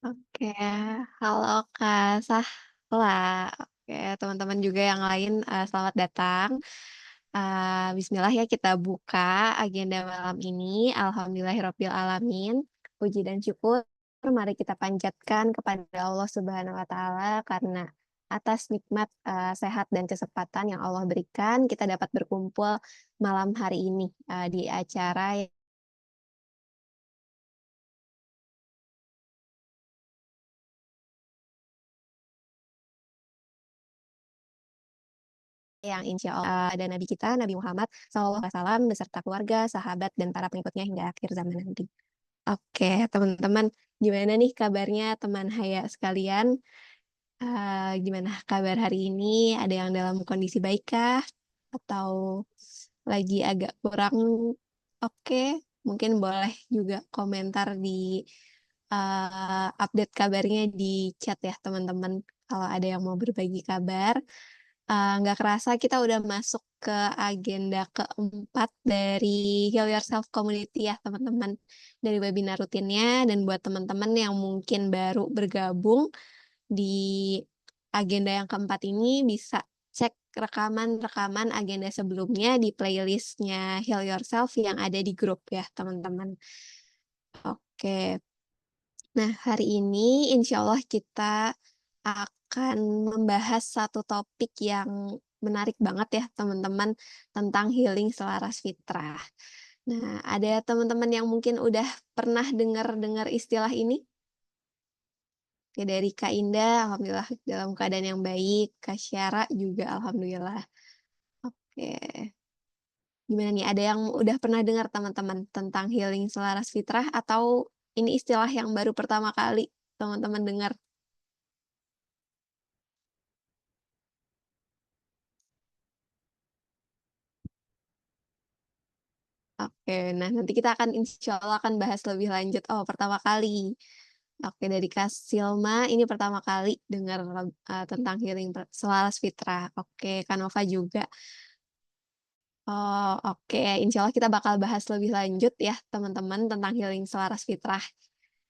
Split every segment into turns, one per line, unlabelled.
Oke, halo Kak Sahla. Oke, teman-teman juga yang lain, selamat datang. Bismillah ya kita buka agenda malam ini. Alhamdulillahirabbil alamin. Puji dan syukur mari kita panjatkan kepada Allah Subhanahu wa taala karena atas nikmat, sehat dan kesempatan yang Allah berikan, kita dapat berkumpul malam hari ini, di acara yang insya Allah ada Nabi kita, Nabi Muhammad SAW beserta keluarga, sahabat, dan para pengikutnya hingga akhir zaman nanti. Oke, teman-teman, gimana nih kabarnya teman Haya sekalian? Gimana kabar hari ini? Ada yang dalam kondisi baik kah? Atau lagi agak kurang oke? Mungkin boleh juga komentar di update kabarnya di chat ya teman-teman. Kalau ada yang mau berbagi kabar. Nggak kerasa kita udah masuk ke agenda keempat dari Heal Yourself Community ya teman-teman. Dari webinar rutinnya dan buat teman-teman yang mungkin baru bergabung di agenda yang keempat ini bisa cek rekaman-rekaman agenda sebelumnya di playlistnya Heal Yourself yang ada di grup ya teman-teman. Oke, nah hari ini insya Allah kita akan membahas satu topik yang menarik banget ya teman-teman tentang healing selaras fitrah. Nah, ada teman-teman yang mungkin udah pernah dengar-dengar istilah ini? Oke, dari Kak Indah, alhamdulillah dalam keadaan yang baik. Kak Syara juga alhamdulillah. Oke. Gimana nih? Ada yang udah pernah dengar teman-teman tentang healing selaras fitrah atau ini istilah yang baru pertama kali teman-teman dengar? Oke, nah nanti kita akan insya Allah akan bahas lebih lanjut. Oh, pertama kali. Oke, dari Kak Silma, ini pertama kali dengar tentang healing selaras fitrah. Oke, Kak Nova juga. Oh, oke. Insya Allah kita bakal bahas lebih lanjut ya, teman-teman, tentang healing selaras fitrah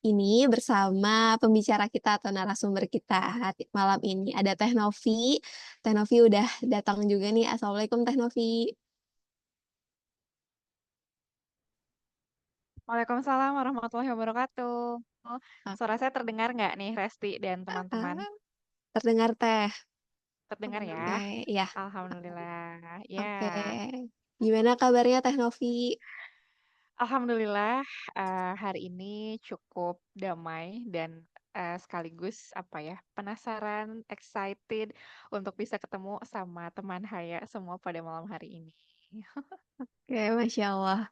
ini bersama pembicara kita atau narasumber kita malam ini. Ada Teh Novi. Teh Novi udah datang juga nih. Assalamualaikum Teh Novi.
Waalaikumsalam warahmatullahi wabarakatuh. Oh, suara saya terdengar nggak nih, Resti dan teman-teman?
Ah, terdengar Teh.
Terdengar ya?
Oke, ya.
Alhamdulillah. Ya,
Oke. Gimana kabarnya Teh Novi?
alhamdulillah hari ini cukup damai dan sekaligus apa ya, penasaran, excited untuk bisa ketemu sama teman Haya semua pada malam hari ini.
Oke, Masya Allah.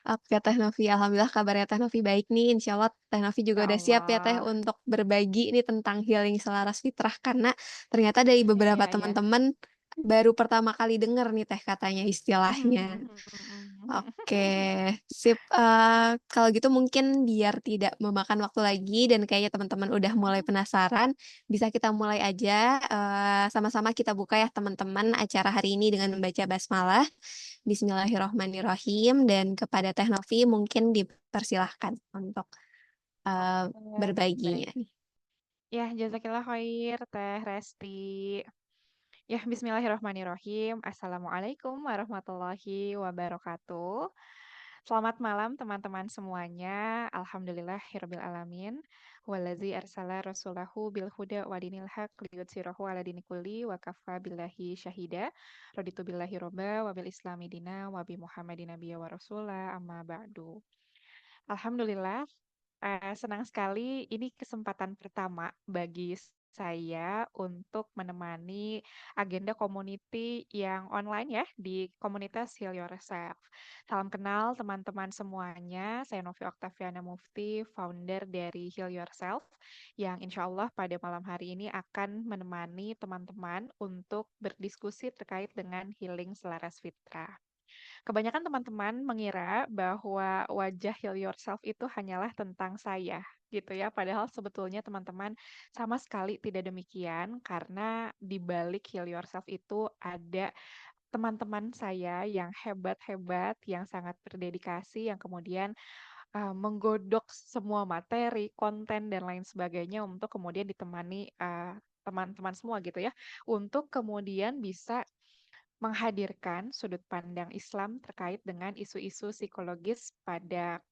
Oke, Teh Novi. Alhamdulillah kabarnya Teh Novi baik nih. Insya Allah Teh Novi juga
Ya
udah siap ya Teh
Allah.
untuk berbagi nih tentang healing selaras fitrah. Karena ternyata dari beberapa
Iya, iya.
teman-teman baru pertama kali denger nih Teh katanya istilahnya. Oke, sip. Kalau gitu mungkin biar tidak memakan waktu lagi dan kayaknya teman-teman udah mulai penasaran, bisa kita mulai aja. Sama-sama kita buka ya teman-teman acara hari ini dengan membaca basmalah. Bismillahirrohmanirrohim dan kepada Teh Novi mungkin dipersilahkan untuk
Baik.
berbaginya nih.
Ya, jazakillah khair, Teh Resti. Ya, bismillahirrahmanirrahim. Assalamualaikum warahmatullahi wabarakatuh. Selamat malam teman-teman semuanya. Alhamdulillahirabbil alamin. Wallazi arsala rasulahu bil huda wa dinil haq liyutsirahu ala dini kulli wa kafa billahi syahida. Raditu billahi robba wa bil islami dina wa bi Muhammadin nabiyya wa rasula amma ba'du. Alhamdulillah, senang sekali ini kesempatan pertama bagi saya untuk menemani agenda community yang online ya di komunitas Heal Yourself. Salam kenal teman-teman semuanya, saya Novi Oktaviana Mufti, founder dari Heal Yourself, yang insya Allah pada malam hari ini akan menemani teman-teman untuk berdiskusi terkait dengan healing selaras fitrah. Kebanyakan teman-teman mengira bahwa wajah Heal Yourself itu hanyalah tentang saya, gitu ya. Padahal sebetulnya teman-teman sama sekali tidak demikian, karena di balik Heal Yourself itu ada teman-teman saya yang hebat-hebat, yang sangat berdedikasi, yang kemudian menggodok semua materi, konten, dan lain sebagainya untuk kemudian ditemani teman-teman semua gitu ya, untuk kemudian bisa menghadirkan sudut pandang Islam terkait dengan isu-isu psikologis pada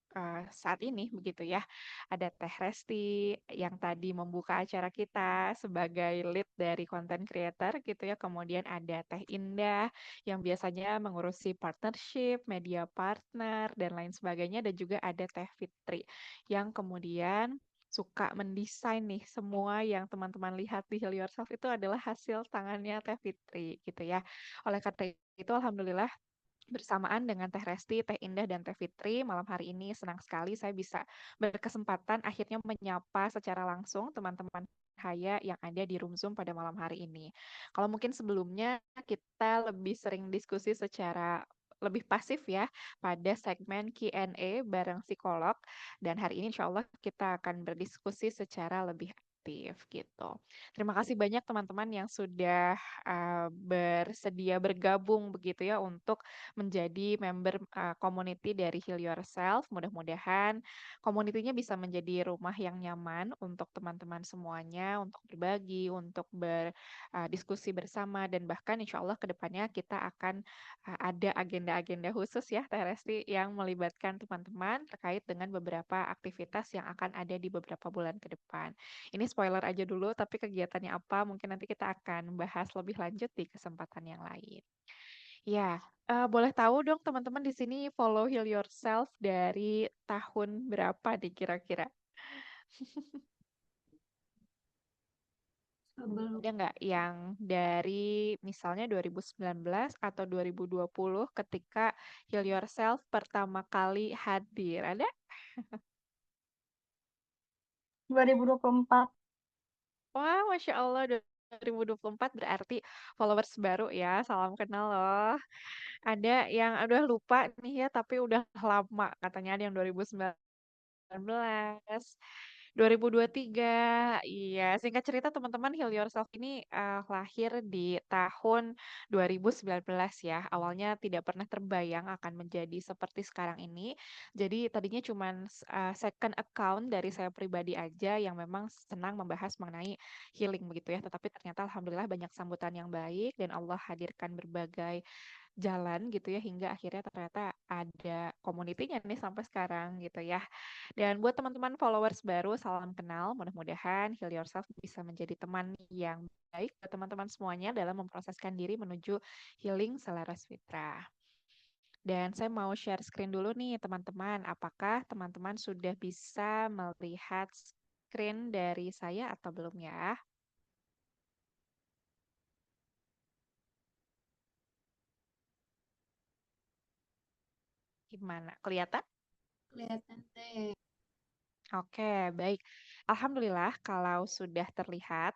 saat ini begitu ya. Ada Teh Resti yang tadi membuka acara kita sebagai lead dari content creator gitu ya. Kemudian ada Teh Indah yang biasanya mengurusi partnership, media partner dan lain sebagainya, dan juga ada Teh Fitri yang kemudian suka mendesain nih, semua yang teman-teman lihat di Heal Yourself itu adalah hasil tangannya Teh Fitri gitu ya. Oleh karena itu, alhamdulillah bersamaan dengan Teh Resti, Teh Indah, dan Teh Fitri, malam hari ini senang sekali saya bisa berkesempatan akhirnya menyapa secara langsung teman-teman Haya yang ada di room Zoom pada malam hari ini. Kalau mungkin sebelumnya kita lebih sering diskusi secara lebih pasif ya pada segmen Q&A bareng psikolog, dan hari ini insya Allah kita akan berdiskusi secara lebih aktif gitu. Terima kasih banyak teman-teman yang sudah bersedia bergabung begitu ya untuk menjadi member community dari Heal Yourself. Mudah-mudahan community-nya bisa menjadi rumah yang nyaman untuk teman-teman semuanya, untuk berbagi, untuk berdiskusi bersama, dan bahkan insya Allah ke depannya kita akan ada agenda-agenda khusus ya Teh Resti yang melibatkan teman-teman terkait dengan beberapa aktivitas yang akan ada di beberapa bulan ke depan. Ini spoiler aja dulu, tapi kegiatannya apa mungkin nanti kita akan bahas lebih lanjut di kesempatan yang lain. Ya, boleh tahu dong teman-teman di sini follow Heal Yourself dari tahun berapa nih kira-kira?
Sebelum
Ada nggak yang dari misalnya 2019 atau 2020 ketika Heal Yourself pertama kali hadir? Ada?
2024.
Wah, Masya Allah, 2024 berarti followers baru ya. Salam kenal loh. Ada yang udah lupa nih ya, tapi udah lama katanya ada yang 2019, 2023. Iya, singkat cerita teman-teman, Heal Yourself ini lahir di tahun 2019 ya. Awalnya tidak pernah terbayang akan menjadi seperti sekarang ini. Jadi tadinya cuman second account dari saya pribadi aja yang memang senang membahas mengenai healing begitu ya. Tetapi ternyata alhamdulillah banyak sambutan yang baik dan Allah hadirkan berbagai jalan gitu ya hingga akhirnya ternyata ada komunitinya nih sampai sekarang gitu ya. Dan buat teman-teman followers baru, salam kenal. Mudah-mudahan Heal Yourself bisa menjadi teman yang baik buat teman-teman semuanya dalam memproseskan diri menuju healing selaras fitrah. Dan saya mau share screen dulu nih teman-teman. Apakah teman-teman sudah bisa melihat screen dari saya atau belum ya? Gimana? Kelihatan?
kelihatan deh.
Oke, baik. Alhamdulillah kalau sudah terlihat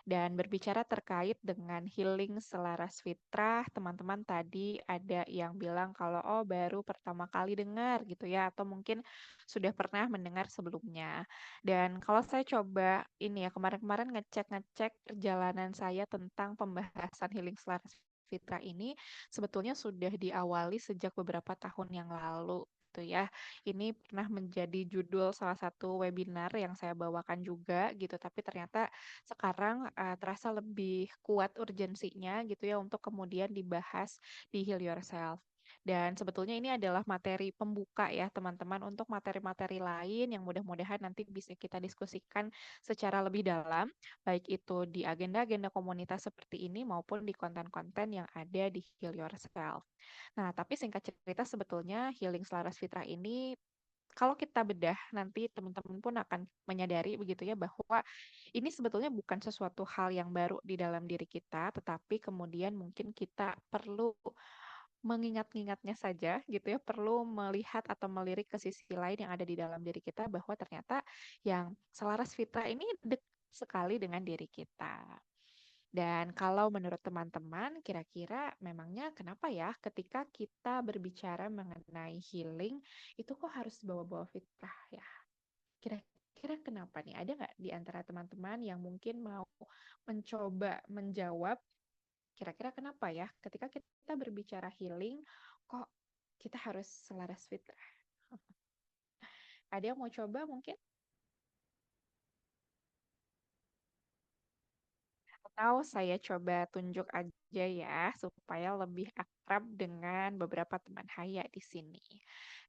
dan berbicara terkait dengan healing selaras fitrah, teman-teman tadi ada yang bilang kalau oh baru pertama kali dengar gitu ya, atau mungkin sudah pernah mendengar sebelumnya. Dan kalau saya coba ini ya kemarin-kemarin ngecek-ngecek perjalanan saya tentang pembahasan healing selaras fitrah ini sebetulnya sudah diawali sejak beberapa tahun yang lalu gitu ya. Ini pernah menjadi judul salah satu webinar yang saya bawakan juga gitu, tapi ternyata sekarang terasa lebih kuat urgensinya gitu ya untuk kemudian dibahas di Heal Yourself. Dan sebetulnya ini adalah materi pembuka ya teman-teman untuk materi-materi lain yang mudah-mudahan nanti bisa kita diskusikan secara lebih dalam, baik itu di agenda-agenda komunitas seperti ini maupun di konten-konten yang ada di Heal Yourself. Nah, tapi singkat cerita sebetulnya healing selaras fitrah ini kalau kita bedah nanti teman-teman pun akan menyadari begitu ya bahwa ini sebetulnya bukan sesuatu hal yang baru di dalam diri kita, tetapi kemudian mungkin kita perlu mengingat-ingatnya saja gitu ya, perlu melihat atau melirik ke sisi lain yang ada di dalam diri kita bahwa ternyata yang selaras fitrah ini dekat sekali dengan diri kita. Dan kalau menurut teman-teman, kira-kira memangnya kenapa ya ketika kita berbicara mengenai healing, itu kok harus bawa-bawa fitrah ya? Kira-kira kenapa nih? Ada nggak di antara teman-teman yang mungkin mau mencoba menjawab, kira-kira kenapa ya ketika kita berbicara healing, kok kita harus selaras fitrah? Ada yang mau coba mungkin? Atau saya coba tunjuk aja ya, supaya lebih akrab dengan beberapa teman Haya di sini.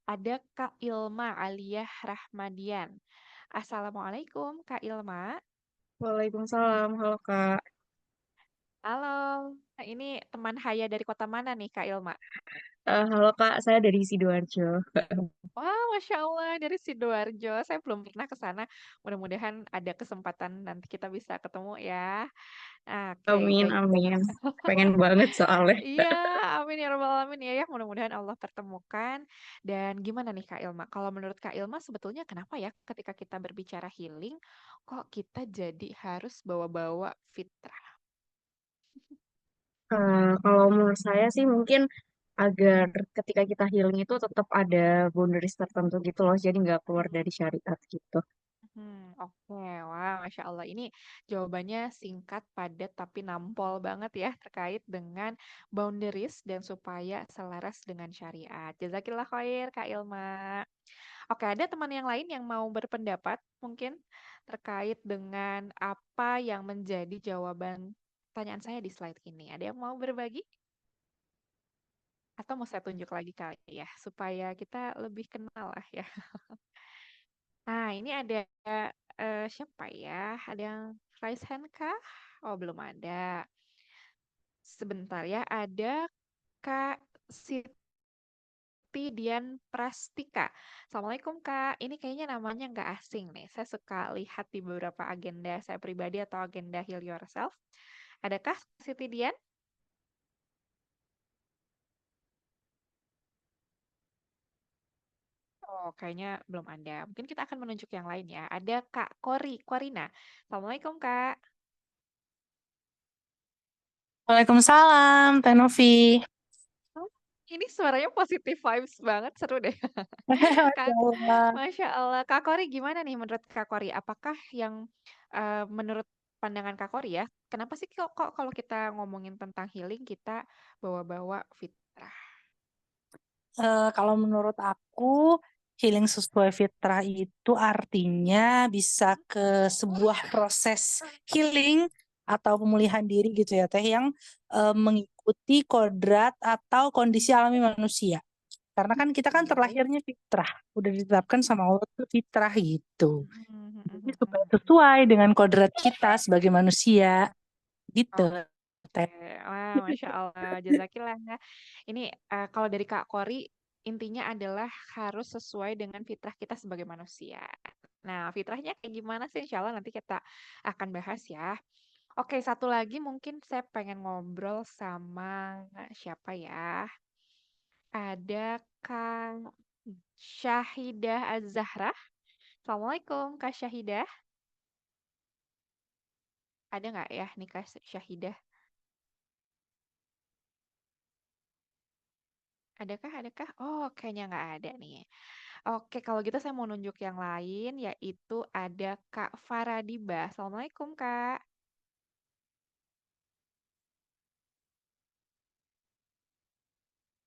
Ada Kak Ilma Aliyah Rahmadian. Assalamualaikum Kak Ilma.
Waalaikumsalam. Halo, Kak.
Halo, ini teman Haya dari kota mana nih Kak Ilma?
Halo, Kak. Saya dari Sidoarjo.
Wah, Masya Allah, dari Sidoarjo. Saya belum pernah ke sana. Mudah-mudahan ada kesempatan nanti kita bisa ketemu ya. Oke,
Amin,
jadi
amin. Pengen banget soalnya.
iya, amin ya rabbal alamin ya ya. Mudah-mudahan Allah pertemukan. Dan gimana nih Kak Ilma? Kalau menurut Kak Ilma sebetulnya kenapa ya ketika kita berbicara healing, kok kita jadi harus bawa-bawa fitrah?
Kalau menurut saya sih mungkin agar ketika kita healing itu tetap ada boundaries tertentu gitu loh. Jadi nggak keluar dari syariat gitu.
Oke. Wah, Masya Allah. Ini jawabannya singkat, padat, tapi nampol banget ya terkait dengan boundaries dan supaya selaras dengan syariat. Jazakillah khair, Kak Ilma. Oke, ada teman yang lain yang mau berpendapat mungkin terkait dengan apa yang menjadi jawaban pertanyaan saya di slide ini. Ada yang mau berbagi? Atau mau saya tunjuk lagi kali ya, supaya kita lebih kenal lah ya. Nah, ini ada siapa ya? Ada yang raise hand kah? Oh, belum ada. Sebentar ya, ada Kak Siti Dian Prastika. Assalamualaikum Kak, ini kayaknya namanya nggak asing nih. Saya suka lihat di beberapa agenda saya pribadi atau agenda Heal Yourself. Adakah Siti Dian? Oh, kayaknya belum ada. Mungkin kita akan menunjuk yang lain ya. Ada Kak Korina. Assalamualaikum Kak.
Waalaikumsalam, Teh Novi.
Oh, ini suaranya positif vibes banget, seru deh.
Masya
Kak,
Allah.
Masya Allah. Kak Kori gimana nih menurut Kak Kori? Apakah yang menurut pandangan Kak Kori ya, kenapa sih kok kalau kita ngomongin tentang healing kita bawa-bawa fitrah?
Kalau menurut aku, healing sesuai fitrah itu artinya bisa ke sebuah proses healing atau pemulihan diri gitu ya, Teh, yang mengikuti kodrat atau kondisi alami manusia. Karena kan kita kan terlahirnya fitrah, udah ditetapkan sama Allah itu fitrah gitu. Jadi supaya sesuai dengan kodrat kita sebagai manusia gitu,
Oke,
Teh.
wah, Masya Allah, jazakillah ya. Ini kalau dari Kak Kori, intinya adalah harus sesuai dengan fitrah kita sebagai manusia. Nah, fitrahnya kayak gimana sih? Insya Allah nanti kita akan bahas ya. Oke, satu lagi mungkin saya pengen ngobrol sama siapa ya? Ada Kak Syahidah Az-Zahra. Assalamualaikum Kak Syahidah. Ada nggak ya nih Kak Syahidah? Adakah? Adakah? Oh, kayaknya nggak ada nih. Oke, kalau gitu saya mau nunjuk yang lain, yaitu ada Kak Faradiba. Assalamualaikum Kak.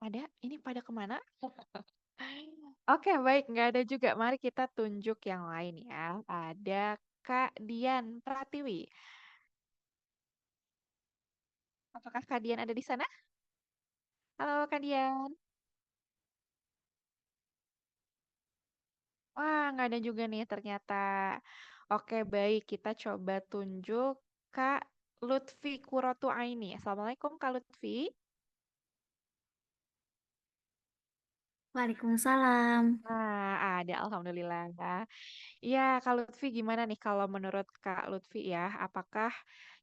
Ada? Ini pada kemana? Oke, baik. Nggak ada juga. Mari kita tunjuk yang lain ya. Ada Kak Dian Pratiwi. Apakah Kak Dian ada di sana? Halo Kak Dian. Wah, nggak ada juga nih ternyata. Oke, baik. Kita coba tunjuk Kak Lutfi Kurotu Aini. Assalamualaikum Kak Lutfi.
Waalaikumsalam.
Nah, ada. Alhamdulillah. Iya, Kak Lutfi gimana nih kalau menurut Kak Lutfi ya, apakah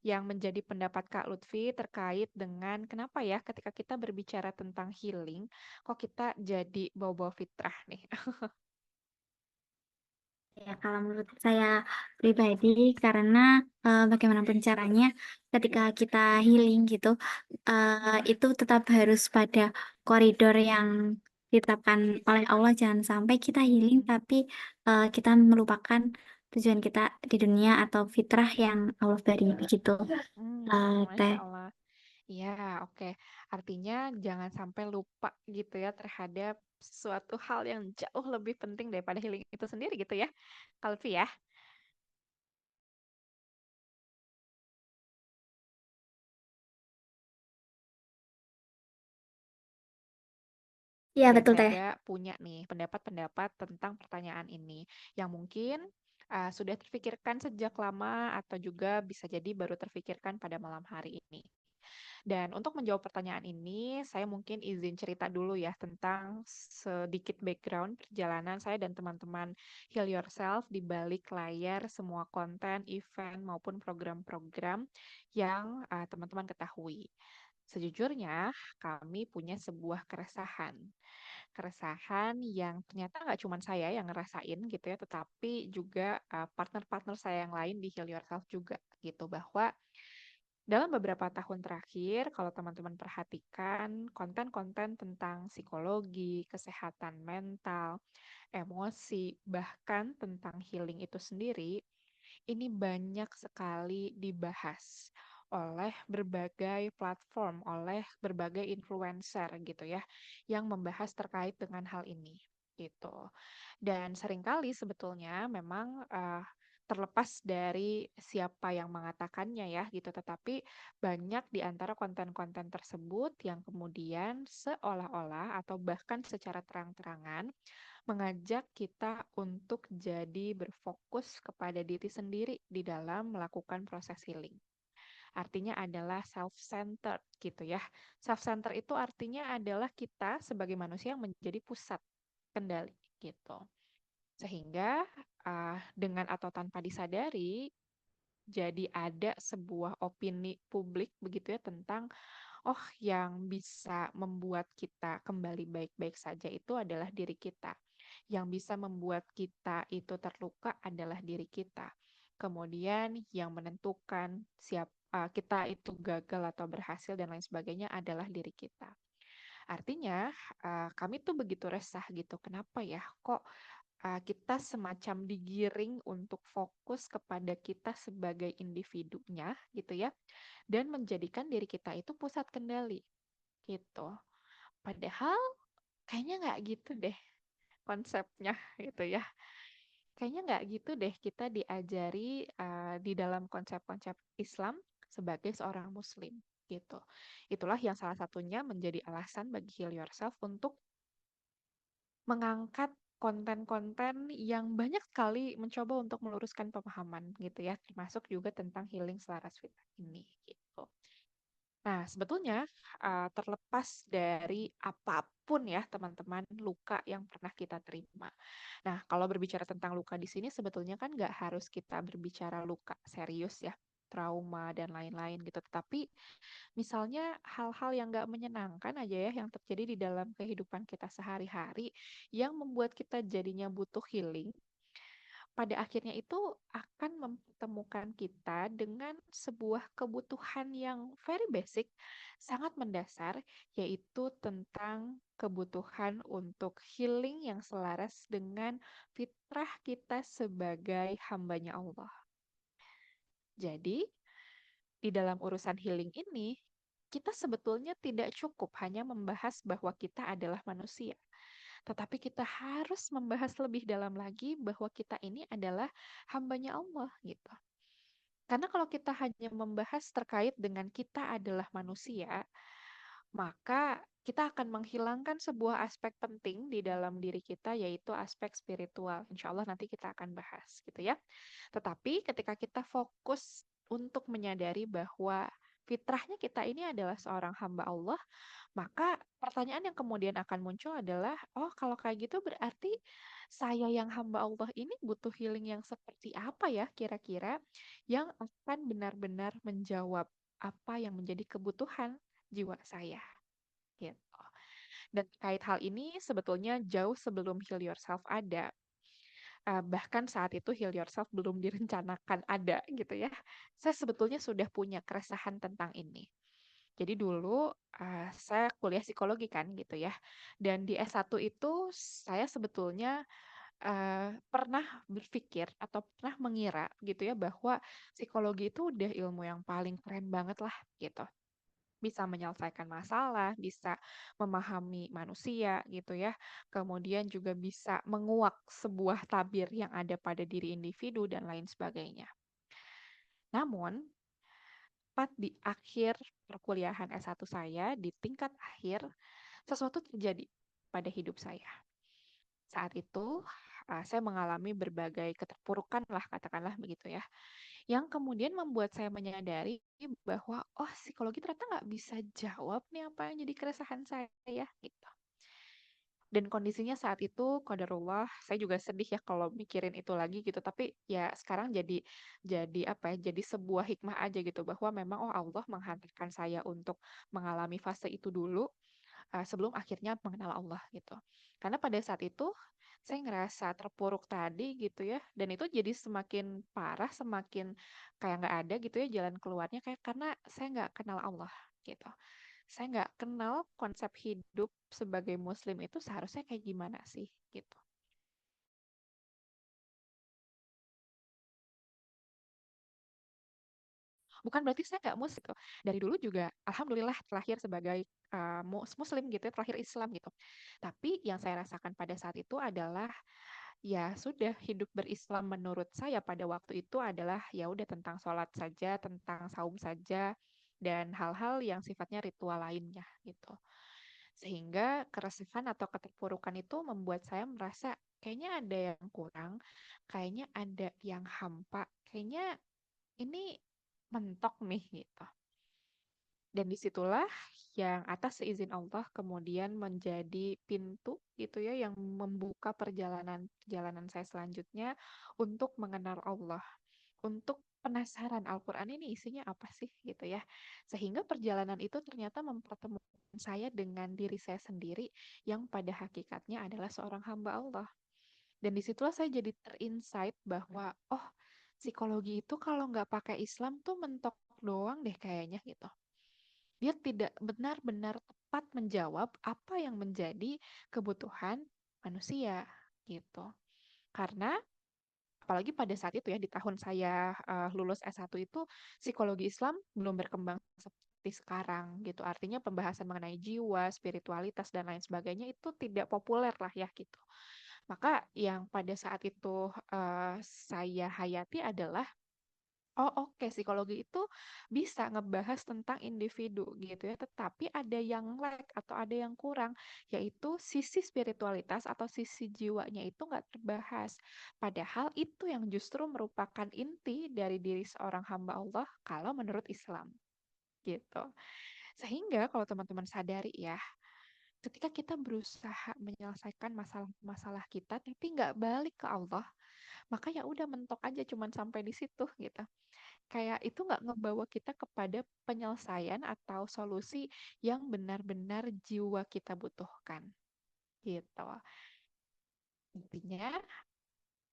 yang menjadi pendapat Kak Lutfi terkait dengan kenapa ya ketika kita berbicara tentang healing, kok kita jadi bawa-bawa fitrah nih?
Ya, kalau menurut saya pribadi, karena bagaimanapun caranya, ketika kita healing gitu, itu tetap harus pada koridor yang ditetapkan oleh Allah. Jangan sampai kita healing, tapi kita melupakan tujuan kita di dunia atau fitrah yang Allah beri begitu.
Hmm,
Teh.
Masya Allah. Iya, oke. Artinya jangan sampai lupa gitu ya terhadap suatu hal yang jauh lebih penting daripada healing itu sendiri gitu ya, Kalvi ya.
Iya,
Oke,
betul
saya
Teh.
ada punya nih pendapat-pendapat tentang pertanyaan ini yang mungkin sudah terfikirkan sejak lama atau juga bisa jadi baru terfikirkan pada malam hari ini. Dan untuk menjawab pertanyaan ini, saya mungkin izin cerita dulu ya tentang sedikit background perjalanan saya dan teman-teman Heal Yourself di balik layar semua konten, event, maupun program-program yang teman-teman ketahui. Sejujurnya, kami punya sebuah keresahan. Keresahan yang ternyata nggak cuma saya yang ngerasain gitu ya, tetapi juga partner-partner saya yang lain di Heal Yourself juga gitu, bahwa dalam beberapa tahun terakhir, kalau teman-teman perhatikan konten-konten tentang psikologi, kesehatan mental, emosi, bahkan tentang healing itu sendiri, ini banyak sekali dibahas oleh berbagai platform, oleh berbagai influencer gitu ya, yang membahas terkait dengan hal ini gitu. Dan seringkali sebetulnya memang terlepas dari siapa yang mengatakannya ya gitu, tetapi banyak di antara konten-konten tersebut yang kemudian seolah-olah atau bahkan secara terang-terangan mengajak kita untuk jadi berfokus kepada diri sendiri di dalam melakukan proses healing. Artinya adalah self-centered gitu ya. Self-centered itu artinya adalah kita sebagai manusia yang menjadi pusat kendali gitu. Sehingga dengan atau tanpa disadari jadi ada sebuah opini publik begitu ya tentang oh yang bisa membuat kita kembali baik-baik saja itu adalah diri kita. Yang bisa membuat kita itu terluka adalah diri kita. Kemudian yang menentukan kita itu gagal atau berhasil dan lain sebagainya adalah diri kita. Artinya kami tuh begitu resah gitu. Kenapa ya kok kita semacam digiring untuk fokus kepada kita sebagai individunya gitu ya, dan menjadikan diri kita itu pusat kendali gitu. Padahal kayaknya nggak gitu deh konsepnya gitu ya. Kayaknya nggak gitu deh kita diajari di dalam konsep-konsep Islam sebagai seorang Muslim gitu. Itulah yang salah satunya menjadi alasan bagi Heal Yourself untuk mengangkat konten-konten yang banyak sekali mencoba untuk meluruskan pemahaman gitu ya, termasuk juga tentang healing selaras fitrah ini gitu. Nah, sebetulnya terlepas dari apapun ya teman-teman luka yang pernah kita terima. Nah, kalau berbicara tentang luka di sini sebetulnya kan nggak harus kita berbicara luka serius ya, trauma dan lain-lain gitu. Tetapi misalnya hal-hal yang nggak menyenangkan aja ya yang terjadi di dalam kehidupan kita sehari-hari yang membuat kita jadinya butuh healing, pada akhirnya itu akan mempertemukan kita dengan sebuah kebutuhan yang very basic, sangat mendasar, yaitu tentang kebutuhan untuk healing yang selaras dengan fitrah kita sebagai hambanya Allah. Jadi, di dalam urusan healing ini, kita sebetulnya tidak cukup hanya membahas bahwa kita adalah manusia, tetapi kita harus membahas lebih dalam lagi bahwa kita ini adalah hambanya Allah gitu. Karena kalau kita hanya membahas terkait dengan kita adalah manusia, maka kita akan menghilangkan sebuah aspek penting di dalam diri kita, yaitu aspek spiritual. Insya Allah nanti kita akan bahas gitu ya. Tetapi ketika kita fokus untuk menyadari bahwa fitrahnya kita ini adalah seorang hamba Allah, maka pertanyaan yang kemudian akan muncul adalah, oh kalau kayak gitu berarti saya yang hamba Allah ini butuh healing yang seperti apa ya kira-kira yang akan benar-benar menjawab apa yang menjadi kebutuhan jiwa saya gitu. Dan terkait hal ini sebetulnya jauh sebelum Heal Yourself ada, bahkan saat itu Heal Yourself belum direncanakan ada gitu ya. Saya sebetulnya sudah punya keresahan tentang ini. Jadi dulu saya kuliah psikologi kan gitu ya. Dan di S1 itu saya sebetulnya pernah berpikir atau pernah mengira gitu ya bahwa psikologi itu udah ilmu yang paling keren banget lah gitu. bisa menyelesaikan masalah, bisa memahami manusia gitu ya. Kemudian juga bisa menguak sebuah tabir yang ada pada diri individu dan lain sebagainya. Namun, tepat di akhir perkuliahan S1 saya, di tingkat akhir, sesuatu terjadi pada hidup saya. Saat itu, saya mengalami berbagai keterpurukan lah, katakanlah begitu ya. Yang kemudian membuat saya menyadari bahwa, oh psikologi ternyata nggak bisa jawab nih apa yang jadi keresahan saya, gitu. Dan kondisinya saat itu, qadarullah, saya juga sedih ya kalau mikirin itu lagi gitu. Tapi ya sekarang jadi apa ya? Jadi sebuah hikmah aja gitu bahwa memang oh Allah menghantarkan saya untuk mengalami fase itu dulu sebelum akhirnya mengenal Allah gitu. Karena pada saat itu saya ngerasa terpuruk tadi gitu ya, dan itu jadi semakin parah, semakin kayak nggak ada gitu ya jalan keluarnya kayak karena saya nggak kenal Allah gitu. Saya nggak kenal konsep hidup sebagai Muslim itu seharusnya kayak gimana sih gitu. Bukan berarti saya nggak Muslim gitu. Dari dulu juga alhamdulillah terlahir sebagai Muslim gitu ya, terlahir Islam gitu. Tapi yang saya rasakan pada saat itu adalah ya sudah hidup berislam menurut saya pada waktu itu adalah ya udah tentang sholat saja, tentang saum saja, dan hal-hal yang sifatnya ritual lainnya gitu. Sehingga keresahan atau keterpurukan itu membuat saya merasa kayaknya ada yang kurang, kayaknya ada yang hampa, kayaknya ini mentok nih gitu. Dan disitulah yang atas seizin Allah kemudian menjadi pintu gitu ya yang membuka perjalanan saya selanjutnya untuk mengenal Allah, untuk penasaran Al-Quran ini isinya apa sih gitu ya. Sehingga perjalanan itu ternyata mempertemukan saya dengan diri saya sendiri yang pada hakikatnya adalah seorang hamba Allah. Dan disitulah saya jadi terinsight bahwa oh psikologi itu kalau nggak pakai Islam tuh mentok doang deh kayaknya gitu. Dia tidak benar-benar tepat menjawab apa yang menjadi kebutuhan manusia gitu. Karena apalagi pada saat itu ya di tahun saya lulus S1 itu psikologi Islam belum berkembang seperti sekarang gitu. Artinya pembahasan mengenai jiwa, spiritualitas dan lain sebagainya itu tidak populer lah ya gitu. Maka yang pada saat itu saya hayati adalah oh oke, psikologi itu bisa ngebahas tentang individu gitu ya, tetapi ada yang lack atau ada yang kurang, yaitu sisi spiritualitas atau sisi jiwanya itu nggak terbahas. Padahal itu yang justru merupakan inti dari diri seorang hamba Allah kalau menurut Islam gitu. Sehingga kalau teman-teman sadari ya, ketika kita berusaha menyelesaikan masalah-masalah kita tapi nggak balik ke Allah, maka ya udah mentok aja cuman sampai di situ gitu. Kayak itu nggak ngebawa kita kepada penyelesaian atau solusi yang benar-benar jiwa kita butuhkan gitu. Intinya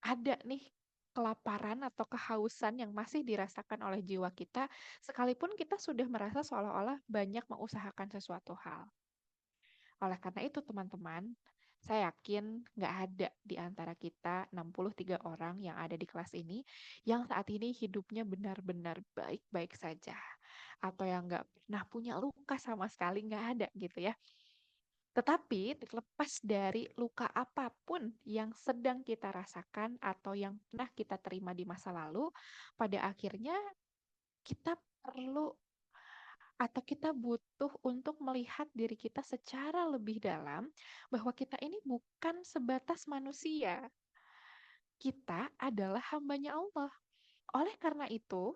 ada nih kelaparan atau kehausan yang masih dirasakan oleh jiwa kita sekalipun kita sudah merasa seolah-olah banyak mengusahakan sesuatu hal. Oleh karena itu teman-teman, saya yakin nggak ada di antara kita 63 orang yang ada di kelas ini yang saat ini hidupnya benar-benar baik-baik saja. Atau yang nggak pernah punya luka sama sekali, nggak ada gitu ya. Tetapi terlepas dari luka apapun yang sedang kita rasakan atau yang pernah kita terima di masa lalu, pada akhirnya kita perlu atau kita butuh untuk melihat diri kita secara lebih dalam bahwa kita ini bukan sebatas manusia. Kita adalah hambanya Allah. Oleh karena itu,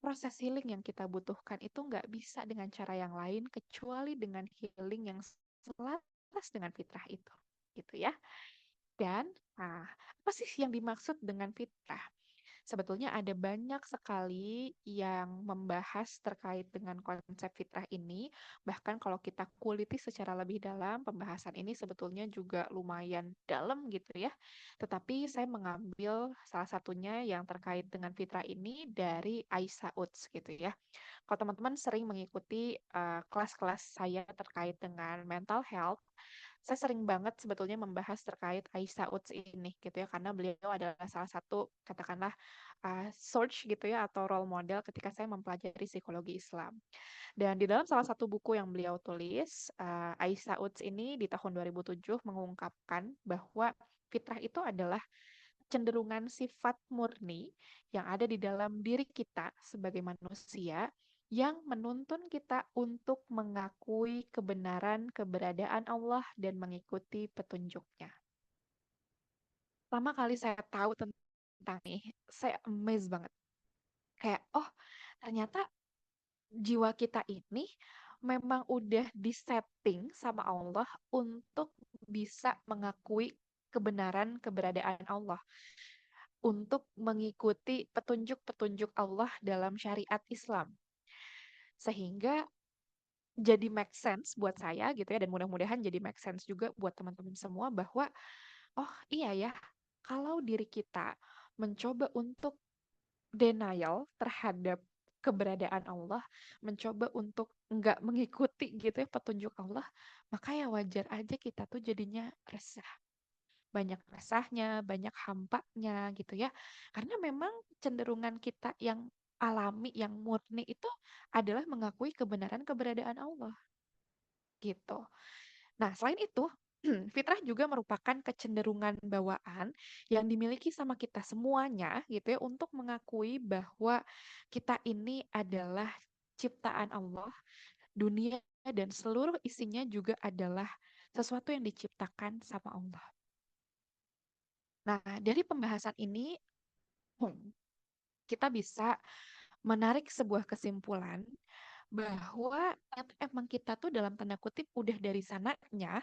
proses healing yang kita butuhkan itu nggak bisa dengan cara yang lain kecuali dengan healing yang selaras dengan fitrah itu. Gitu ya. Dan apa sih yang dimaksud dengan fitrah? Sebetulnya ada banyak sekali yang membahas terkait dengan konsep fitrah ini. Bahkan kalau kita kuliti secara lebih dalam, pembahasan ini sebetulnya juga lumayan dalam gitu ya. Tetapi saya mengambil salah satunya yang terkait dengan fitrah ini dari Aisyah Uts gitu ya. Kalau teman-teman sering mengikuti kelas-kelas saya terkait dengan mental health, saya sering banget sebetulnya membahas terkait Aisyah Uts ini gitu ya, karena beliau adalah salah satu katakanlah source gitu ya atau role model ketika saya mempelajari psikologi Islam. Dan di dalam salah satu buku yang beliau tulis, Aisyah Uts ini di tahun 2007 mengungkapkan bahwa fitrah itu adalah cenderungan sifat murni yang ada di dalam diri kita sebagai manusia yang menuntun kita untuk mengakui kebenaran keberadaan Allah dan mengikuti petunjuknya. Pertama kali saya tahu tentang ini, saya amazed banget. Kayak, oh ternyata jiwa kita ini memang udah disetting sama Allah untuk bisa mengakui kebenaran keberadaan Allah, untuk mengikuti petunjuk-petunjuk Allah dalam syariat Islam. Sehingga jadi make sense buat saya gitu ya, dan mudah-mudahan jadi make sense juga buat teman-teman semua bahwa oh iya ya, kalau diri kita mencoba untuk denial terhadap keberadaan Allah, mencoba untuk nggak mengikuti gitu ya petunjuk Allah, maka ya wajar aja kita tuh jadinya resah. Banyak resahnya, banyak hampanya gitu ya. Karena memang cenderungan kita yang alami, yang murni itu adalah mengakui kebenaran keberadaan Allah gitu. Nah, selain itu, fitrah juga merupakan kecenderungan bawaan yang dimiliki sama kita semuanya gitu ya untuk mengakui bahwa kita ini adalah ciptaan Allah, dunia dan seluruh isinya juga adalah sesuatu yang diciptakan sama Allah. Nah, dari pembahasan ini kita bisa menarik sebuah kesimpulan bahwa emang kita tuh dalam tanda kutip udah dari sananya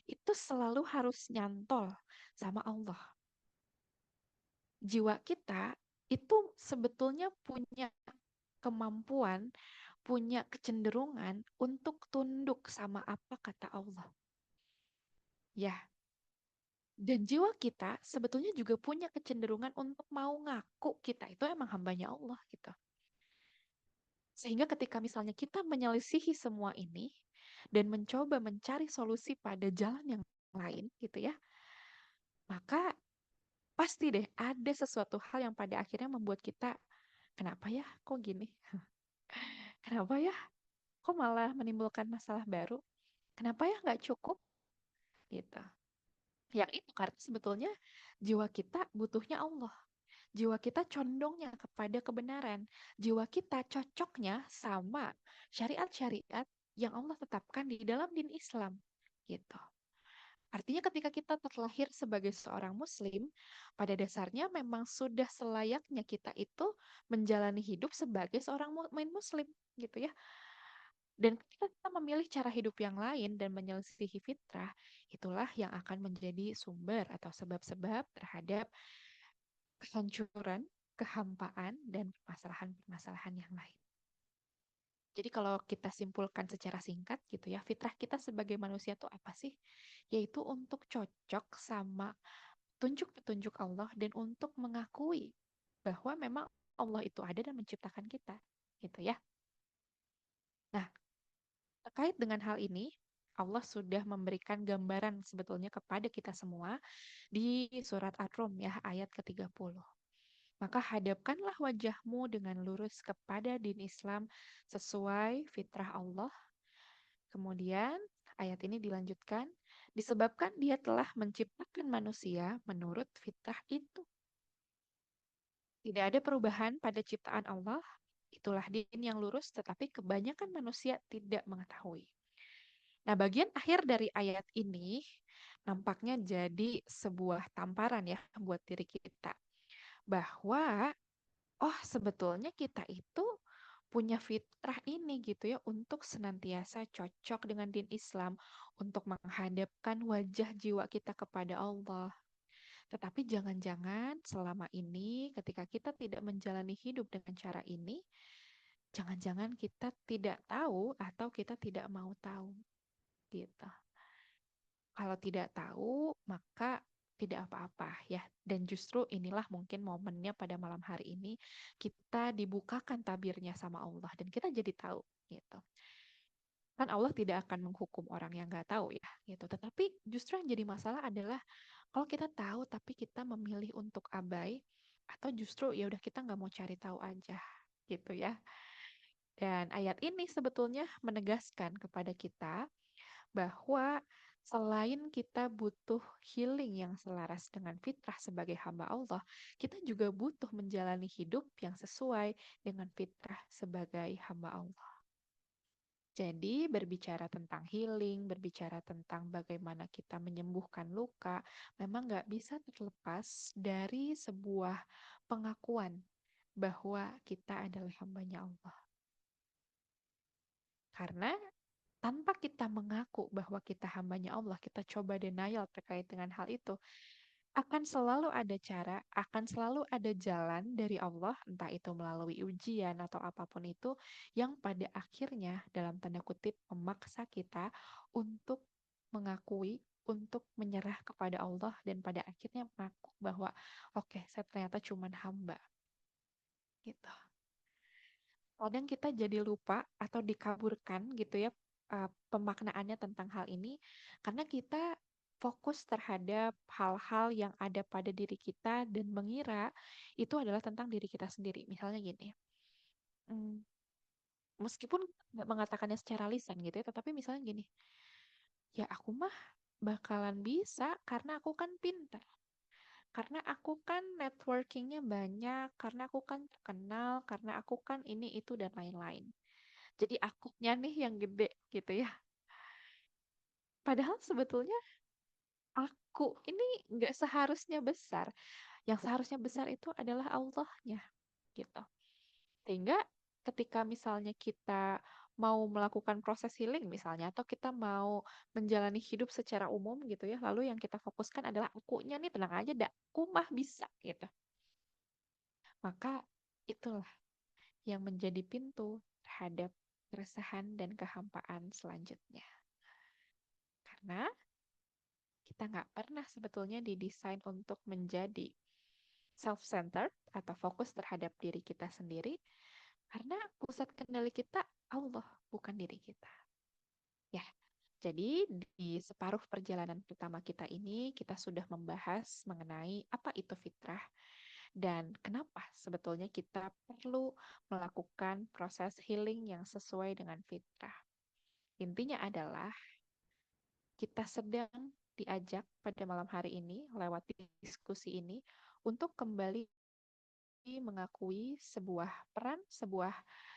itu selalu harus nyantol sama Allah. Jiwa kita itu sebetulnya punya kemampuan, punya kecenderungan untuk tunduk sama apa kata Allah. Ya, dan jiwa kita sebetulnya juga punya kecenderungan untuk mau ngaku kita itu emang hambanya Allah gitu. Sehingga ketika misalnya kita menyelisihi semua ini dan mencoba mencari solusi pada jalan yang lain gitu ya, maka pasti deh ada sesuatu hal yang pada akhirnya membuat kita, kenapa ya kok gini? Kenapa ya kok malah menimbulkan masalah baru? Kenapa ya nggak cukup? Gitu. Yang itu karena sebetulnya jiwa kita butuhnya Allah. Jiwa kita condongnya kepada kebenaran. Jiwa kita cocoknya sama syariat-syariat yang Allah tetapkan di dalam din Islam. Gitu. Artinya ketika kita terlahir sebagai seorang muslim, pada dasarnya memang sudah selayaknya kita itu menjalani hidup sebagai seorang mukmin muslim, gitu ya. Dan ketika kita memilih cara hidup yang lain dan menyelisihi fitrah, itulah yang akan menjadi sumber atau sebab-sebab terhadap kehancuran, kehampaan, dan permasalahan-permasalahan yang lain. Jadi kalau kita simpulkan secara singkat gitu ya, fitrah kita sebagai manusia itu apa sih? Yaitu untuk cocok sama petunjuk-petunjuk Allah dan untuk mengakui bahwa memang Allah itu ada dan menciptakan kita, gitu ya. Nah, terkait dengan hal ini, Allah sudah memberikan gambaran sebetulnya kepada kita semua di surat Ar-Rum ya, ayat ke-30. Maka hadapkanlah wajahmu dengan lurus kepada din Islam sesuai fitrah Allah. Kemudian ayat ini dilanjutkan, disebabkan dia telah menciptakan manusia menurut fitrah itu. Tidak ada perubahan pada ciptaan Allah, itulah din yang lurus, tetapi kebanyakan manusia tidak mengetahui. Nah, bagian akhir dari ayat ini nampaknya jadi sebuah tamparan ya buat diri kita. Bahwa oh sebetulnya kita itu punya fitrah ini gitu ya untuk senantiasa cocok dengan din Islam, untuk menghadapkan wajah jiwa kita kepada Allah. Tetapi jangan-jangan selama ini ketika kita tidak menjalani hidup dengan cara ini, jangan-jangan kita tidak tahu atau kita tidak mau tahu gitu. Kalau tidak tahu, maka tidak apa-apa ya. Dan justru inilah mungkin momennya pada malam hari ini kita dibukakan tabirnya sama Allah dan kita jadi tahu gitu. Kan Allah tidak akan menghukum orang yang nggak tahu ya, gitu. Tetapi justru yang jadi masalah adalah kalau kita tahu tapi kita memilih untuk abai, atau justru ya udah kita nggak mau cari tahu aja, gitu ya. Dan ayat ini sebetulnya menegaskan kepada kita bahwa selain kita butuh healing yang selaras dengan fitrah sebagai hamba Allah, kita juga butuh menjalani hidup yang sesuai dengan fitrah sebagai hamba Allah. Jadi berbicara tentang healing, berbicara tentang bagaimana kita menyembuhkan luka, memang nggak bisa terlepas dari sebuah pengakuan bahwa kita adalah hambanya Allah. Karena tanpa kita mengaku bahwa kita hambanya Allah, kita coba denial terkait dengan hal itu, akan selalu ada cara, akan selalu ada jalan dari Allah, entah itu melalui ujian atau apapun itu, yang pada akhirnya, dalam tanda kutip, memaksa kita untuk mengakui, untuk menyerah kepada Allah, dan pada akhirnya mengaku bahwa, oke, saya ternyata cuma hamba. Gitu. Kadang kita jadi lupa atau dikaburkan gitu ya pemaknaannya tentang hal ini karena kita fokus terhadap hal-hal yang ada pada diri kita dan mengira itu adalah tentang diri kita sendiri. Misalnya gini, mm, meskipun nggak mengatakannya secara lisan gitu ya, tetapi misalnya gini, ya aku mah bakalan bisa karena aku kan pintar. Karena aku kan networkingnya banyak, karena aku kan terkenal, karena aku kan ini, itu, dan lain-lain. Jadi akunya nih yang gede gitu ya. Padahal sebetulnya aku ini nggak seharusnya besar. Yang seharusnya besar itu adalah Allahnya gitu. Sehingga ketika misalnya kita mau melakukan proses healing misalnya, atau kita mau menjalani hidup secara umum gitu ya, lalu yang kita fokuskan adalah akunya nih, tenang aja dah, aku mah bisa gitu. Maka itulah yang menjadi pintu terhadap keresahan dan kehampaan selanjutnya. Karena kita nggak pernah sebetulnya didesain untuk menjadi self-centered atau fokus terhadap diri kita sendiri, karena pusat kendali kita Allah, bukan diri kita. Ya, jadi di separuh perjalanan pertama kita ini, kita sudah membahas mengenai apa itu fitrah dan kenapa sebetulnya kita perlu melakukan proses healing yang sesuai dengan fitrah. Intinya adalah kita sedang diajak pada malam hari ini lewat diskusi ini untuk kembali mengakui sebuah peran, sebuah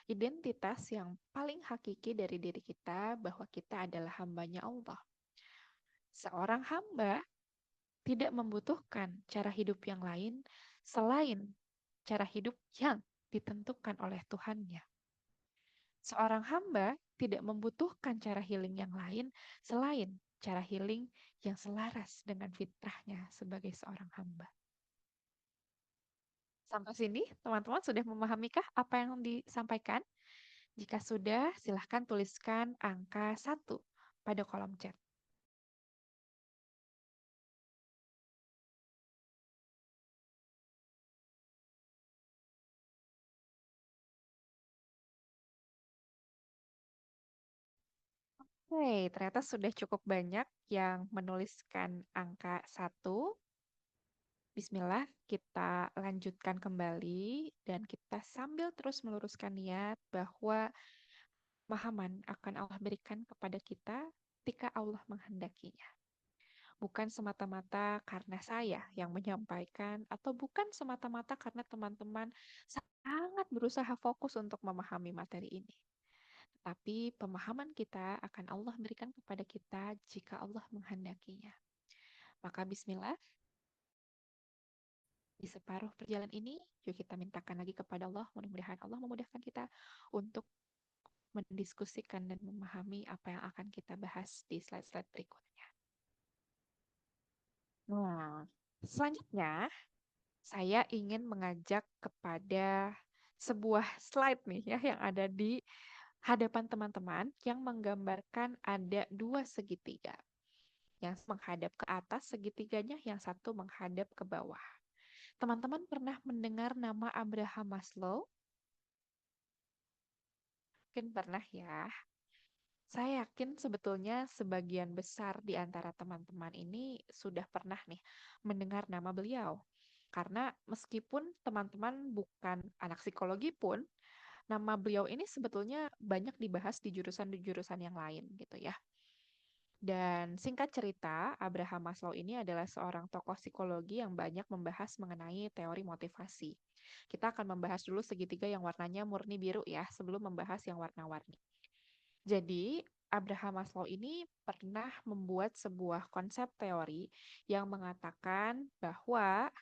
identitas yang paling hakiki dari diri kita bahwa kita adalah hambanya Allah. Seorang hamba tidak membutuhkan cara hidup yang lain selain cara hidup yang ditentukan oleh Tuhannya. Seorang hamba tidak membutuhkan cara healing yang lain selain cara healing yang selaras dengan fitrahnya sebagai seorang hamba. Sampai sini, teman-teman sudah memahamikah apa yang disampaikan? Jika sudah, silahkan tuliskan angka 1 pada kolom chat. Oke, ternyata sudah cukup banyak yang menuliskan angka 1. Bismillah, kita lanjutkan kembali dan kita sambil terus meluruskan niat bahwa pemahaman akan Allah berikan kepada kita ketika Allah menghendakinya. Bukan semata-mata karena saya yang menyampaikan atau bukan semata-mata karena teman-teman sangat berusaha fokus untuk memahami materi ini. Tapi pemahaman kita akan Allah berikan kepada kita jika Allah menghendakinya. Maka bismillah, di separuh perjalanan ini, yuk kita mintakan lagi kepada Allah, mudah-mudahan Allah memudahkan kita untuk mendiskusikan dan memahami apa yang akan kita bahas di slide-slide berikutnya. Nah, selanjutnya saya ingin mengajak kepada sebuah slide nih ya yang ada di hadapan teman-teman yang menggambarkan ada dua segitiga. Yang menghadap ke atas segitiganya, yang satu menghadap ke bawah. Teman-teman pernah mendengar nama Abraham Maslow? Mungkin pernah ya. Saya yakin sebetulnya sebagian besar di antara teman-teman ini sudah pernah nih mendengar nama beliau. Karena meskipun teman-teman bukan anak psikologi pun, nama beliau ini sebetulnya banyak dibahas di jurusan-jurusan yang lain gitu ya. Dan singkat cerita, Abraham Maslow ini adalah seorang tokoh psikologi yang banyak membahas mengenai teori motivasi. Kita akan membahas dulu segitiga yang warnanya murni biru ya, sebelum membahas yang warna-warni. Jadi, Abraham Maslow ini pernah membuat sebuah konsep teori yang mengatakan bahwa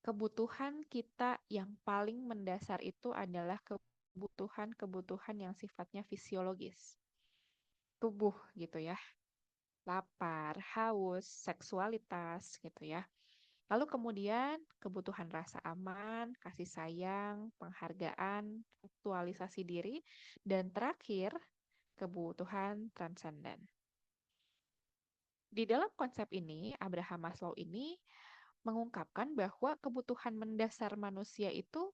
kebutuhan kita yang paling mendasar itu adalah kebutuhan-kebutuhan yang sifatnya fisiologis. Tubuh gitu ya. Lapar, haus, seksualitas gitu ya. Lalu kemudian kebutuhan rasa aman, kasih sayang, penghargaan, aktualisasi diri, dan terakhir kebutuhan transenden. Di dalam konsep ini, Abraham Maslow ini mengungkapkan bahwa kebutuhan mendasar manusia itu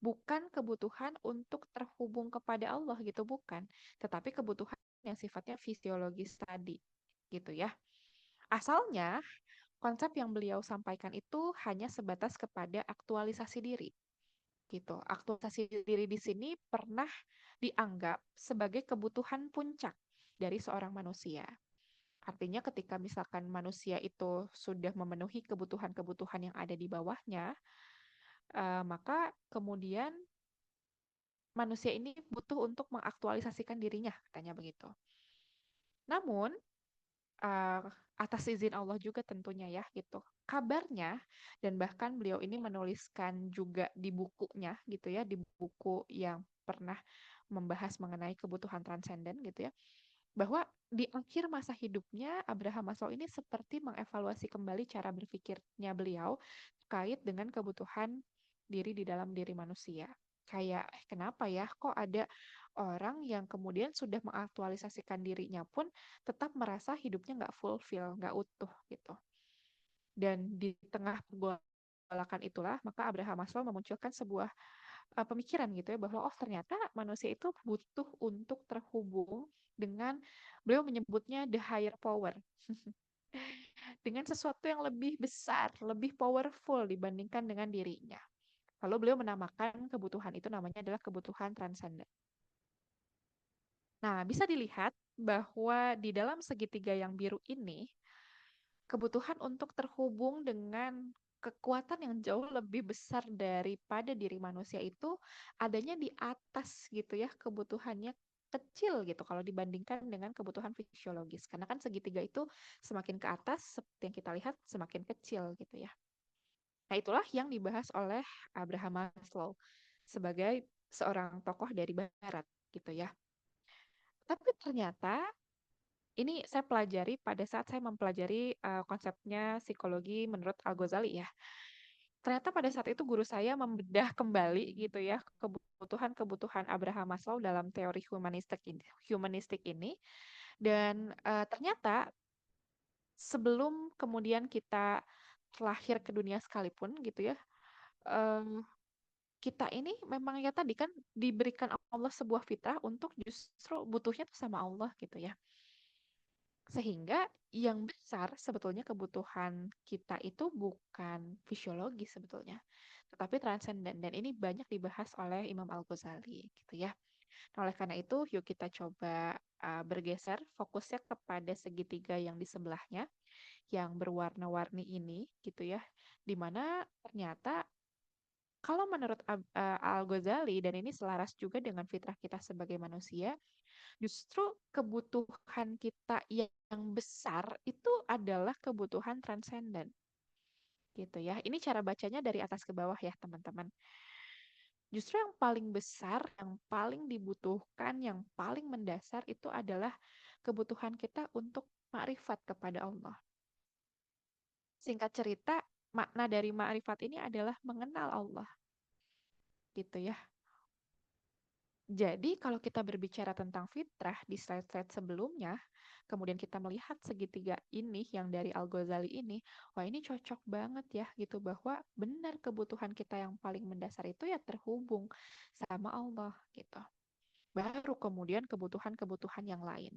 bukan kebutuhan untuk terhubung kepada Allah gitu, bukan. Tetapi kebutuhan yang sifatnya fisiologis tadi, gitu ya. Asalnya, konsep yang beliau sampaikan itu hanya sebatas kepada aktualisasi diri, gitu. Aktualisasi diri di sini pernah dianggap sebagai kebutuhan puncak dari seorang manusia. Artinya ketika misalkan manusia itu sudah memenuhi kebutuhan-kebutuhan yang ada di bawahnya, maka kemudian manusia ini butuh untuk mengaktualisasikan dirinya, katanya begitu. Namun, uh, atas izin Allah juga tentunya ya gitu. Kabarnya dan bahkan beliau ini menuliskan juga di bukunya gitu ya, di buku yang pernah membahas mengenai kebutuhan transenden gitu ya, bahwa di akhir masa hidupnya Abraham Maslow ini seperti mengevaluasi kembali cara berpikirnya beliau terkait dengan kebutuhan diri di dalam diri manusia. Kayak kenapa ya kok ada orang yang kemudian sudah mengaktualisasikan dirinya pun tetap merasa hidupnya nggak fulfill, nggak utuh gitu. Dan di tengah pergolakan itulah maka Abraham Maslow memunculkan sebuah pemikiran gitu ya bahwa oh ternyata manusia itu butuh untuk terhubung dengan beliau menyebutnya the higher power dengan sesuatu yang lebih besar, lebih powerful dibandingkan dengan dirinya. Lalu beliau menamakan kebutuhan itu namanya adalah kebutuhan transenden. Nah, bisa dilihat bahwa di dalam segitiga yang biru ini, kebutuhan untuk terhubung dengan kekuatan yang jauh lebih besar daripada diri manusia itu adanya di atas gitu ya, kebutuhannya kecil gitu kalau dibandingkan dengan kebutuhan fisiologis. Karena kan segitiga itu semakin ke atas seperti yang kita lihat semakin kecil gitu ya. Nah, itulah yang dibahas oleh Abraham Maslow sebagai seorang tokoh dari barat gitu ya. Tapi ternyata ini saya pelajari pada saat saya mempelajari konsepnya psikologi menurut Al-Ghazali ya. Ternyata pada saat itu guru saya membedah kembali gitu ya kebutuhan-kebutuhan Abraham Maslow dalam teori humanistik ini dan ternyata sebelum kemudian kita lahir ke dunia sekalipun gitu ya, kita ini memang ya tadi kan diberikan Allah sebuah fitrah untuk justru butuhnya tuh sama Allah gitu ya. Sehingga yang besar sebetulnya kebutuhan kita itu bukan fisiologi sebetulnya, tetapi transenden dan ini banyak dibahas oleh Imam Al-Ghazali gitu ya. Nah, oleh karena itu yuk kita coba bergeser fokusnya kepada segitiga yang di sebelahnya yang berwarna-warni ini gitu ya. Dimana ternyata kalau menurut Al-Ghazali dan ini selaras juga dengan fitrah kita sebagai manusia, justru kebutuhan kita yang besar itu adalah kebutuhan transenden. Gitu ya. Ini cara bacanya dari atas ke bawah ya, teman-teman. Justru yang paling besar, yang paling dibutuhkan, yang paling mendasar itu adalah kebutuhan kita untuk makrifat kepada Allah. Singkat cerita, makna dari makrifat ini adalah mengenal Allah. Gitu ya. Jadi kalau kita berbicara tentang fitrah di slide-slide sebelumnya, kemudian kita melihat segitiga ini yang dari Al-Ghazali ini, wah ini cocok banget ya gitu bahwa benar kebutuhan kita yang paling mendasar itu ya terhubung sama Allah gitu. baru kemudian kebutuhan-kebutuhan yang lain.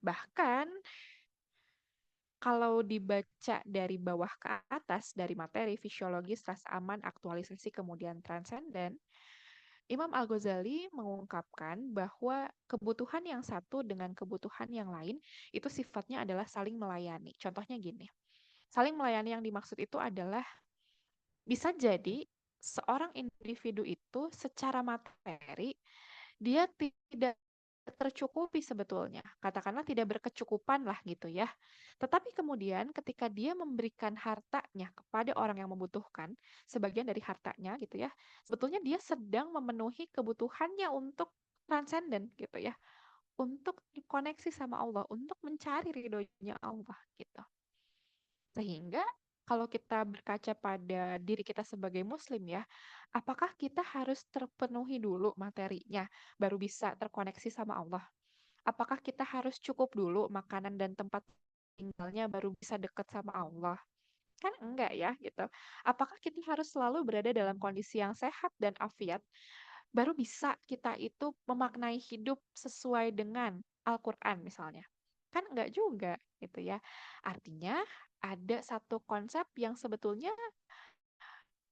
Bahkan kalau dibaca dari bawah ke atas, dari materi, fisiologis, rasa aman, aktualisasi, kemudian transenden, Imam Al-Ghazali mengungkapkan bahwa kebutuhan yang satu dengan kebutuhan yang lain itu sifatnya adalah saling melayani. Contohnya gini, saling melayani yang dimaksud itu adalah bisa jadi seorang individu itu secara materi dia tidak tercukupi sebetulnya. Katakanlah tidak berkecukupan lah gitu ya. Tetapi kemudian ketika dia memberikan hartanya kepada orang yang membutuhkan, sebagian dari hartanya gitu ya, sebetulnya dia sedang memenuhi kebutuhannya untuk transenden gitu ya. Untuk koneksi sama Allah, untuk mencari ridhonya Allah gitu. Sehingga kalau kita berkaca pada diri kita sebagai muslim ya, apakah kita harus terpenuhi dulu materinya baru bisa terkoneksi sama Allah? Apakah kita harus cukup dulu makanan dan tempat tinggalnya baru bisa dekat sama Allah? Kan enggak ya gitu. Apakah kita harus selalu berada dalam kondisi yang sehat dan afiat baru bisa kita itu memaknai hidup sesuai dengan Al-Qur'an misalnya? Kan enggak juga gitu ya. Artinya ada satu konsep yang sebetulnya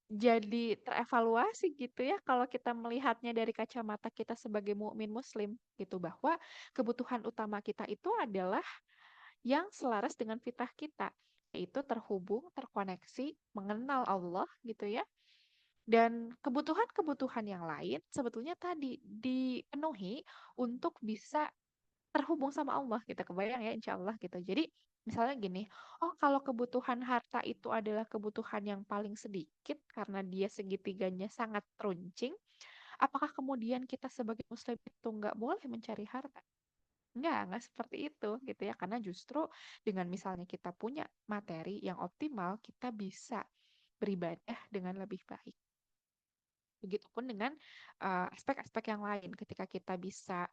jadi terevaluasi gitu ya kalau kita melihatnya dari kacamata kita sebagai mukmin muslim gitu, bahwa kebutuhan utama kita itu adalah yang selaras dengan fitrah kita, yaitu terhubung, terkoneksi, mengenal Allah gitu ya. Dan kebutuhan-kebutuhan yang lain sebetulnya tadi dipenuhi untuk bisa terhubung sama Allah gitu, kebayang ya insya Allah gitu. Jadi misalnya gini, oh kalau kebutuhan harta itu adalah kebutuhan yang paling sedikit karena dia segitiganya sangat runcing, apakah kemudian kita sebagai muslim itu nggak boleh mencari harta? Nggak seperti itu gitu ya, karena justru dengan misalnya kita punya materi yang optimal, kita bisa beribadah dengan lebih baik. Begitupun dengan aspek-aspek yang lain, ketika kita bisa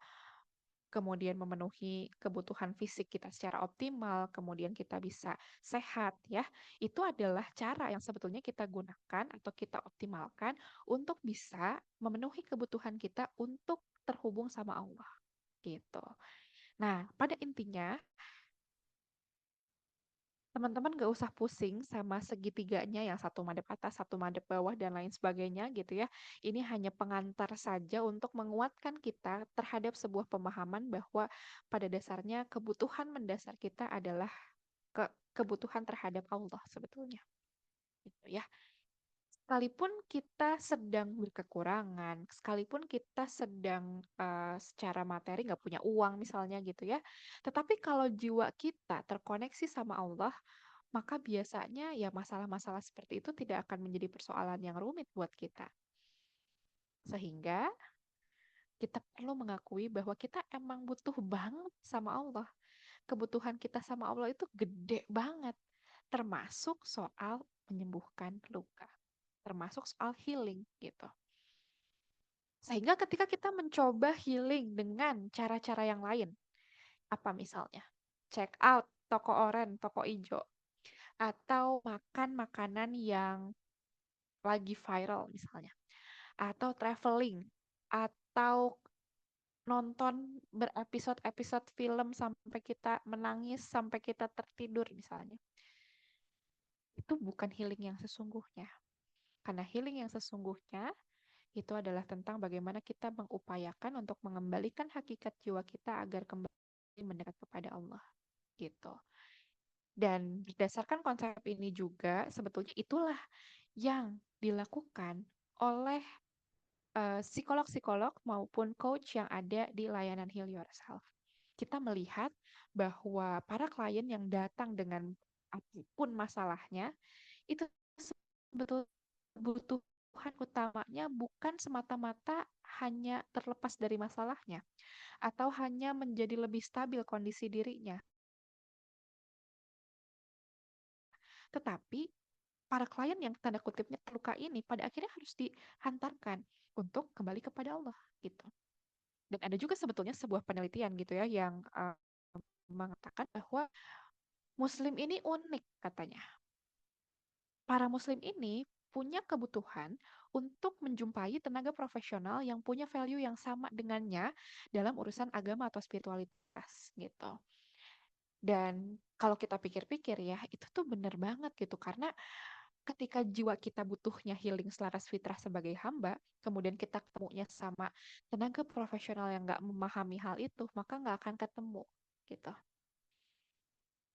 kemudian memenuhi kebutuhan fisik kita secara optimal, kemudian kita bisa sehat ya. Itu adalah cara yang sebetulnya kita gunakan atau kita optimalkan untuk bisa memenuhi kebutuhan kita untuk terhubung sama Allah gitu. Nah, pada intinya teman-teman gak usah pusing sama segitiganya yang satu madep atas, satu madep bawah, dan lain sebagainya gitu ya. Ini hanya pengantar saja untuk menguatkan kita terhadap sebuah pemahaman bahwa pada dasarnya kebutuhan mendasar kita adalah kebutuhan terhadap Allah sebetulnya. Gitu ya. Sekalipun kita sedang berkekurangan, sekalipun kita sedang secara materi nggak punya uang misalnya gitu ya, tetapi kalau jiwa kita terkoneksi sama Allah, maka biasanya ya masalah-masalah seperti itu tidak akan menjadi persoalan yang rumit buat kita. Sehingga kita perlu mengakui bahwa kita emang butuh banget sama Allah. Kebutuhan kita sama Allah itu gede banget, termasuk soal menyembuhkan luka, termasuk soal healing gitu. Sehingga ketika kita mencoba healing dengan cara-cara yang lain, apa misalnya? Check out toko oren, toko ijo, atau makan makanan yang lagi viral misalnya, atau traveling, atau nonton berepisode-episode film sampai kita menangis, sampai kita tertidur misalnya. Itu bukan healing yang sesungguhnya. Karena healing yang sesungguhnya itu adalah tentang bagaimana kita mengupayakan untuk mengembalikan hakikat jiwa kita agar kembali mendekat kepada Allah gitu. Dan berdasarkan konsep ini juga sebetulnya itulah yang dilakukan oleh psikolog-psikolog maupun coach yang ada di layanan Heal Yourself. Kita melihat bahwa para klien yang datang dengan apapun masalahnya itu sebetulnya kebutuhan utamanya bukan semata-mata hanya terlepas dari masalahnya atau hanya menjadi lebih stabil kondisi dirinya. Tetapi para klien yang tanda kutipnya terluka ini pada akhirnya harus dihantarkan untuk kembali kepada Allah gitu. Dan ada juga sebetulnya sebuah penelitian gitu ya yang mengatakan bahwa Muslim ini unik katanya. Para Muslim ini punya kebutuhan untuk menjumpai tenaga profesional yang punya value yang sama dengannya dalam urusan agama atau spiritualitas gitu. Dan kalau kita pikir-pikir ya, itu tuh bener banget gitu. Karena ketika jiwa kita butuhnya healing selaras fitrah sebagai hamba, kemudian kita ketemunya sama tenaga profesional yang nggak memahami hal itu, maka nggak akan ketemu gitu.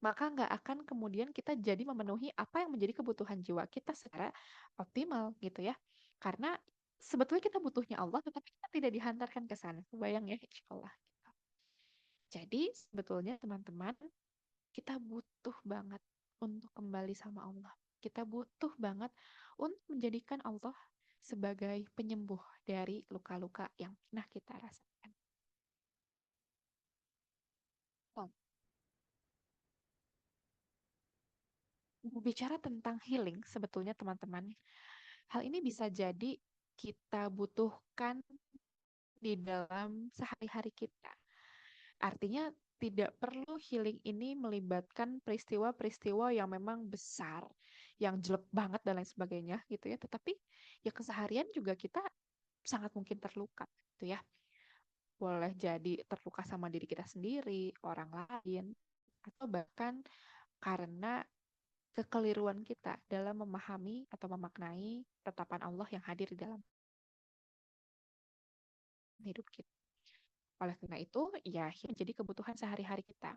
Maka nggak akan kemudian kita jadi memenuhi apa yang menjadi kebutuhan jiwa kita secara optimal gitu ya. Karena sebetulnya kita butuhnya Allah, tetapi kita tidak dihantarkan ke sana. Bayang ya, insya Allah. Gitu. Jadi sebetulnya teman-teman, kita butuh banget untuk kembali sama Allah. Kita butuh banget untuk menjadikan Allah sebagai penyembuh dari luka-luka yang pernah kita rasakan. Oh, berbicara tentang healing, sebetulnya teman-teman, hal ini bisa jadi kita butuhkan di dalam sehari-hari kita. Artinya tidak perlu healing ini melibatkan peristiwa-peristiwa yang memang besar, yang jelek banget dan lain sebagainya gitu ya. Tetapi ya keseharian juga kita sangat mungkin terluka gitu ya. Boleh jadi terluka sama diri kita sendiri, orang lain, atau bahkan karena kekeliruan kita dalam memahami atau memaknai ketetapan Allah yang hadir di dalam hidup kita. Oleh karena itu, ya menjadi kebutuhan sehari-hari kita.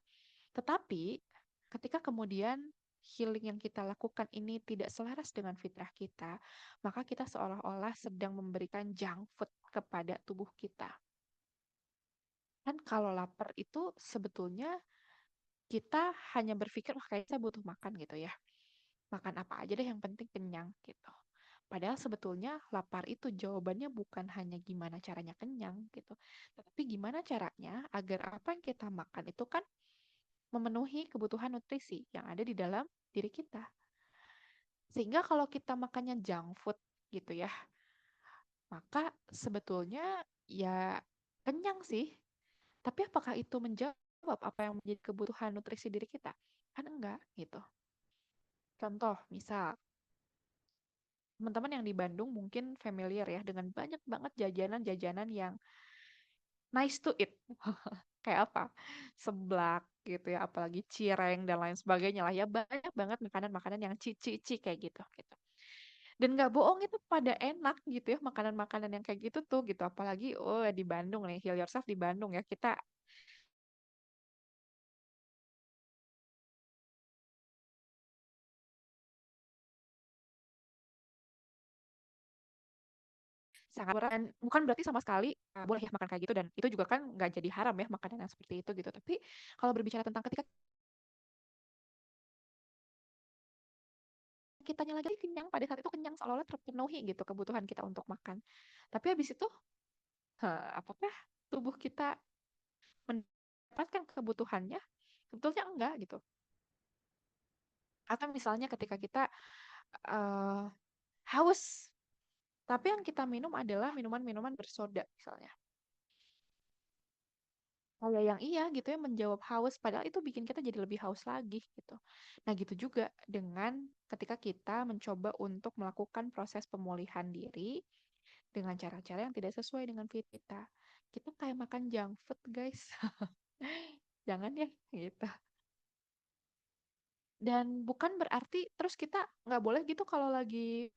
Tetapi ketika kemudian healing yang kita lakukan ini tidak selaras dengan fitrah kita, maka kita seolah-olah sedang memberikan junk food kepada tubuh kita. Kan kalau lapar itu sebetulnya kita hanya berpikir, wah kayaknya saya butuh makan gitu ya. Makan apa aja deh yang penting kenyang gitu. Padahal sebetulnya lapar itu jawabannya bukan hanya gimana caranya kenyang gitu. Tetapi gimana caranya agar apa yang kita makan itu kan memenuhi kebutuhan nutrisi yang ada di dalam diri kita. Sehingga kalau kita makannya junk food gitu ya, maka sebetulnya ya kenyang sih. Tapi apakah itu menjawab apa yang menjadi kebutuhan nutrisi diri kita? Kan enggak gitu. Contoh, misal teman-teman yang di Bandung mungkin familiar ya dengan banyak banget jajanan-jajanan yang nice to eat. Kayak apa? Seblak gitu ya, apalagi cireng dan lain sebagainya lah ya. Banyak banget makanan-makanan yang cici-cici kayak gitu. Dan nggak bohong itu pada enak gitu ya, makanan-makanan yang kayak gitu tuh gitu. Apalagi oh di Bandung nih, Heal Yourself di Bandung ya. Kita sangat murah dan bukan berarti sama sekali boleh ya makan kayak gitu dan itu juga kan nggak jadi haram ya makanan yang seperti itu gitu. Tapi kalau berbicara tentang ketika kitanya lagi kenyang, pada saat itu kenyang seolah-olah terpenuhi gitu kebutuhan kita untuk makan. Tapi habis itu, apakah tubuh kita mendapatkan kebutuhannya? Sebetulnya enggak gitu. Atau misalnya ketika kita uh, haus, tapi yang kita minum adalah minuman-minuman bersoda misalnya. Kayak yang iya gitu ya menjawab haus, padahal itu bikin kita jadi lebih haus lagi gitu. Nah gitu juga dengan ketika kita mencoba untuk melakukan proses pemulihan diri dengan cara-cara yang tidak sesuai dengan fit kita. Kita kayak makan junk food guys. Jangan ya gitu. Dan bukan berarti terus kita nggak boleh gitu kalau lagi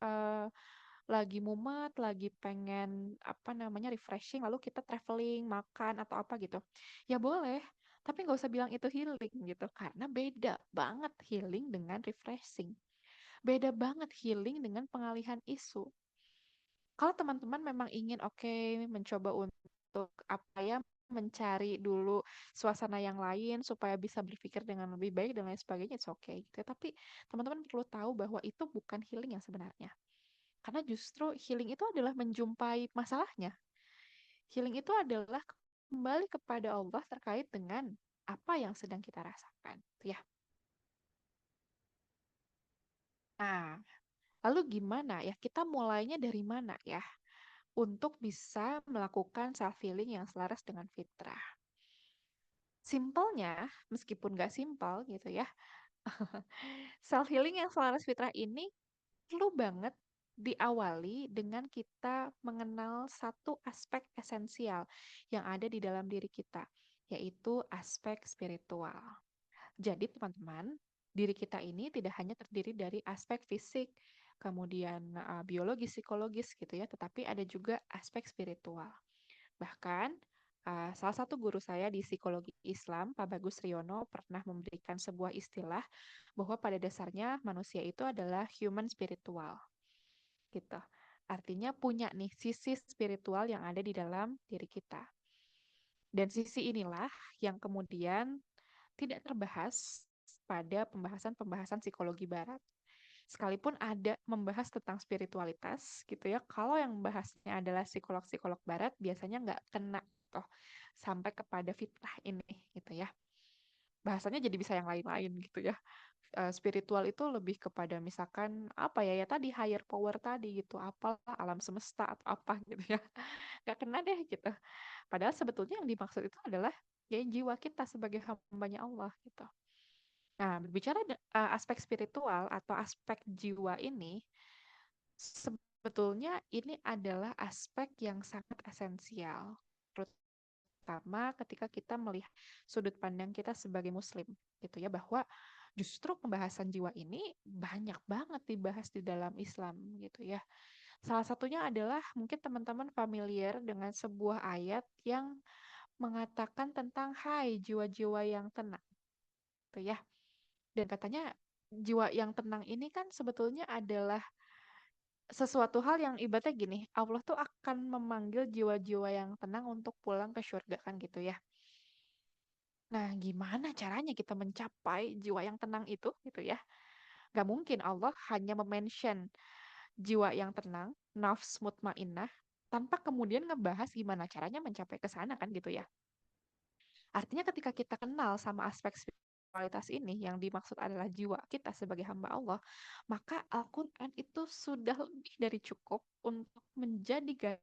mumet, lagi pengen apa namanya refreshing, lalu kita traveling, makan atau apa gitu. Ya boleh, tapi nggak usah bilang itu healing gitu, karena beda banget healing dengan refreshing. Beda banget healing dengan pengalihan isu. Kalau teman-teman memang ingin mencoba untuk apa ya mencari dulu suasana yang lain supaya bisa berpikir dengan lebih baik dan lain sebagainya, it's okay gitu. Tapi teman-teman perlu tahu bahwa itu bukan healing yang sebenarnya. Karena justru healing itu adalah menjumpai masalahnya. Healing itu adalah kembali kepada Allah terkait dengan apa yang sedang kita rasakan, ya. Nah, lalu gimana ya? Kita mulainya dari mana ya? Untuk bisa melakukan self healing yang selaras dengan fitrah. Simpelnya, meskipun gak simpel gitu ya, self healing yang selaras fitrah ini perlu banget diawali dengan kita mengenal satu aspek esensial yang ada di dalam diri kita, yaitu aspek spiritual. Jadi teman-teman, diri kita ini tidak hanya terdiri dari aspek fisik, kemudian biologis, psikologis gitu ya, tetapi ada juga aspek spiritual. Bahkan salah satu guru saya di psikologi Islam, Pak Bagus Riono, pernah memberikan sebuah istilah bahwa pada dasarnya manusia itu adalah human spiritual, gitu. Artinya punya nih sisi spiritual yang ada di dalam diri kita. Dan sisi inilah yang kemudian tidak terbahas pada pembahasan-pembahasan psikologi barat. Sekalipun ada membahas tentang spiritualitas gitu ya, kalau yang membahasnya adalah psikolog-psikolog barat biasanya nggak kena toh sampai kepada fitrah ini gitu ya. Bahasanya jadi bisa yang lain-lain gitu ya. Spiritual itu lebih kepada misalkan apa ya tadi higher power tadi gitu, apalah alam semesta atau apa gitu ya. Nggak kena deh gitu. Padahal sebetulnya yang dimaksud itu adalah ya jiwa kita sebagai hambanya Allah gitu. Nah, berbicara aspek spiritual atau aspek jiwa ini, sebetulnya ini adalah aspek yang sangat esensial, terutama ketika kita melihat sudut pandang kita sebagai Muslim, gitu ya, bahwa justru pembahasan jiwa ini banyak banget dibahas di dalam Islam, gitu ya. Salah satunya adalah mungkin teman-teman familiar dengan sebuah ayat yang mengatakan tentang hai jiwa-jiwa yang tenang, gitu ya. Dan katanya jiwa yang tenang ini kan sebetulnya adalah sesuatu hal yang ibaratnya gini, Allah tuh akan memanggil jiwa-jiwa yang tenang untuk pulang ke surga kan gitu ya. Nah, gimana caranya kita mencapai jiwa yang tenang itu gitu ya? Gak mungkin Allah hanya mention jiwa yang tenang, nafs mutmainnah, tanpa kemudian ngebahas gimana caranya mencapai ke sana kan gitu ya. Artinya ketika kita kenal sama aspek spiritualitas ini yang dimaksud adalah jiwa kita sebagai hamba Allah, maka Al-Quran itu sudah lebih dari cukup untuk menjadi gaya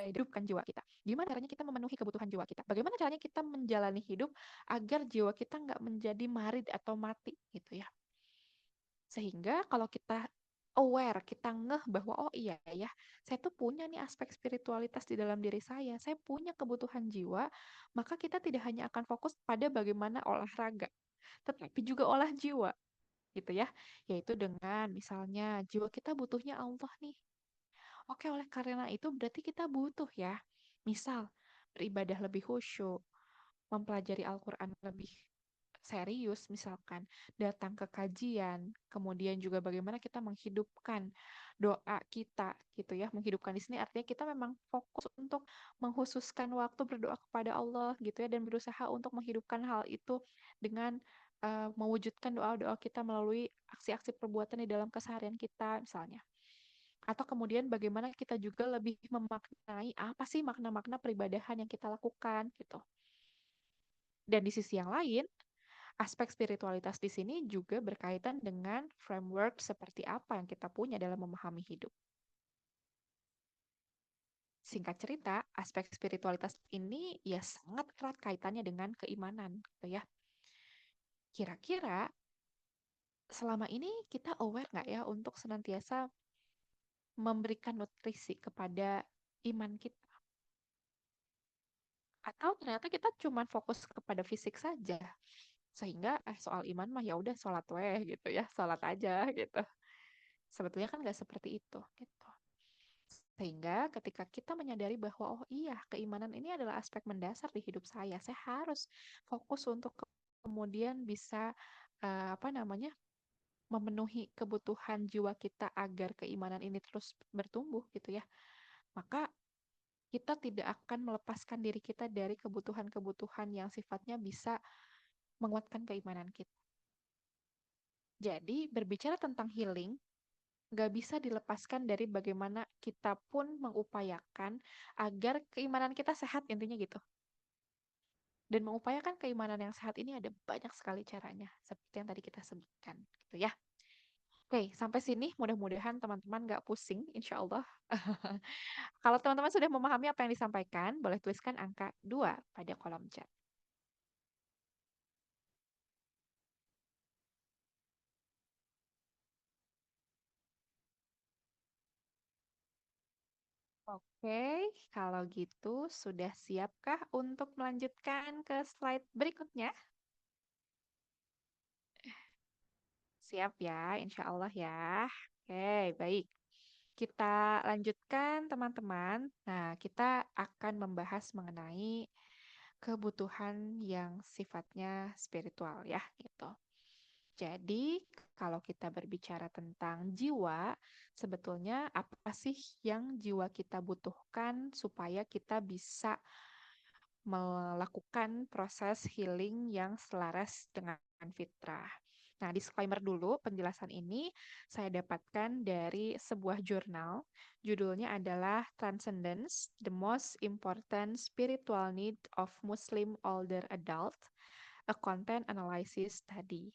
hidupkan jiwa kita. Gimana caranya kita memenuhi kebutuhan jiwa kita? Bagaimana caranya kita menjalani hidup agar jiwa kita nggak menjadi marid atau mati gitu ya. Sehingga kalau kita aware, kita ngeh bahwa oh iya ya, saya tuh punya nih aspek spiritualitas di dalam diri saya punya kebutuhan jiwa, maka kita tidak hanya akan fokus pada bagaimana olahraga, tetapi juga olah jiwa, gitu ya. Yaitu dengan misalnya jiwa kita butuhnya Allah nih. Oke, oleh karena itu berarti kita butuh ya. Misal, beribadah lebih khusyuk, mempelajari Al-Quran lebih serius misalkan, datang ke kajian, kemudian juga bagaimana kita menghidupkan doa kita gitu ya. Menghidupkan di sini artinya kita memang fokus untuk menghususkan waktu berdoa kepada Allah gitu ya dan berusaha untuk menghidupkan hal itu dengan mewujudkan doa-doa kita melalui aksi-aksi perbuatan di dalam keseharian kita misalnya. Atau kemudian bagaimana kita juga lebih memaknai apa sih makna-makna peribadahan yang kita lakukan gitu. Dan di sisi yang lain, aspek spiritualitas di sini juga berkaitan dengan framework seperti apa yang kita punya dalam memahami hidup. Singkat cerita, aspek spiritualitas ini ya sangat erat kaitannya dengan keimanan, gitu ya. Kira-kira selama ini kita aware nggak ya untuk senantiasa memberikan nutrisi kepada iman kita? Atau ternyata kita cuma fokus kepada fisik saja, sehingga soal iman mah ya udah sholat weh gitu ya, sholat aja gitu. Sebetulnya kan nggak seperti itu gitu. Sehingga ketika kita menyadari bahwa oh iya keimanan ini adalah aspek mendasar di hidup saya harus fokus untuk kemudian bisa memenuhi kebutuhan jiwa kita agar keimanan ini terus bertumbuh gitu ya. Maka kita tidak akan melepaskan diri kita dari kebutuhan-kebutuhan yang sifatnya bisa menguatkan keimanan kita. Jadi berbicara tentang healing nggak bisa dilepaskan dari bagaimana kita pun mengupayakan agar keimanan kita sehat intinya gitu. Dan mengupayakan keimanan yang sehat ini ada banyak sekali caranya, seperti yang tadi kita sebutkan, gitu ya. Oke, sampai sini mudah-mudahan teman-teman nggak pusing, insya Allah. Kalau teman-teman sudah memahami apa yang disampaikan, boleh tuliskan angka 2 pada kolom chat. Oke, kalau gitu sudah siapkah untuk melanjutkan ke slide berikutnya? Siap ya, insya Allah ya. Oke, baik. Kita lanjutkan teman-teman. Nah, kita akan membahas mengenai kebutuhan yang sifatnya spiritual ya, gitu. Jadi, kalau kita berbicara tentang jiwa, sebetulnya apa sih yang jiwa kita butuhkan supaya kita bisa melakukan proses healing yang selaras dengan fitrah. Nah, disclaimer dulu, penjelasan ini saya dapatkan dari sebuah jurnal. Judulnya adalah Transcendence, The Most Important Spiritual Need of Muslim Older Adult, a Content Analysis Study.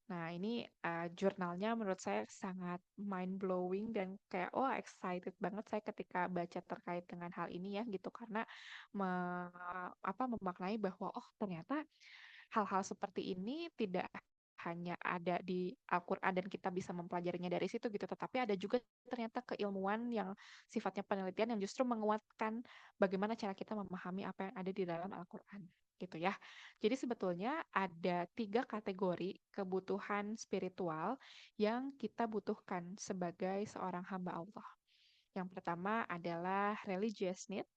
Nah, ini jurnalnya menurut saya sangat mind-blowing dan kayak, oh excited banget saya ketika baca terkait dengan hal ini ya gitu, karena memaknai bahwa oh ternyata hal-hal seperti ini tidak hanya ada di Al-Quran dan kita bisa mempelajarinya dari situ gitu, tetapi ada juga ternyata keilmuan yang sifatnya penelitian yang justru menguatkan bagaimana cara kita memahami apa yang ada di dalam Al-Quran gitu ya. Jadi sebetulnya ada 3 kategori kebutuhan spiritual yang kita butuhkan sebagai seorang hamba Allah. Yang pertama adalah religious need,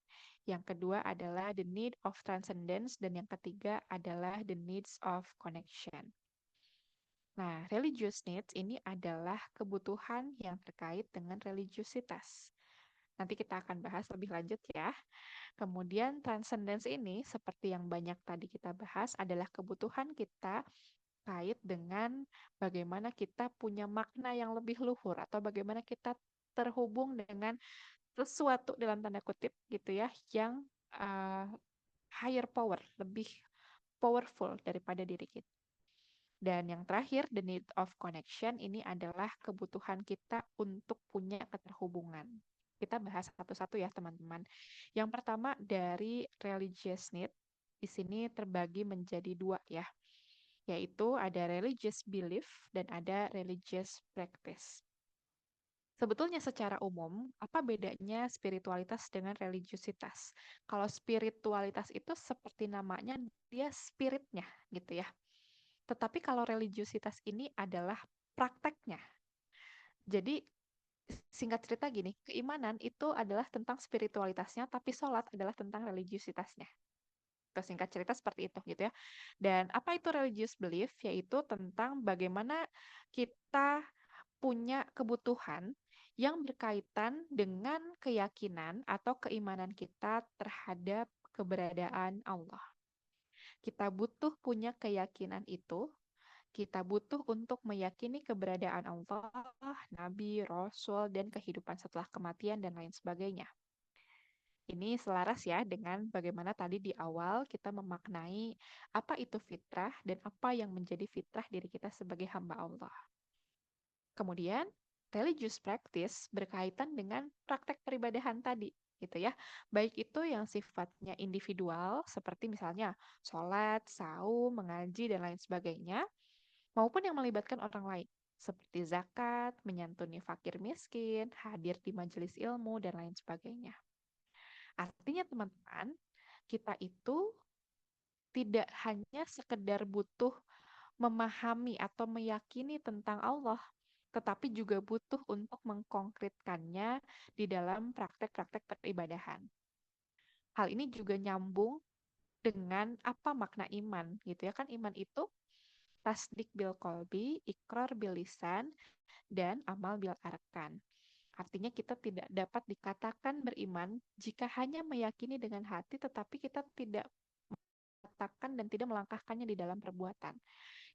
yang kedua adalah the need of transcendence, dan yang ketiga adalah the needs of connection. Nah, religious needs ini adalah kebutuhan yang terkait dengan religiusitas. Nanti kita akan bahas lebih lanjut ya. Kemudian transcendence ini seperti yang banyak tadi kita bahas adalah kebutuhan kita kait dengan bagaimana kita punya makna yang lebih luhur atau bagaimana kita terhubung dengan sesuatu dalam tanda kutip gitu ya yang uh, higher power, lebih powerful daripada diri kita. Dan yang terakhir, the need of connection ini adalah kebutuhan kita untuk punya keterhubungan. Kita bahas satu-satu ya teman-teman. Yang pertama dari religious need, di sini terbagi menjadi 2 ya, yaitu ada religious belief dan ada religious practice. Sebetulnya secara umum, apa bedanya spiritualitas dengan religiusitas? Kalau spiritualitas itu seperti namanya, dia spiritnya gitu ya. Tetapi kalau religiusitas ini adalah prakteknya. Jadi singkat cerita gini, keimanan itu adalah tentang spiritualitasnya, tapi sholat adalah tentang religiusitasnya. Singkat cerita seperti itu gitu ya. Dan apa itu religious belief? Yaitu tentang bagaimana kita punya kebutuhan yang berkaitan dengan keyakinan atau keimanan kita terhadap keberadaan Allah. Kita butuh punya keyakinan itu, kita butuh untuk meyakini keberadaan Allah, Nabi, Rasul, dan kehidupan setelah kematian dan lain sebagainya. Ini selaras ya dengan bagaimana tadi di awal kita memaknai apa itu fitrah dan apa yang menjadi fitrah diri kita sebagai hamba Allah. Kemudian, religious practice berkaitan dengan praktek peribadahan tadi, gitu ya. Baik itu yang sifatnya individual, seperti misalnya sholat, saum, mengaji, dan lain sebagainya, maupun yang melibatkan orang lain, seperti zakat, menyantuni fakir miskin, hadir di majelis ilmu, dan lain sebagainya. Artinya teman-teman, kita itu tidak hanya sekedar butuh memahami atau meyakini tentang Allah, tetapi juga butuh untuk mengkonkretkannya di dalam praktek-praktek peribadahan. Hal ini juga nyambung dengan apa makna iman, gitu ya kan? Iman itu tasdik bil kolbi, ikrar bil lisan, dan amal bil arkan. Artinya kita tidak dapat dikatakan beriman jika hanya meyakini dengan hati, tetapi kita tidak mengatakan dan tidak melangkahkannya di dalam perbuatan.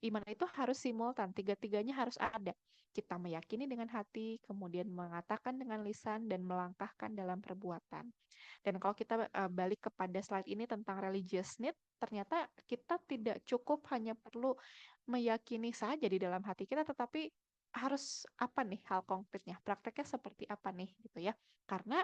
Iman itu harus simultan, tiga-tiganya harus ada. Kita meyakini dengan hati, kemudian mengatakan dengan lisan, dan melangkahkan dalam perbuatan. Dan kalau kita balik kepada slide ini tentang religious need, ternyata kita tidak cukup hanya perlu meyakini saja di dalam hati kita, tetapi harus apa nih hal konkretnya, prakteknya seperti apa nih gitu ya. Karena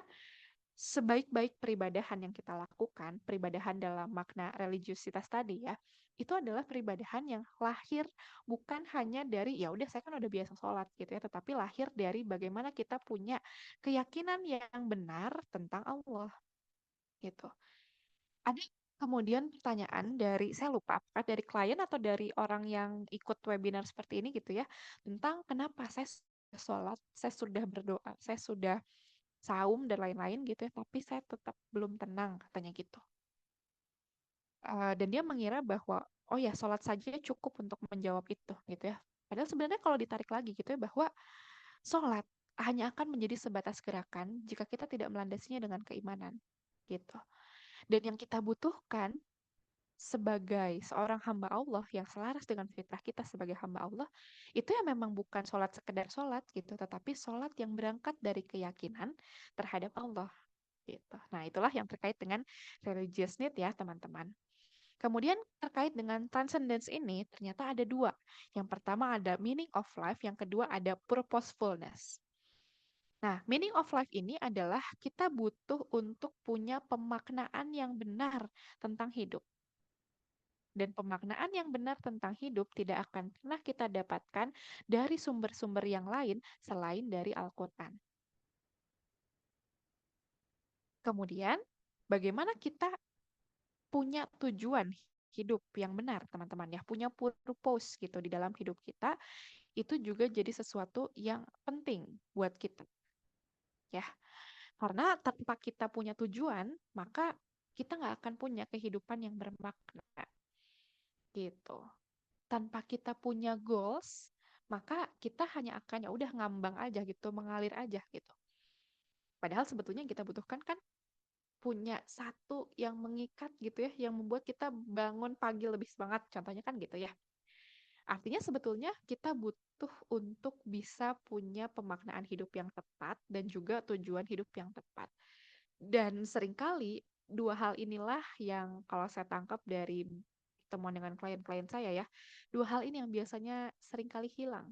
sebaik-baik peribadahan yang kita lakukan, peribadahan dalam makna religiusitas tadi ya, itu adalah peribadahan yang lahir bukan hanya dari ya udah saya kan udah biasa sholat gitu ya, tetapi lahir dari bagaimana kita punya keyakinan yang benar tentang Allah gitu. Ada kemudian pertanyaan dari saya lupa apakah dari klien atau dari orang yang ikut webinar seperti ini gitu ya, tentang kenapa saya sudah sholat, saya sudah berdoa, saya sudah saum dan lain-lain gitu ya, tapi saya tetap belum tenang katanya gitu. Dan dia mengira bahwa oh ya sholat saja cukup untuk menjawab itu gitu ya. Padahal sebenarnya kalau ditarik lagi gitu ya, bahwa sholat hanya akan menjadi sebatas gerakan jika kita tidak melandasinya dengan keimanan gitu. Dan yang kita butuhkan sebagai seorang hamba Allah yang selaras dengan fitrah kita sebagai hamba Allah, itu ya memang bukan sholat sekedar sholat gitu, tetapi sholat yang berangkat dari keyakinan terhadap Allah gitu. Nah, itulah yang terkait dengan religious need ya, teman-teman. Kemudian terkait dengan transcendence ini ternyata ada dua. Yang pertama ada meaning of life, yang kedua ada purposefulness. Nah, meaning of life ini adalah kita butuh untuk punya pemaknaan yang benar tentang hidup. Dan pemaknaan yang benar tentang hidup tidak akan pernah kita dapatkan dari sumber-sumber yang lain selain dari Al-Quran. Kemudian, bagaimana kita punya tujuan hidup yang benar, teman-teman ya, punya purpose gitu di dalam hidup kita, itu juga jadi sesuatu yang penting buat kita, ya. Karena tanpa kita punya tujuan, maka kita nggak akan punya kehidupan yang bermakna, gitu. Tanpa kita punya goals, maka kita hanya akan ya udah ngambang aja gitu, mengalir aja gitu. Padahal sebetulnya yang kita butuhkan kan punya satu yang mengikat gitu ya, yang membuat kita bangun pagi lebih semangat, contohnya kan gitu ya. Artinya sebetulnya kita butuh untuk bisa punya pemaknaan hidup yang tepat dan juga tujuan hidup yang tepat. Dan seringkali dua hal inilah yang kalau saya tangkap dari temuan dengan klien-klien saya ya, dua hal ini yang biasanya seringkali hilang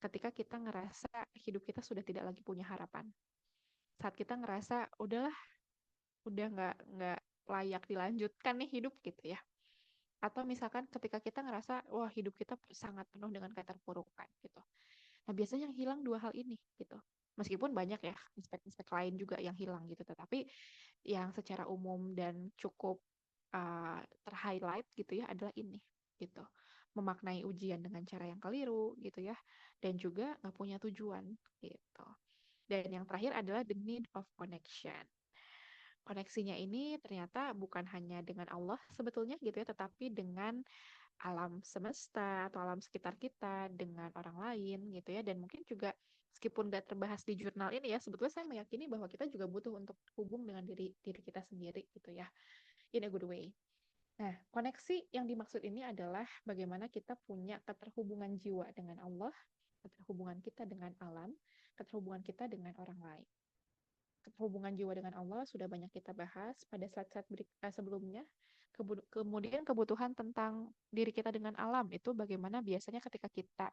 ketika kita ngerasa hidup kita sudah tidak lagi punya harapan. Saat kita ngerasa udahlah, udah nggak layak dilanjutkan nih hidup gitu ya. Atau misalkan ketika kita ngerasa wah hidup kita sangat penuh dengan keterpurukan gitu. Nah, biasanya yang hilang dua hal ini gitu. Meskipun banyak ya aspek-aspek lain juga yang hilang gitu, tetapi yang secara umum dan cukup ter-highlight gitu ya adalah ini gitu. Memaknai ujian dengan cara yang keliru gitu ya, dan juga nggak punya tujuan gitu. Dan yang terakhir adalah the need of connection. Koneksinya ini ternyata bukan hanya dengan Allah sebetulnya gitu ya, tetapi dengan alam semesta atau alam sekitar kita, dengan orang lain gitu ya. Dan mungkin juga meskipun tidak terbahas di jurnal ini ya, sebetulnya saya meyakini bahwa kita juga butuh untuk hubung dengan diri kita sendiri gitu ya, in a good way. Nah, koneksi yang dimaksud ini adalah bagaimana kita punya keterhubungan jiwa dengan Allah, keterhubungan kita dengan alam, keterhubungan kita dengan orang lain. Keterhubungan jiwa dengan Allah sudah banyak kita bahas pada slide-slide sebelumnya. Kemudian kebutuhan tentang diri kita dengan alam itu bagaimana biasanya ketika kita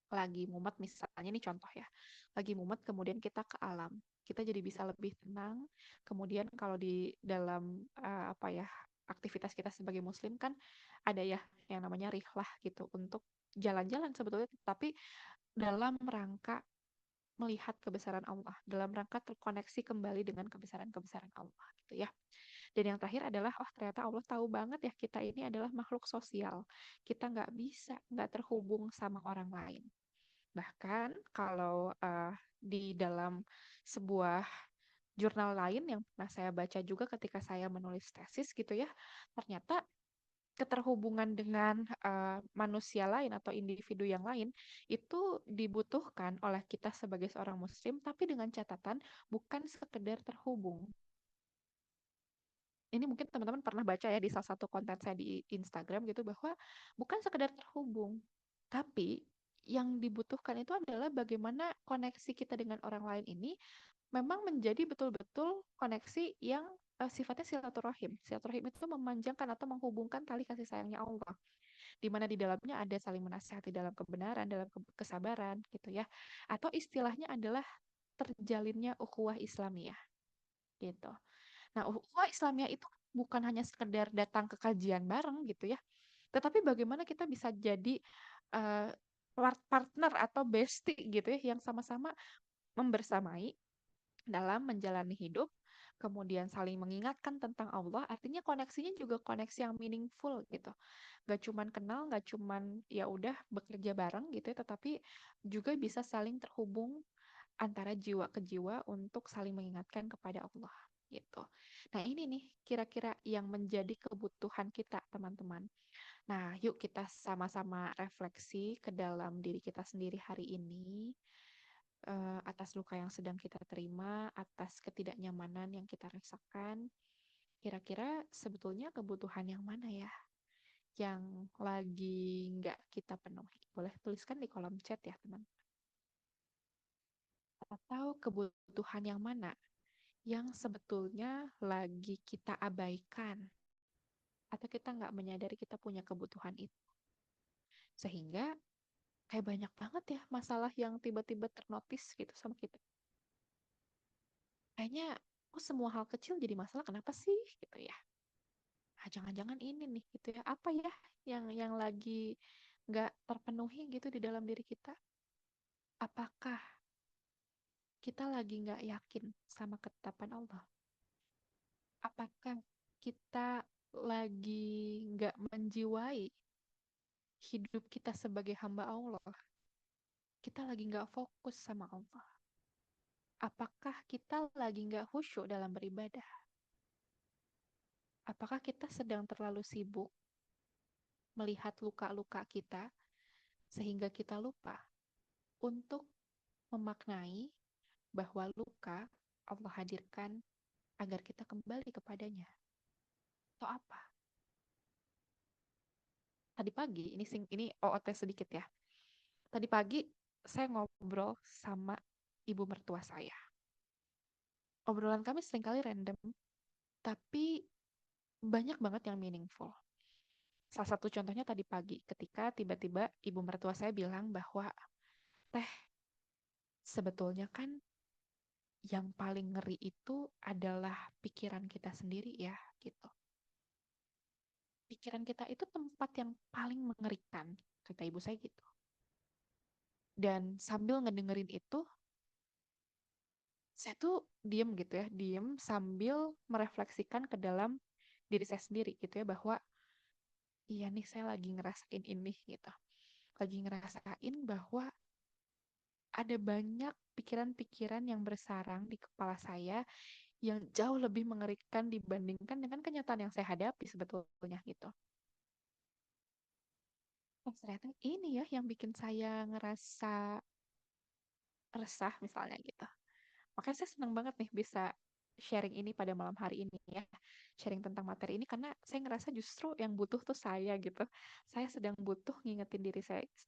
lagi mumet, misalnya ini contoh ya, lagi mumet kemudian kita ke alam, kita jadi bisa lebih tenang. Kemudian kalau di dalam apa ya, aktivitas kita sebagai muslim kan ada ya yang namanya rihlah gitu, untuk jalan-jalan sebetulnya, tapi dalam rangka melihat kebesaran Allah, dalam rangka terkoneksi kembali dengan kebesaran-kebesaran Allah gitu ya. Dan yang terakhir adalah, oh ternyata Allah tahu banget ya kita ini adalah makhluk sosial. Kita nggak terhubung sama orang lain. Bahkan kalau di dalam sebuah jurnal lain yang pernah saya baca juga ketika saya menulis tesis gitu ya, ternyata keterhubungan dengan manusia lain atau individu yang lain itu dibutuhkan oleh kita sebagai seorang muslim, tapi dengan catatan bukan sekedar terhubung. Ini mungkin teman-teman pernah baca ya di salah satu konten saya di Instagram gitu, bahwa bukan sekedar terhubung, tapi yang dibutuhkan itu adalah bagaimana koneksi kita dengan orang lain ini memang menjadi betul-betul koneksi yang sifatnya silaturahim. Silaturahim itu memanjangkan atau menghubungkan tali kasih sayangnya Allah, di mana di dalamnya ada saling menasihati dalam kebenaran, dalam kesabaran gitu ya. Atau istilahnya adalah terjalinnya ukhuwah Islamiyah. gitu. Nah, ukhuwah Islamiyah itu bukan hanya sekedar datang ke kajian bareng gitu ya, tetapi bagaimana kita bisa jadi eh, partner atau bestie gitu ya, yang sama-sama membersamai dalam menjalani hidup, kemudian saling mengingatkan tentang Allah, artinya koneksinya juga koneksi yang meaningful gitu. Gak cuman kenal, gak cuman ya udah bekerja bareng gitu ya, tetapi juga bisa saling terhubung antara jiwa ke jiwa untuk saling mengingatkan kepada Allah gitu. Nah, ini nih kira-kira yang menjadi kebutuhan kita, teman-teman. Nah, yuk kita sama-sama refleksi ke dalam diri kita sendiri hari ini, atas luka yang sedang kita terima, atas ketidaknyamanan yang kita rasakan. Kira-kira sebetulnya kebutuhan yang mana ya yang lagi nggak kita penuhi? Boleh tuliskan di kolom chat ya, teman. Atau kebutuhan yang mana yang sebetulnya lagi kita abaikan atau kita nggak menyadari kita punya kebutuhan itu. Sehingga kayak banyak banget ya masalah yang tiba-tiba ternotis gitu sama kita. Kayaknya semua hal kecil jadi masalah, kenapa sih gitu ya. Ah, jangan-jangan ini nih gitu ya. Apa ya yang lagi nggak terpenuhi gitu di dalam diri kita? Apakah kita lagi nggak yakin sama ketetapan Allah? Apakah kita lagi nggak menjiwai hidup kita sebagai hamba Allah? Kita lagi nggak fokus sama Allah? Apakah kita lagi nggak khusyuk dalam beribadah? Apakah kita sedang terlalu sibuk melihat luka-luka kita sehingga kita lupa untuk memaknai bahwa luka Allah hadirkan agar kita kembali kepadanya? Atau apa? Tadi pagi, ini OOT sedikit ya. Tadi pagi saya ngobrol sama ibu mertua saya. Obrolan kami seringkali random, tapi banyak banget yang meaningful. Salah satu contohnya tadi pagi, ketika tiba-tiba ibu mertua saya bilang bahwa, Teh, sebetulnya kan yang paling ngeri itu adalah pikiran kita sendiri ya, gitu. Pikiran kita itu tempat yang paling mengerikan, kata ibu saya gitu. Dan sambil ngedengerin itu, saya tuh diem gitu ya, diem sambil merefleksikan ke dalam diri saya sendiri gitu ya, bahwa iya nih saya lagi ngerasain ini gitu. Lagi ngerasain bahwa ada banyak pikiran-pikiran yang bersarang di kepala saya yang jauh lebih mengerikan dibandingkan dengan kenyataan yang saya hadapi sebetulnya gitu. Oh, ternyata ini ya yang bikin saya ngerasa resah misalnya gitu. Makanya saya senang banget nih bisa sharing ini pada malam hari ini ya. Sharing tentang materi ini karena saya ngerasa justru yang butuh tuh saya gitu. Saya sedang butuh ngingetin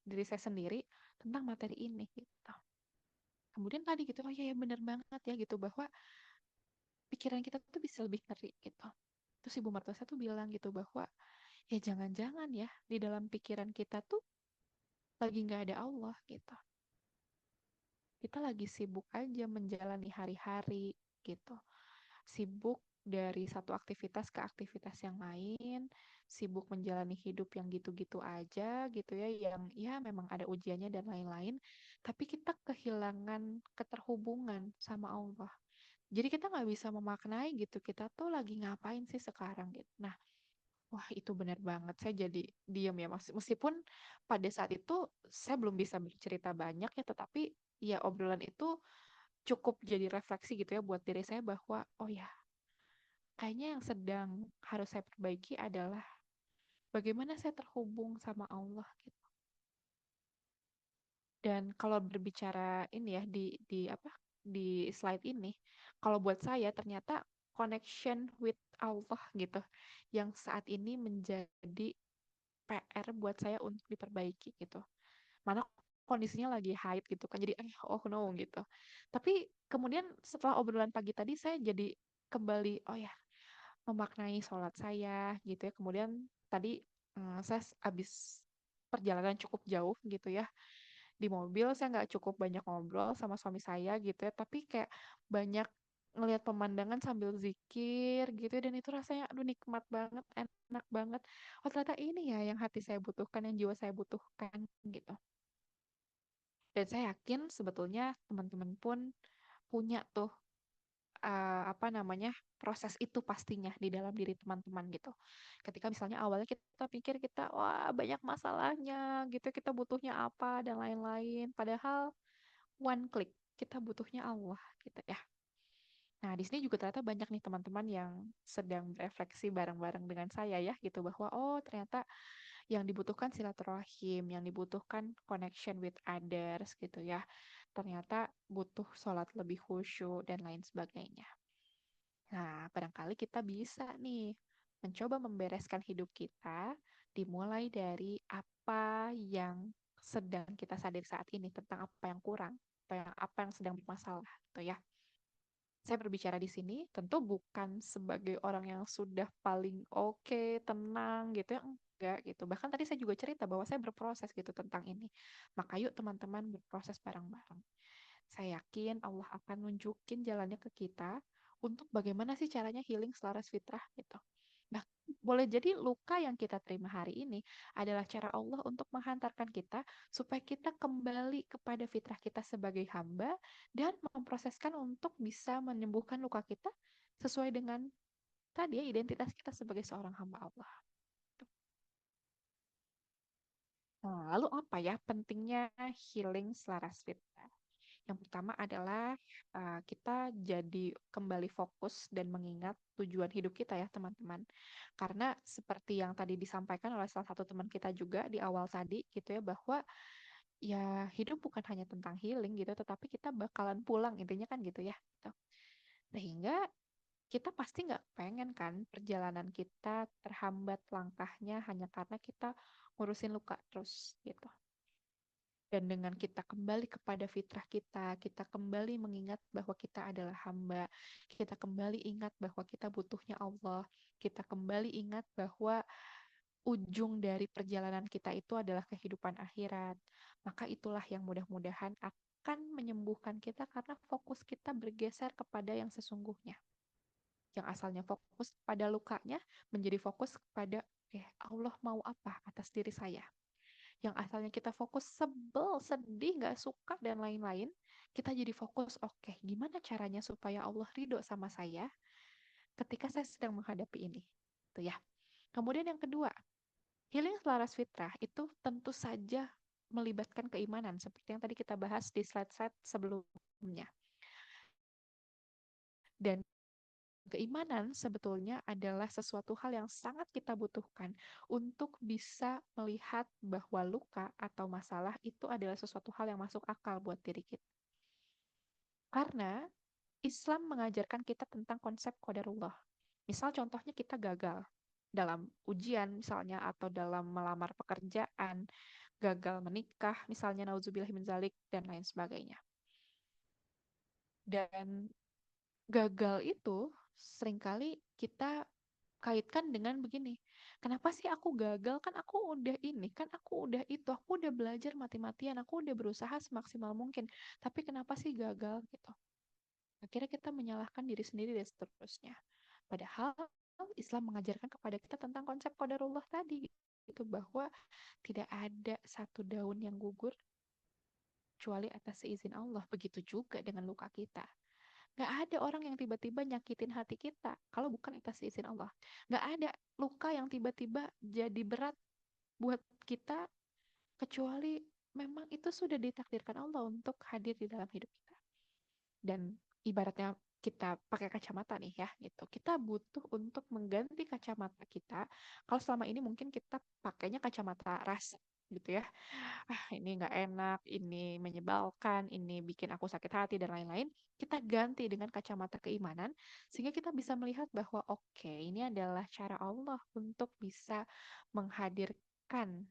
diri saya sendiri tentang materi ini gitu. Kemudian tadi gitu, oh iya ya bener banget ya gitu, bahwa pikiran kita tuh bisa lebih ngeri gitu. Terus ibu mertua saya tuh bilang gitu bahwa ya jangan-jangan ya di dalam pikiran kita tuh lagi nggak ada Allah gitu. Kita lagi sibuk aja menjalani hari-hari gitu. Sibuk dari satu aktivitas ke aktivitas yang lain, sibuk menjalani hidup yang gitu-gitu aja gitu ya, yang ya memang ada ujiannya dan lain-lain, tapi kita kehilangan keterhubungan sama Allah. Jadi kita nggak bisa memaknai gitu, kita tuh lagi ngapain sih sekarang gitu. Nah, wah itu benar banget. Saya jadi diam ya, meskipun pada saat itu saya belum bisa bercerita banyak ya, tetapi ya obrolan itu cukup jadi refleksi gitu ya buat diri saya bahwa oh ya kayaknya yang sedang harus saya perbaiki adalah bagaimana saya terhubung sama Allah gitu. Dan kalau berbicara ini ya di apa di slide ini, kalau buat saya ternyata connection with Allah gitu yang saat ini menjadi PR buat saya untuk diperbaiki gitu. Mana kondisinya lagi haid gitu kan, jadi oh no gitu. Tapi kemudian setelah obrolan pagi tadi saya jadi kembali oh ya memaknai sholat saya gitu ya. Kemudian tadi saya habis perjalanan cukup jauh gitu ya di mobil, saya nggak cukup banyak ngobrol sama suami saya gitu ya, tapi kayak banyak ngelihat pemandangan sambil zikir gitu ya, dan itu rasanya aduh nikmat banget, enak banget. Oh ternyata ini ya yang hati saya butuhkan, yang jiwa saya butuhkan gitu. Dan saya yakin sebetulnya teman-teman pun punya tuh apa namanya proses itu pastinya di dalam diri teman-teman gitu. Ketika misalnya awalnya kita pikir kita wah banyak masalahnya gitu, kita butuhnya apa dan lain-lain. Padahal one click kita butuhnya Allah gitu ya. Nah, di sini juga ternyata banyak nih teman-teman yang sedang berefleksi bareng-bareng dengan saya ya gitu bahwa oh ternyata yang dibutuhkan silaturahim, yang dibutuhkan connection with others gitu ya. Ternyata butuh sholat lebih khusyuk dan lain sebagainya. Nah, barangkali kita bisa nih mencoba membereskan hidup kita dimulai dari apa yang sedang kita sadari saat ini tentang apa yang kurang, apa yang sedang bermasalah gitu ya. Saya berbicara di sini tentu bukan sebagai orang yang sudah paling oke, tenang gitu ya, enggak gitu. Bahkan tadi saya juga cerita bahwa saya berproses gitu tentang ini. Maka yuk teman-teman berproses bareng-bareng. Saya yakin Allah akan nunjukin jalannya ke kita untuk bagaimana sih caranya healing selaras fitrah gitu. Nah, boleh jadi luka yang kita terima hari ini adalah cara Allah untuk menghantarkan kita supaya kita kembali kepada fitrah kita sebagai hamba dan memproseskan untuk bisa menyembuhkan luka kita sesuai dengan tadi ya identitas kita sebagai seorang hamba Allah. Nah, lalu apa ya pentingnya healing selaras fitrah? Yang pertama adalah kita jadi kembali fokus dan mengingat tujuan hidup kita ya teman-teman. Karena seperti yang tadi disampaikan oleh salah satu teman kita juga di awal tadi gitu ya bahwa ya hidup bukan hanya tentang healing gitu, tetapi kita bakalan pulang intinya kan gitu ya. Gitu. Sehingga kita pasti nggak pengen kan perjalanan kita terhambat langkahnya hanya karena kita ngurusin luka terus gitu. Dan dengan kita kembali kepada fitrah kita, kita kembali mengingat bahwa kita adalah hamba, kita kembali ingat bahwa kita butuhnya Allah, kita kembali ingat bahwa ujung dari perjalanan kita itu adalah kehidupan akhirat. Maka itulah yang mudah-mudahan akan menyembuhkan kita karena fokus kita bergeser kepada yang sesungguhnya. Yang asalnya fokus pada lukanya menjadi fokus kepada Allah mau apa atas diri saya. Yang asalnya kita fokus sebel, sedih, gak suka, dan lain-lain, kita jadi fokus, oke, gimana caranya supaya Allah ridho sama saya ketika saya sedang menghadapi ini. Itu ya. Kemudian yang kedua, healing selaras fitrah itu tentu saja melibatkan keimanan, seperti yang tadi kita bahas di slide-slide sebelumnya. Dan keimanan sebetulnya adalah sesuatu hal yang sangat kita butuhkan untuk bisa melihat bahwa luka atau masalah itu adalah sesuatu hal yang masuk akal buat diri kita. Karena Islam mengajarkan kita tentang konsep qadarullah. Misal contohnya kita gagal dalam ujian misalnya atau dalam melamar pekerjaan, gagal menikah misalnya nauzubillah min zalik dan lain sebagainya. Dan gagal itu seringkali kita kaitkan dengan begini. Kenapa sih aku gagal? Kan aku udah ini, kan aku udah itu, aku udah belajar mati-matian, aku udah berusaha semaksimal mungkin. Tapi kenapa sih gagal gitu? Akhirnya kita menyalahkan diri sendiri dan seterusnya. Padahal Islam mengajarkan kepada kita tentang konsep qadarullah tadi, itu bahwa tidak ada satu daun yang gugur kecuali atas seizin Allah. Begitu juga dengan luka kita. Gak ada orang yang tiba-tiba nyakitin hati kita kalau bukan atas izin Allah. Gak ada luka yang tiba-tiba jadi berat buat kita kecuali memang itu sudah ditakdirkan Allah untuk hadir di dalam hidup kita. Dan ibaratnya kita pakai kacamata nih ya gitu. Kita butuh untuk mengganti kacamata kita. Kalau selama ini mungkin kita pakainya kacamata rasa gitu ya. Ini nggak enak, ini menyebalkan, ini bikin aku sakit hati dan lain-lain. Kita ganti dengan kacamata keimanan sehingga kita bisa melihat bahwa oke, ini adalah cara Allah untuk bisa menghadirkan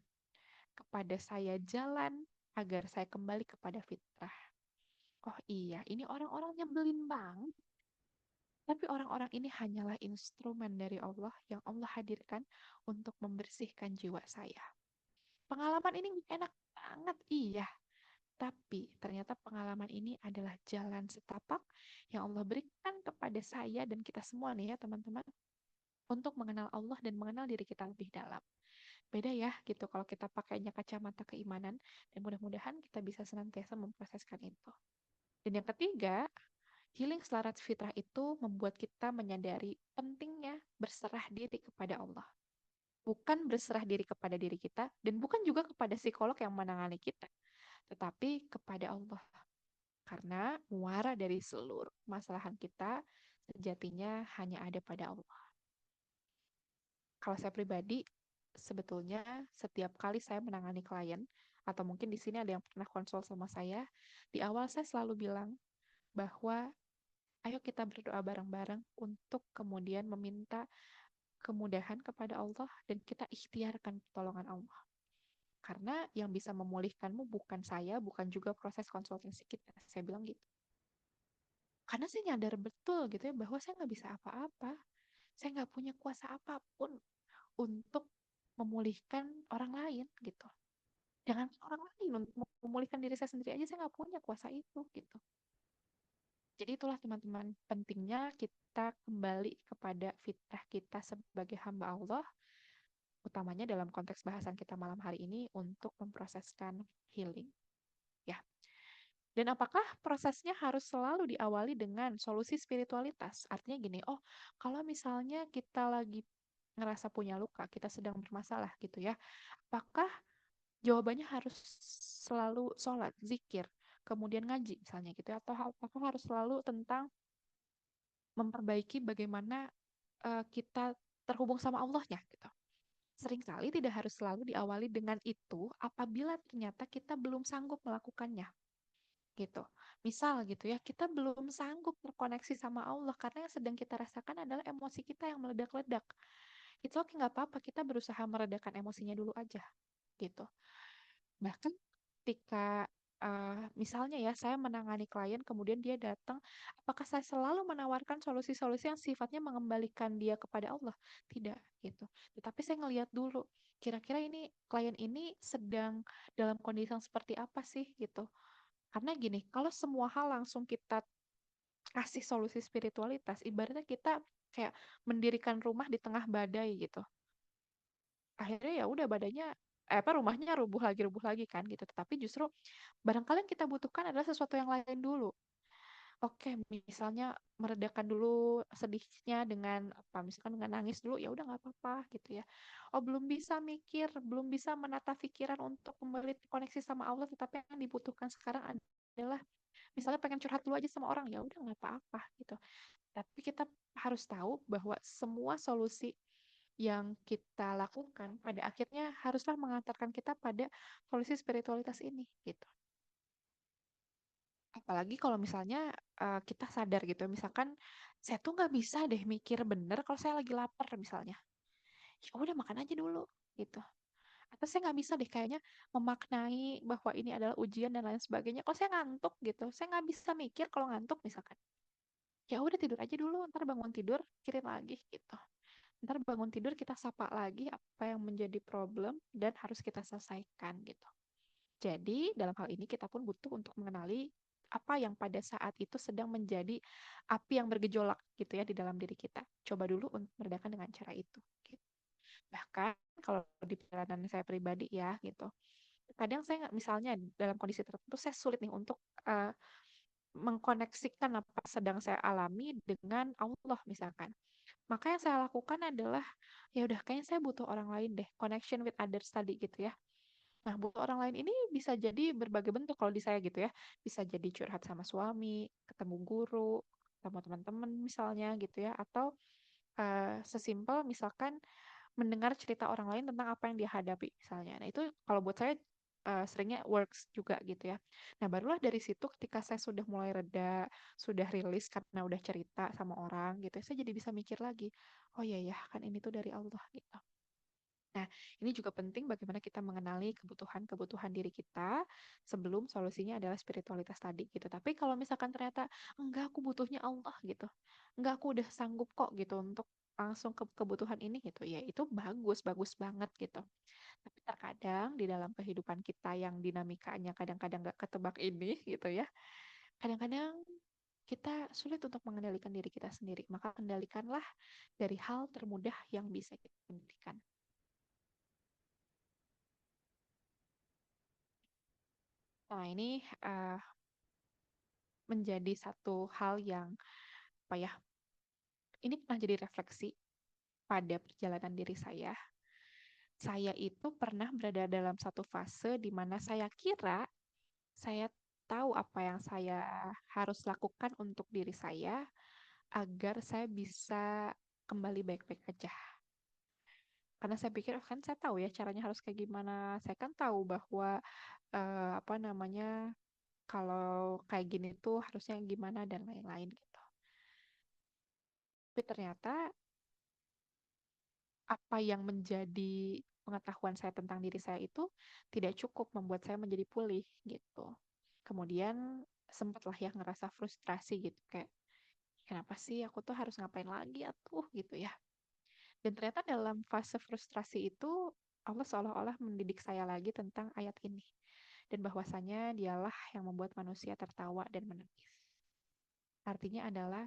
kepada saya jalan agar saya kembali kepada fitrah. Oh iya, ini orang-orang nyebelin banget. Tapi orang-orang ini hanyalah instrumen dari Allah yang Allah hadirkan untuk membersihkan jiwa saya. Pengalaman ini enak banget, iya. Tapi ternyata pengalaman ini adalah jalan setapak yang Allah berikan kepada saya dan kita semua nih ya teman-teman, untuk mengenal Allah dan mengenal diri kita lebih dalam. Beda ya gitu kalau kita pakainya kacamata keimanan, dan mudah-mudahan kita bisa senantiasa memproseskan itu. Dan yang ketiga, healing selaras fitrah itu membuat kita menyadari pentingnya berserah diri kepada Allah. Bukan berserah diri kepada diri kita, dan bukan juga kepada psikolog yang menangani kita, tetapi kepada Allah. Karena muara dari seluruh masalahan kita sejatinya hanya ada pada Allah. Kalau saya pribadi, sebetulnya setiap kali saya menangani klien, atau mungkin di sini ada yang pernah konsul sama saya, di awal saya selalu bilang bahwa ayo kita berdoa bareng-bareng untuk kemudian meminta kemudahan kepada Allah dan kita ikhtiarkan pertolongan Allah. Karena yang bisa memulihkanmu bukan saya, bukan juga proses konsultasi kita. Saya bilang gitu. Karena saya nyadar betul gitu ya bahwa saya nggak bisa apa-apa. Saya nggak punya kuasa apapun untuk memulihkan orang lain gitu. Jangan orang lain, untuk memulihkan diri saya sendiri aja saya nggak punya kuasa itu gitu. Jadi itulah teman-teman, pentingnya kita kembali kepada fitrah kita sebagai hamba Allah, utamanya dalam konteks bahasan kita malam hari ini untuk memproseskan healing. Ya. Dan apakah prosesnya harus selalu diawali dengan solusi spiritualitas? Artinya gini, oh kalau misalnya kita lagi ngerasa punya luka, kita sedang bermasalah gitu ya, apakah jawabannya harus selalu sholat, zikir, kemudian ngaji misalnya gitu ya, atau apakah harus selalu tentang memperbaiki bagaimana kita terhubung sama Allahnya gitu. Seringkali tidak harus selalu diawali dengan itu apabila ternyata kita belum sanggup melakukannya gitu. Misal gitu ya, kita belum sanggup terkoneksi sama Allah karena yang sedang kita rasakan adalah emosi kita yang meledak-ledak. It's okay, nggak apa-apa, kita berusaha meredakan emosinya dulu aja gitu. Bahkan ketika misalnya ya saya menangani klien kemudian dia datang, apakah saya selalu menawarkan solusi-solusi yang sifatnya mengembalikan dia kepada Allah? Tidak gitu. Tetapi saya ngelihat dulu kira-kira ini klien ini sedang dalam kondisi yang seperti apa sih gitu. Karena gini, kalau semua hal langsung kita kasih solusi spiritualitas, ibaratnya kita kayak mendirikan rumah di tengah badai gitu. Akhirnya ya udah badainya rumahnya rubuh lagi kan gitu. Tetapi justru barangkali yang kita butuhkan adalah sesuatu yang lain dulu. Oke, misalnya meredakan dulu sedihnya dengan apa? Misalkan dengan nangis dulu, ya udah nggak apa-apa gitu ya. Oh, belum bisa mikir, belum bisa menata pikiran untuk kembali koneksi sama Allah, tetapi yang dibutuhkan sekarang adalah misalnya pengen curhat dulu aja sama orang, ya udah nggak apa-apa gitu. Tapi kita harus tahu bahwa semua solusi yang kita lakukan pada akhirnya haruslah mengantarkan kita pada solusi spiritualitas ini gitu. Apalagi kalau misalnya kita sadar gitu, misalkan saya tuh nggak bisa deh mikir bener kalau saya lagi lapar misalnya. Ya udah makan aja dulu gitu. Atau saya nggak bisa deh kayaknya memaknai bahwa ini adalah ujian dan lain sebagainya. Kalau saya ngantuk gitu, saya nggak bisa mikir kalau ngantuk misalkan. Ya udah tidur aja dulu, ntar bangun tidur pikirin lagi gitu. Ntar bangun tidur kita sapa lagi apa yang menjadi problem dan harus kita selesaikan gitu. Jadi dalam hal ini kita pun butuh untuk mengenali apa yang pada saat itu sedang menjadi api yang bergejolak gitu ya di dalam diri kita. Coba dulu untuk meredakan dengan cara itu. Gitu. Bahkan kalau di perjalanan saya pribadi ya gitu, kadang saya misalnya dalam kondisi tertentu saya sulit nih untuk mengkoneksikan apa sedang saya alami dengan Allah misalkan. Maka yang saya lakukan adalah ya udah kayaknya saya butuh orang lain deh, connection with others tadi gitu ya. Nah, butuh orang lain ini bisa jadi berbagai bentuk kalau di saya gitu ya. Bisa jadi curhat sama suami, ketemu guru, ketemu teman-teman misalnya gitu ya, atau sesimpel misalkan mendengar cerita orang lain tentang apa yang dia hadapi misalnya. Nah, itu kalau buat saya seringnya works juga gitu ya. Nah, barulah dari situ ketika saya sudah mulai reda, sudah rilis karena udah cerita sama orang gitu, saya jadi bisa mikir lagi, oh iya ya, kan ini tuh dari Allah gitu. Nah, ini juga penting bagaimana kita mengenali kebutuhan-kebutuhan diri kita sebelum solusinya adalah spiritualitas tadi gitu. Tapi kalau misalkan ternyata enggak aku butuhnya Allah gitu. Enggak aku udah sanggup kok gitu untuk langsung ke kebutuhan ini gitu ya, itu bagus bagus banget gitu. Tapi terkadang di dalam kehidupan kita yang dinamikanya kadang-kadang nggak ketebak ini gitu ya, kadang-kadang kita sulit untuk mengendalikan diri kita sendiri. Maka kendalikanlah dari hal termudah yang bisa kita kendalikan. Nah, ini menjadi satu hal yang apa ya? Ini pernah jadi refleksi pada perjalanan diri saya. Saya itu pernah berada dalam satu fase di mana saya kira saya tahu apa yang saya harus lakukan untuk diri saya agar saya bisa kembali baik-baik aja. Karena saya pikir, oh, kan saya tahu ya caranya harus kayak gimana. Saya kan tahu bahwa apa namanya kalau kayak gini tuh harusnya gimana dan lain-lain gitu. Tapi ternyata apa yang menjadi pengetahuan saya tentang diri saya itu tidak cukup membuat saya menjadi pulih gitu. Kemudian sempatlah ya ngerasa frustrasi gitu kayak kenapa sih aku tuh harus ngapain lagi atuh gitu ya. Dan ternyata dalam fase frustrasi itu Allah seolah-olah mendidik saya lagi tentang ayat ini. Dan bahwasanya dialah yang membuat manusia tertawa dan menangis. Artinya adalah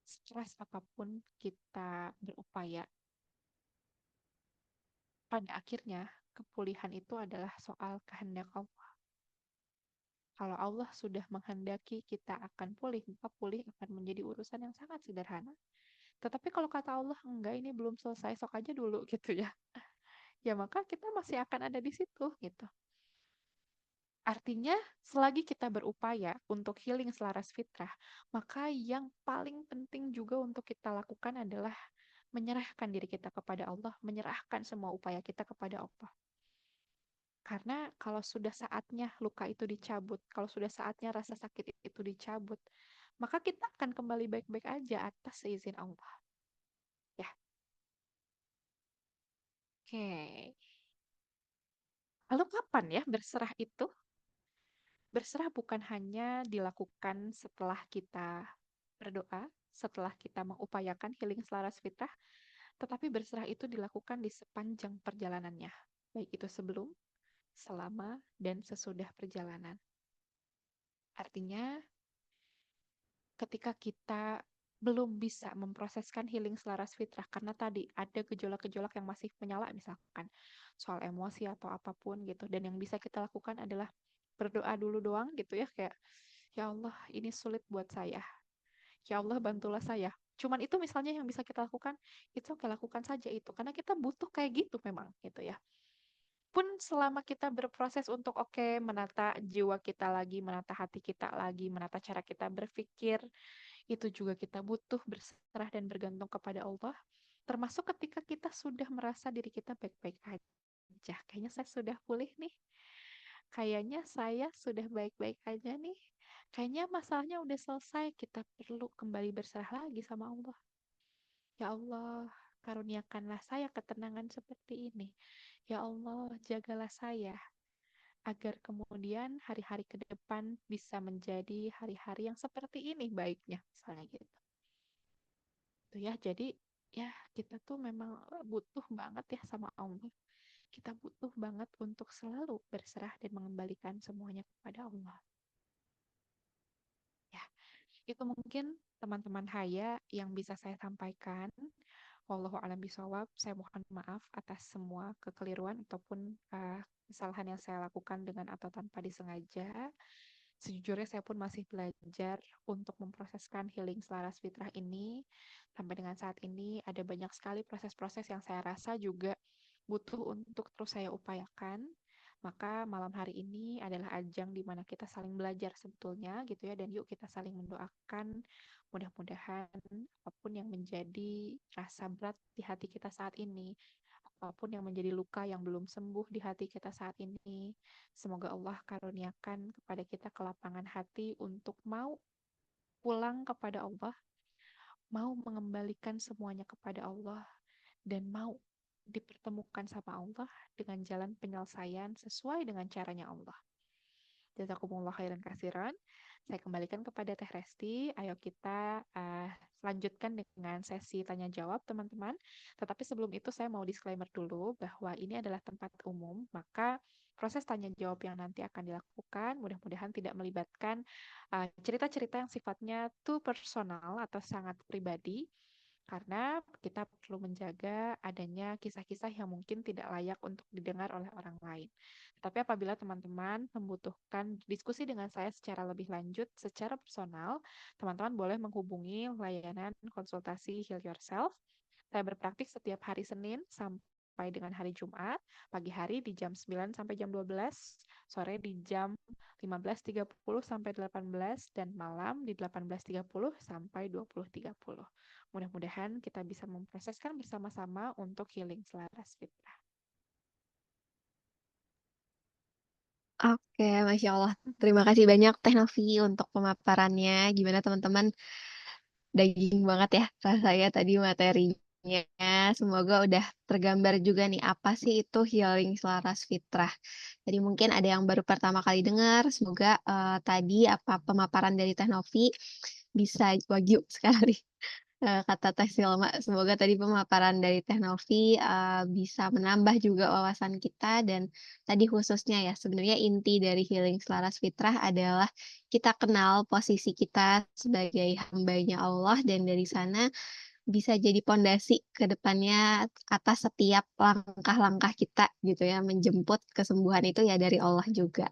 stres apapun kita berupaya, pada akhirnya kepulihan itu adalah soal kehendak Allah. Kalau Allah sudah menghendaki kita akan pulih, maka pulih akan menjadi urusan yang sangat sederhana. Tetapi kalau kata Allah, enggak ini belum selesai, sok aja dulu gitu ya. Ya maka kita masih akan ada di situ gitu. Artinya, selagi kita berupaya untuk healing selaras fitrah, maka yang paling penting juga untuk kita lakukan adalah menyerahkan diri kita kepada Allah, menyerahkan semua upaya kita kepada Allah. Karena kalau sudah saatnya luka itu dicabut, kalau sudah saatnya rasa sakit itu dicabut, maka kita akan kembali baik-baik aja atas seizin Allah. Ya, oke. Lalu kapan ya berserah itu? Berserah bukan hanya dilakukan setelah kita berdoa, setelah kita mengupayakan healing selaras fitrah, tetapi berserah itu dilakukan di sepanjang perjalanannya, baik itu sebelum, selama, dan sesudah perjalanan. Artinya, ketika kita belum bisa memproseskan healing selaras fitrah karena tadi ada gejolak-gejolak yang masih menyala misalkan soal emosi atau apapun gitu, dan yang bisa kita lakukan adalah berdoa dulu doang gitu ya, kayak ya Allah ini sulit buat saya, ya Allah bantulah saya, cuman itu misalnya yang bisa kita lakukan, itu oke, lakukan saja itu karena kita butuh kayak gitu memang gitu ya. Pun selama kita berproses untuk oke menata jiwa kita lagi, menata hati kita lagi, menata cara kita berpikir, itu juga kita butuh berserah dan bergantung kepada Allah. Termasuk ketika kita sudah merasa diri kita baik-baik aja. Kayaknya saya sudah pulih nih. Kayaknya saya sudah baik-baik aja nih. Kayaknya masalahnya udah selesai. Kita perlu kembali berserah lagi sama Allah. Ya Allah, karuniakanlah saya ketenangan seperti ini. Ya Allah, jagalah saya agar kemudian hari-hari ke depan bisa menjadi hari-hari yang seperti ini baiknya, misalnya gitu. Tuh ya, jadi ya kita tuh memang butuh banget ya sama Allah. Kita butuh banget untuk selalu berserah dan mengembalikan semuanya kepada Allah. Ya, itu mungkin teman-teman Haya yang bisa saya sampaikan. Wallahu a'lam bishawab. Saya mohon maaf atas semua kekeliruan ataupun kesalahan yang saya lakukan dengan atau tanpa disengaja. Sejujurnya saya pun masih belajar untuk memproseskan healing selaras fitrah ini. Sampai dengan saat ini ada banyak sekali proses-proses yang saya rasa juga butuh untuk terus saya upayakan. Maka malam hari ini adalah ajang di mana kita saling belajar sebetulnya gitu ya, dan yuk kita saling mendoakan mudah-mudahan apapun yang menjadi rasa berat di hati kita saat ini, apapun yang menjadi luka yang belum sembuh di hati kita saat ini, semoga Allah karuniakan kepada kita kelapangan hati untuk mau pulang kepada Allah, mau mengembalikan semuanya kepada Allah, dan mau dipertemukan sama Allah dengan jalan penyelesaian sesuai dengan caranya Allah. Jazakumullah khairan kasiran. Saya kembalikan kepada Teh Resti. Ayo kita lanjutkan dengan sesi tanya jawab, teman-teman. Tetapi sebelum itu saya mau disclaimer dulu bahwa ini adalah tempat umum, maka proses tanya jawab yang nanti akan dilakukan mudah-mudahan tidak melibatkan cerita-cerita yang sifatnya too personal atau sangat pribadi, karena kita perlu menjaga adanya kisah-kisah yang mungkin tidak layak untuk didengar oleh orang lain. Tapi apabila teman-teman membutuhkan diskusi dengan saya secara lebih lanjut, secara personal, teman-teman boleh menghubungi layanan konsultasi Heal Yourself. Saya berpraktik setiap hari Senin sampai dengan hari Jumat, pagi hari di jam 9 sampai jam 12, sore di jam 15.30 sampai 18, dan malam di 18.30 sampai 20.30. Mudah-mudahan kita bisa memproseskan bersama-sama untuk healing selaras fitrah.
Oke, Masya Allah. Terima kasih banyak Teh Novi untuk pemaparannya. Gimana teman-teman? Daging banget ya rasanya tadi materinya. Semoga udah tergambar juga nih apa sih itu healing selaras fitrah. Jadi mungkin ada yang baru pertama kali dengar. Semoga tadi apa pemaparan dari Teh Novi bisa wagyu sekali. Kata Teh Silma, semoga tadi pemaparan dari Teh Novi bisa menambah juga wawasan kita dan tadi khususnya ya sebenarnya inti dari healing selaras fitrah adalah kita kenal posisi kita sebagai hambanya Allah dan dari sana bisa jadi pondasi ke depannya atas setiap langkah-langkah kita gitu ya menjemput kesembuhan itu ya dari Allah juga.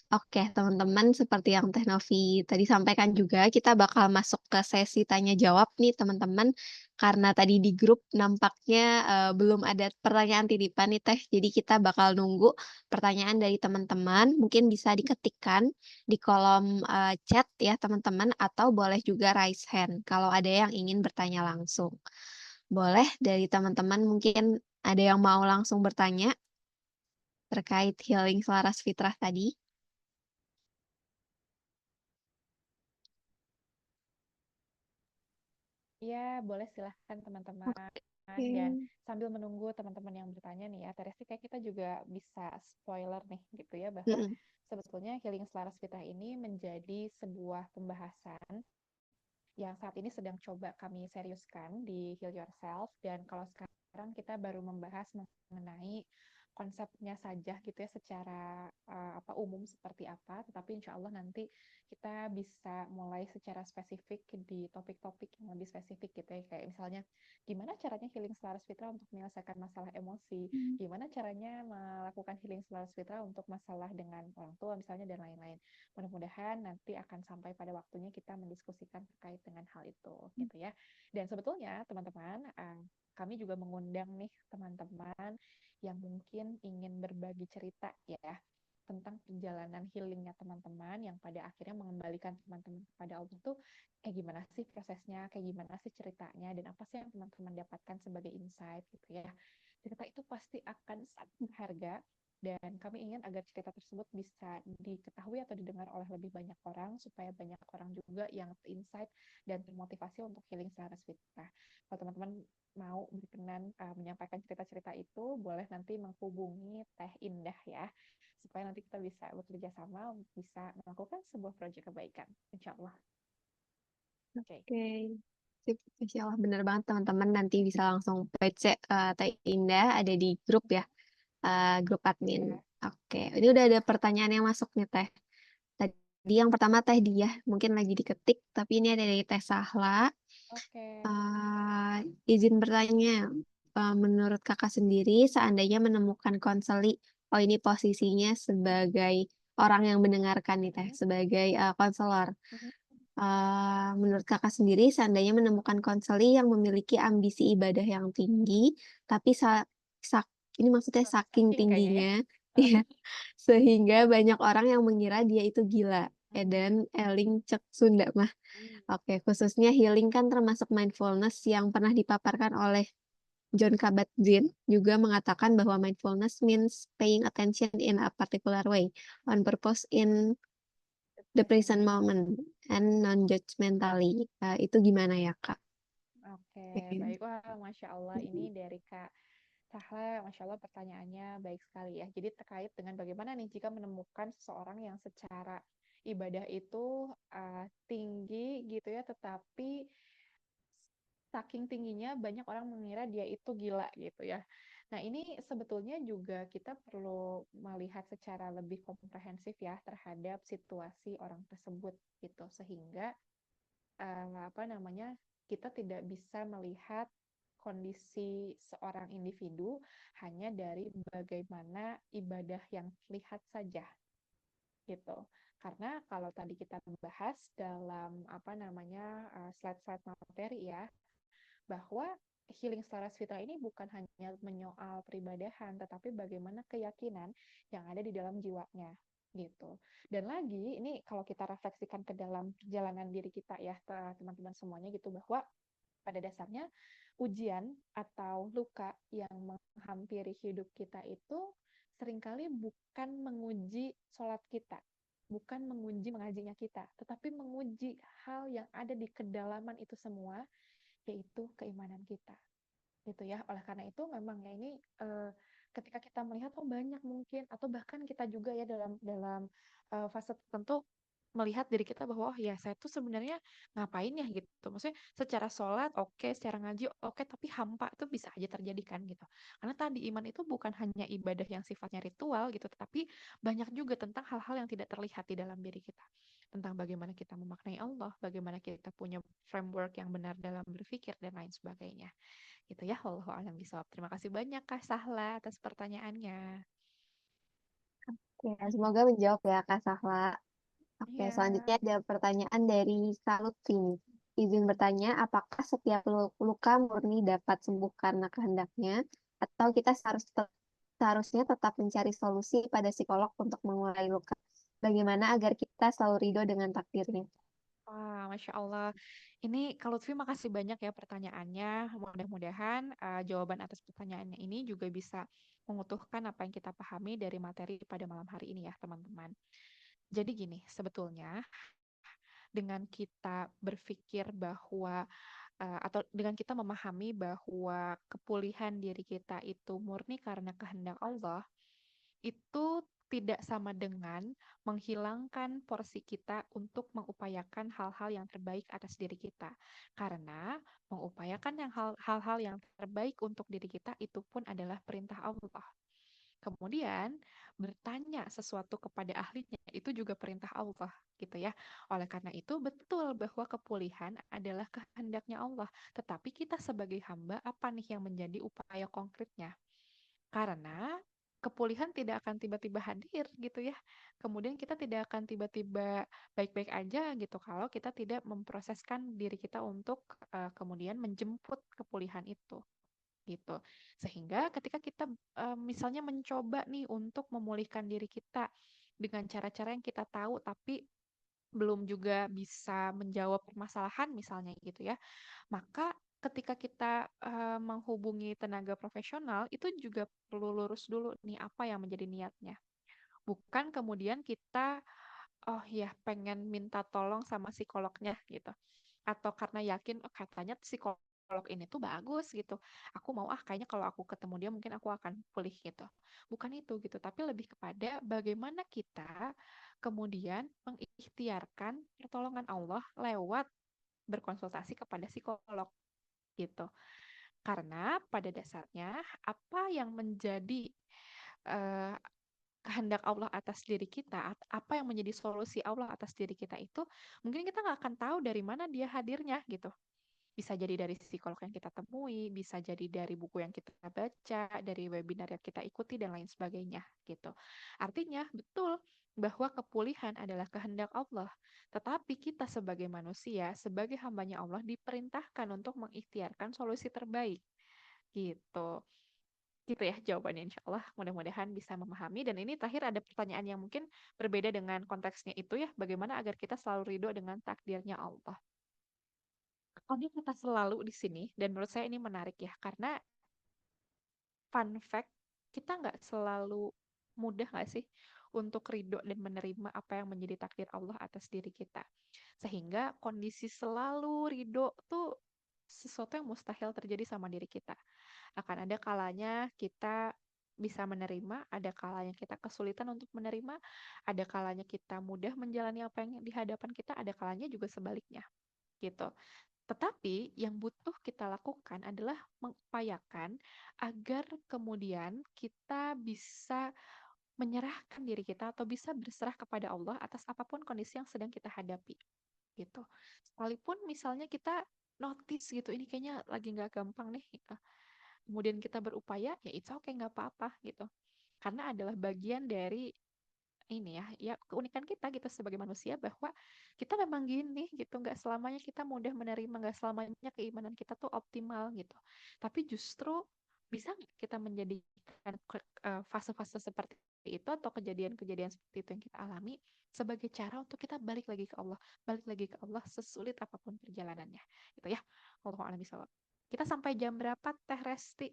Oke, teman-teman, seperti yang Teh Novi tadi sampaikan juga, kita bakal masuk ke sesi tanya jawab nih, teman-teman. Karena tadi di grup nampaknya belum ada pertanyaan titipan nih, Teh. Jadi kita bakal nunggu pertanyaan dari teman-teman. Mungkin bisa diketikkan di kolom chat ya, teman-teman, atau boleh juga raise hand kalau ada yang ingin bertanya langsung. Boleh dari teman-teman mungkin ada yang mau langsung bertanya terkait healing selaras fitrah tadi?
Ya, boleh silahkan teman-teman.
Oke.
Dan sambil menunggu teman-teman yang bertanya nih ya, Teresti kayak kita juga bisa spoiler nih gitu ya, bahwa
Mm-mm.
sebetulnya healing selaras fitrah ini menjadi sebuah pembahasan yang saat ini sedang coba kami seriuskan di Heal Yourself. Dan kalau sekarang kita baru membahas mengenai konsepnya saja gitu ya, secara umum seperti apa, tetapi insya Allah nanti kita bisa mulai secara spesifik di topik-topik yang lebih spesifik gitu ya, kayak misalnya gimana caranya healing selaras fitrah untuk menyelesaikan masalah emosi, gimana caranya melakukan healing selaras fitrah untuk masalah dengan orang tua misalnya, dan lain-lain. Mudah-mudahan nanti akan sampai pada waktunya kita mendiskusikan terkait dengan hal itu gitu ya. Dan sebetulnya teman-teman, kami juga mengundang nih teman-teman yang mungkin ingin berbagi cerita ya tentang perjalanan healingnya teman-teman, yang pada akhirnya mengembalikan teman-teman kepada Allah tuh kayak gimana sih prosesnya, kayak gimana sih ceritanya, dan apa sih yang teman-teman dapatkan sebagai insight gitu ya. Cerita itu pasti akan sangat berharga, dan kami ingin agar cerita tersebut bisa diketahui atau didengar oleh lebih banyak orang, supaya banyak orang juga yang insight dan termotivasi untuk healing selaras fitrah. Kalau teman-teman mau berkenan menyampaikan cerita-cerita itu, boleh nanti menghubungi Teh Indah ya, supaya nanti kita bisa bekerja sama, bisa melakukan sebuah proyek kebaikan, insya Allah. Oke.
Oke, sip. Insya Allah bener banget teman-teman nanti bisa langsung PC Teh Indah ada di grup ya, grup admin.
Ya.
Oke, ini udah ada pertanyaan yang masuk nih Teh. Tadi yang pertama Teh Dia mungkin lagi diketik, tapi ini ada dari Teh Sahla.
Oke.
Izin bertanya, menurut kakak sendiri seandainya menemukan konseli, oh ini posisinya sebagai orang yang mendengarkan nih Teh, sebagai konselor. Menurut kakak sendiri, seandainya menemukan konseli yang memiliki ambisi ibadah yang tinggi, tapi ini maksudnya saking
Saking kayaknya ya.
tingginya, ya, sehingga banyak orang yang mengira dia itu gila. Dan eling cek Sunda mah. Oke, khususnya healing kan termasuk mindfulness yang pernah dipaparkan oleh John Kabat-Zinn juga mengatakan bahwa mindfulness means paying attention in a particular way, on purpose in the present moment and non-judgmentally. Itu gimana ya, Kak?
Oke,
Oke.
baik. Wah, Masya Allah, ini dari Kak Sahla, Masya Allah pertanyaannya baik sekali ya. Jadi terkait dengan bagaimana nih jika menemukan seseorang yang secara ibadah itu tinggi gitu ya, tetapi saking tingginya banyak orang mengira dia itu gila gitu ya. Nah, ini sebetulnya juga kita perlu melihat secara lebih komprehensif ya terhadap situasi orang tersebut gitu, sehingga kita tidak bisa melihat kondisi seorang individu hanya dari bagaimana ibadah yang terlihat saja gitu. Karena kalau tadi kita bahas dalam slide-slide materi ya, bahwa healing selaras fitrah ini bukan hanya menyoal peribadahan, tetapi bagaimana keyakinan yang ada di dalam jiwanya gitu. Dan lagi ini kalau kita refleksikan ke dalam perjalanan diri kita ya teman-teman semuanya gitu, bahwa pada dasarnya ujian atau luka yang menghampiri hidup kita itu seringkali bukan menguji sholat kita, bukan menguji mengajinya kita, tetapi menguji hal yang ada di kedalaman itu semua, yaitu keimanan kita gitu ya. Oleh karena itu memang ya ini ketika kita melihat banyak mungkin atau bahkan kita juga ya dalam dalam fase tertentu melihat diri kita bahwa ya saya tuh sebenarnya ngapain ya gitu. Maksudnya secara sholat oke, secara ngaji oke, tapi hampa itu bisa aja terjadi kan gitu. Karena tadi iman itu bukan hanya ibadah yang sifatnya ritual gitu, tapi banyak juga tentang hal-hal yang tidak terlihat di dalam diri kita. Tentang bagaimana kita memaknai Allah, bagaimana kita punya framework yang benar dalam berpikir dan lain sebagainya. Gitu ya, wallahu a'lam bishawab. Terima kasih banyak Kak Sahla atas pertanyaannya.
Ya, semoga menjawab ya Kak Sahla. Oke,
Iya.
selanjutnya ada pertanyaan dari Kak Lutfi. Izin bertanya, apakah setiap luka murni dapat sembuh karena kehendaknya, atau kita seharusnya tetap mencari solusi pada psikolog untuk mengurai luka? Bagaimana agar kita selalu ridho dengan takdirnya?
Wah, Masya Allah. Ini Kak Lutfi makasih banyak ya pertanyaannya. Mudah-mudahan jawaban atas pertanyaannya ini juga bisa mengutuhkan apa yang kita pahami dari materi pada malam hari ini ya, teman-teman. Jadi gini, sebetulnya dengan kita berpikir bahwa atau dengan kita memahami bahwa kepulihan diri kita itu murni karena kehendak Allah, itu tidak sama dengan menghilangkan porsi kita untuk mengupayakan hal-hal yang terbaik atas diri kita. Karena mengupayakan hal-hal yang terbaik untuk diri kita itu pun adalah perintah Allah. Kemudian bertanya sesuatu kepada ahlinya itu juga perintah Allah gitu ya. Oleh karena itu betul bahwa kepulihan adalah kehendaknya Allah. Tetapi kita sebagai hamba apa nih yang menjadi upaya konkretnya? Karena kepulihan tidak akan tiba-tiba hadir gitu ya. Kemudian kita tidak akan tiba-tiba baik-baik aja gitu kalau kita tidak memproseskan diri kita untuk kemudian menjemput kepulihan itu gitu. Sehingga ketika kita misalnya mencoba nih untuk memulihkan diri kita dengan cara-cara yang kita tahu tapi belum juga bisa menjawab permasalahan misalnya gitu ya, maka ketika kita menghubungi tenaga profesional itu juga perlu lurus dulu nih apa yang menjadi niatnya. Bukan kemudian kita oh ya pengen minta tolong sama psikolognya gitu. Atau karena yakin oh, katanya psikolog ini tuh bagus gitu. Aku mau kayaknya kalau aku ketemu dia mungkin aku akan pulih gitu. Bukan itu gitu, tapi lebih kepada bagaimana kita kemudian mengikhtiarkan pertolongan Allah lewat berkonsultasi kepada psikolog gitu. Karena pada dasarnya apa yang menjadi eh, kehendak Allah atas diri kita, apa yang menjadi solusi Allah atas diri kita itu, mungkin kita nggak akan tahu dari mana dia hadirnya gitu. Bisa jadi dari psikolog yang kita temui, bisa jadi dari buku yang kita baca, dari webinar yang kita ikuti, dan lain sebagainya gitu. Artinya, betul bahwa kepulihan adalah kehendak Allah. Tetapi kita sebagai manusia, sebagai hambanya Allah, diperintahkan untuk mengikhtiarkan solusi terbaik gitu. Gitu ya jawabannya insya Allah. Mudah-mudahan bisa memahami. Dan ini terakhir ada pertanyaan yang mungkin berbeda dengan konteksnya itu ya. Bagaimana agar kita selalu ridho dengan takdirnya Allah. Ada kata selalu di sini, dan menurut saya ini menarik ya. Karena fun fact, kita nggak selalu mudah nggak sih untuk ridho dan menerima apa yang menjadi takdir Allah atas diri kita. Sehingga kondisi selalu ridho tuh sesuatu yang mustahil terjadi sama diri kita. Akan ada kalanya kita bisa menerima, ada kalanya kita kesulitan untuk menerima, ada kalanya kita mudah menjalani apa yang di hadapan kita, ada kalanya juga sebaliknya gitu. Tetapi yang butuh kita lakukan adalah mengupayakan agar kemudian kita bisa menyerahkan diri kita atau bisa berserah kepada Allah atas apapun kondisi yang sedang kita hadapi gitu. Sekalipun misalnya kita notice gitu, ini kayaknya lagi nggak gampang nih gitu. Kemudian kita berupaya, ya it's okay, nggak apa-apa gitu. Karena adalah bagian dari ini ya keunikan kita gitu sebagai manusia bahwa kita memang gini gitu, nggak selamanya kita mudah menerima, nggak selamanya keimanan kita tuh optimal gitu. Tapi justru bisa nggak kita menjadikan fase-fase seperti itu atau kejadian-kejadian seperti itu yang kita alami sebagai cara untuk kita balik lagi ke Allah, balik lagi ke Allah sesulit apapun perjalanannya, gitu ya. Wallahu a'lam bishawab. Kita sampai jam berapa, Teh Resti?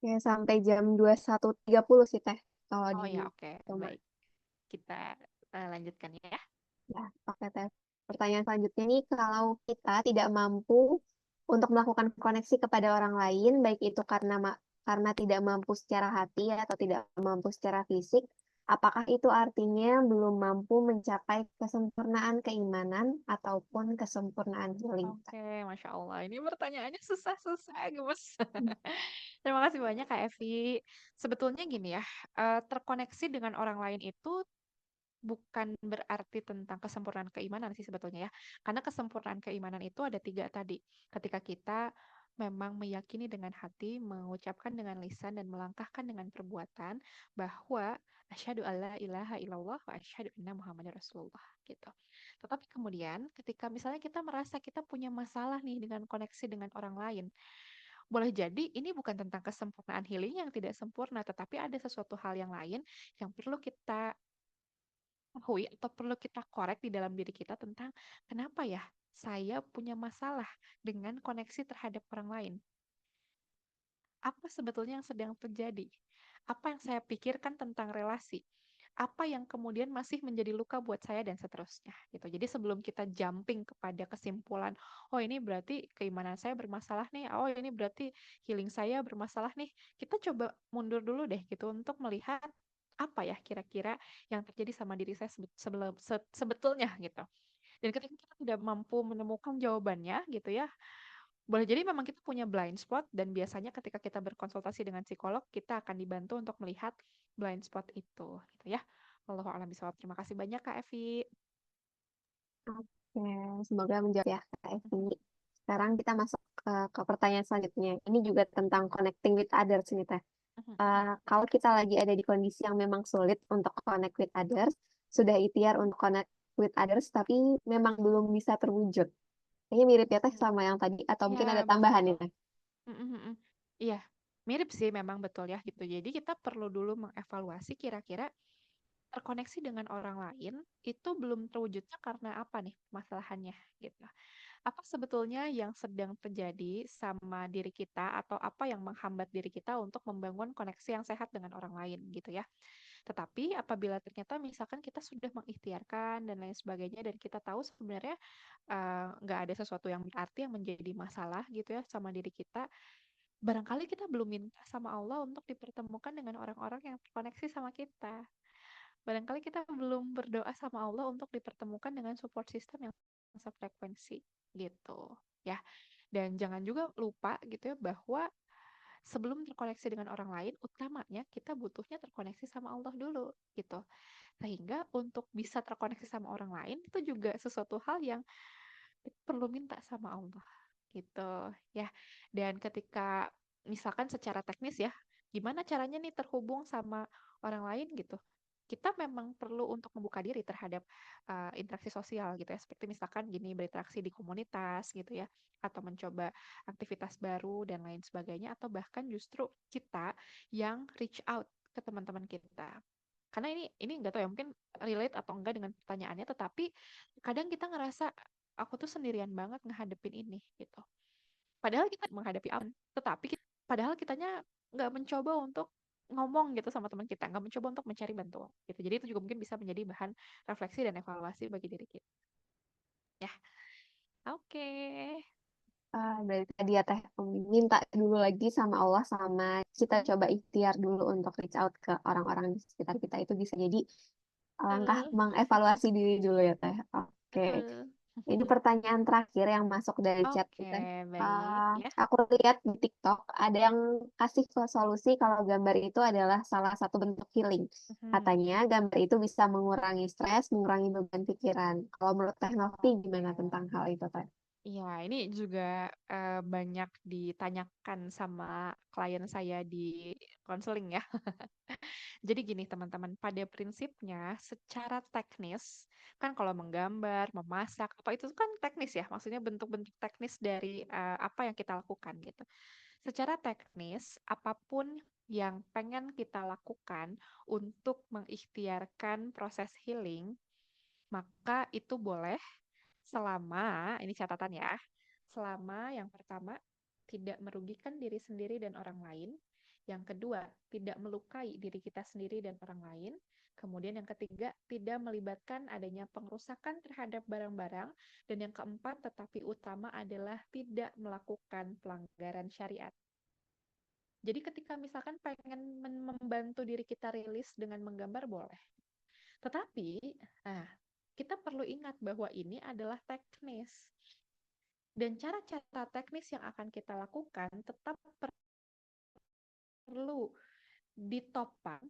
Ya, sampai jam 21.30 sih Teh. Kalau
Oh ya,
di
oke,
rumah.
baik. Kita lanjutkan ya.
Ya, oke Teh. Pertanyaan selanjutnya nih, kalau kita tidak mampu untuk melakukan koneksi kepada orang lain, baik itu karena tidak mampu secara hati atau tidak mampu secara fisik, apakah itu artinya belum mampu mencapai kesempurnaan keimanan ataupun kesempurnaan healing?
Oke, Masya Allah. Ini pertanyaannya susah-susah, gemes. Terima kasih banyak, Kak Evi. Sebetulnya gini ya, terkoneksi dengan orang lain itu bukan berarti tentang kesempurnaan keimanan sih sebetulnya ya. Karena kesempurnaan keimanan itu ada 3 tadi. Ketika kita memang meyakini dengan hati, mengucapkan dengan lisan, dan melangkahkan dengan perbuatan bahwa asyhadu alla ilaha illallah wa asyhadu anna Muhammadar Rasulullah gitu. Tetapi kemudian ketika misalnya kita merasa kita punya masalah nih dengan koneksi dengan orang lain, boleh jadi ini bukan tentang kesempurnaan healing yang tidak sempurna, tetapi ada sesuatu hal yang lain yang perlu kita ketahui atau perlu kita korek di dalam diri kita tentang kenapa ya saya punya masalah dengan koneksi terhadap orang lain. Apa sebetulnya yang sedang terjadi? Apa yang saya pikirkan tentang relasi? Apa yang kemudian masih menjadi luka buat saya dan seterusnya gitu. Jadi sebelum kita jumping kepada kesimpulan, oh ini berarti keimanan saya bermasalah nih, oh ini berarti healing saya bermasalah nih. Kita coba mundur dulu deh gitu untuk melihat apa ya kira-kira yang terjadi sama diri saya sebetulnya gitu. Dan ketika kita tidak mampu menemukan jawabannya gitu ya, boleh jadi memang kita punya blind spot dan biasanya ketika kita berkonsultasi dengan psikolog, kita akan dibantu untuk melihat blind spot itu, gitu ya. Wallahu a'lam bishawab. Terima kasih banyak Kak Evi.
Oke, semoga menjawab ya Kak Evi. Sekarang kita masuk ke pertanyaan selanjutnya. Ini juga tentang connecting with others nih Teh. Kalau kita lagi ada di kondisi yang memang sulit untuk connect with others, sudah ikhtiar untuk connect with others, tapi memang belum bisa terwujud. Kayaknya mirip ya Teh sama yang tadi, atau mungkin
Iya,
ada tambahan nih
betul.
Teh.
Iya, mirip sih memang betul ya gitu. Jadi kita perlu dulu mengevaluasi kira-kira terkoneksi dengan orang lain itu belum terwujudnya karena apa nih masalahannya gitu. Apa sebetulnya yang sedang terjadi sama diri kita atau apa yang menghambat diri kita untuk membangun koneksi yang sehat dengan orang lain gitu ya. Tetapi apabila ternyata misalkan kita sudah mengikhtiarkan dan lain sebagainya dan kita tahu sebenarnya nggak ada sesuatu yang berarti yang menjadi masalah gitu ya sama diri kita, barangkali kita belum minta sama Allah untuk dipertemukan dengan orang-orang yang terkoneksi sama kita. Barangkali kita belum berdoa sama Allah untuk dipertemukan dengan support system yang sefrekuensi gitu ya. Dan jangan juga lupa gitu ya bahwa sebelum terkoneksi dengan orang lain, utamanya kita butuhnya terkoneksi sama Allah dulu gitu. Sehingga untuk bisa terkoneksi sama orang lain itu juga sesuatu hal yang kita perlu minta sama Allah gitu ya. Dan ketika misalkan secara teknis ya, gimana caranya nih terhubung sama orang lain gitu. Kita memang perlu untuk membuka diri terhadap interaksi sosial gitu ya. Seperti misalkan gini berinteraksi di komunitas gitu ya, atau mencoba aktivitas baru dan lain sebagainya, atau bahkan justru kita yang reach out ke teman-teman kita. Karena ini nggak tahu ya, mungkin relate atau enggak dengan pertanyaannya, tetapi kadang kita ngerasa aku tuh sendirian banget ngehadepin ini gitu. Padahal kita menghadapi aman, tetapi padahal kitanya nggak mencoba untuk ngomong gitu sama teman kita, nggak mencoba untuk mencari bantuan gitu. Jadi itu juga mungkin bisa menjadi bahan refleksi dan evaluasi bagi diri kita. Ya, oke.
Berarti tadi ya Teh, minta dulu lagi sama Allah, sama kita coba ikhtiar dulu untuk reach out ke orang-orang di sekitar kita, itu bisa jadi langkah
Betul,
mengevaluasi diri dulu ya Teh. Oke.
betul.
Ini pertanyaan terakhir yang masuk dari chat
Oke,
kita.
baik ya.
Aku lihat di TikTok ada yang kasih solusi kalau gambar itu adalah salah satu bentuk healing.
Mhm.
Katanya gambar itu bisa mengurangi stres, mengurangi beban pikiran. Kalau menurut Teh Novi gimana
Oke.
tentang hal itu Teh?
Iya, ini juga banyak ditanyakan sama klien saya di konseling ya. Jadi gini teman-teman, pada prinsipnya secara teknis, kan kalau menggambar, memasak, apa itu kan teknis ya, maksudnya bentuk-bentuk teknis dari apa yang kita lakukan gitu. Secara teknis, apapun yang pengen kita lakukan untuk mengikhtiarkan proses healing, maka itu boleh selama, ini catatan ya, selama yang pertama tidak merugikan diri sendiri dan orang lain, yang kedua tidak melukai diri kita sendiri dan orang lain, kemudian yang ketiga tidak melibatkan adanya pengerusakan terhadap barang-barang, dan yang keempat tetapi utama adalah tidak melakukan pelanggaran syariat. Jadi ketika misalkan pengen membantu diri kita rilis dengan menggambar boleh. Tetapi, nah, kita perlu ingat bahwa ini adalah teknis. Dan cara-cara teknis yang akan kita lakukan tetap perlu ditopang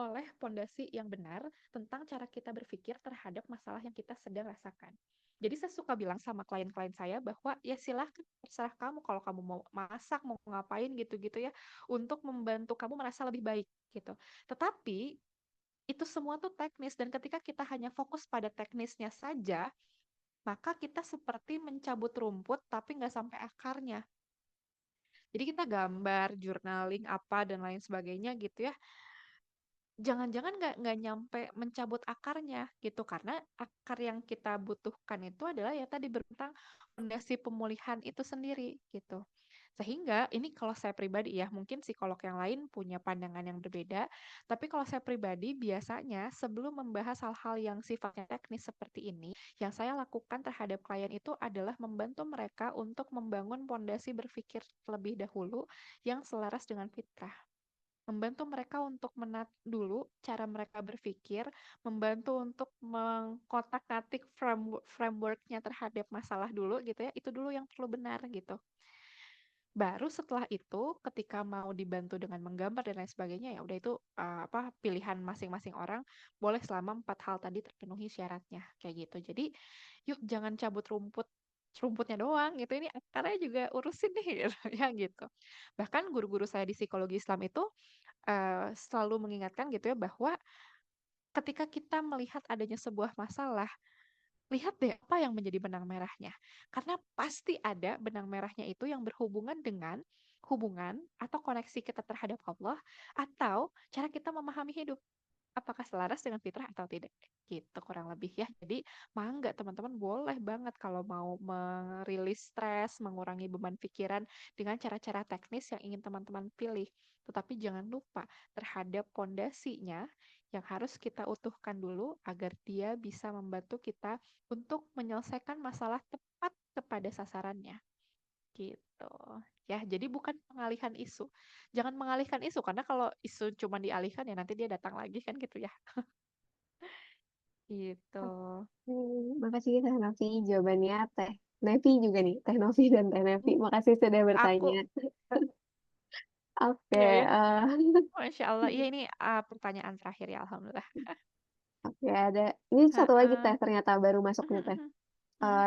oleh pondasi yang benar tentang cara kita berpikir terhadap masalah yang kita sedang rasakan. Jadi saya suka bilang sama klien-klien saya bahwa ya silahkan terserah kamu kalau kamu mau masak, mau ngapain gitu-gitu ya, untuk membantu kamu merasa lebih baik gitu. Tetapi itu semua tuh teknis, dan ketika kita hanya fokus pada teknisnya saja, maka kita seperti mencabut rumput tapi nggak sampai akarnya. Jadi kita gambar, journaling, apa, dan lain sebagainya gitu ya, jangan-jangan nggak nyampe mencabut akarnya gitu, karena akar yang kita butuhkan itu adalah ya tadi tentang fondasi pemulihan itu sendiri gitu. Sehingga ini kalau saya pribadi ya, mungkin psikolog yang lain punya pandangan yang berbeda, tapi kalau saya pribadi biasanya sebelum membahas hal-hal yang sifatnya teknis seperti ini, yang saya lakukan terhadap klien itu adalah membantu mereka untuk membangun fondasi berpikir terlebih dahulu yang selaras dengan fitrah. Membantu mereka untuk dulu cara mereka berpikir, membantu untuk mengkotak-katik framework-nya terhadap masalah dulu gitu ya, itu dulu yang perlu benar gitu. Baru setelah itu ketika mau dibantu dengan menggambar dan lain sebagainya, ya udah itu apa pilihan masing-masing orang, boleh selama 4 hal tadi terpenuhi syaratnya kayak gitu. Jadi yuk jangan cabut rumputnya doang gitu, ini akarnya juga urusin nih gitu, ya gitu. Bahkan guru-guru saya di psikologi Islam itu selalu mengingatkan gitu ya bahwa ketika kita melihat adanya sebuah masalah, lihat deh apa yang menjadi benang merahnya. Karena pasti ada benang merahnya itu yang berhubungan dengan hubungan atau koneksi kita terhadap Allah, atau cara kita memahami hidup. Apakah selaras dengan fitrah atau tidak? Gitu kurang lebih ya. Jadi mangga teman-teman boleh banget kalau mau merilis stres, mengurangi beban pikiran dengan cara-cara teknis yang ingin teman-teman pilih. Tetapi jangan lupa terhadap pondasinya yang harus kita utuhkan dulu agar dia bisa membantu kita untuk menyelesaikan masalah tepat kepada sasarannya. Gitu. Ya, jadi bukan pengalihan isu. Jangan mengalihkan isu, karena kalau isu cuma dialihkan ya nanti dia datang lagi kan gitu ya. Gitu.
Makasih Teh Novi, jawabannya Teh Nevi juga nih, Teh Novi dan Teh Nevi. Makasih sudah
Aku,
bertanya. Oke,
ya ya, Masya Allah. Iya ini pertanyaan terakhir ya, Alhamdulillah.
oke, ada. Ini satu lagi
Heeh.
Teh, ternyata baru masuk nih Teh.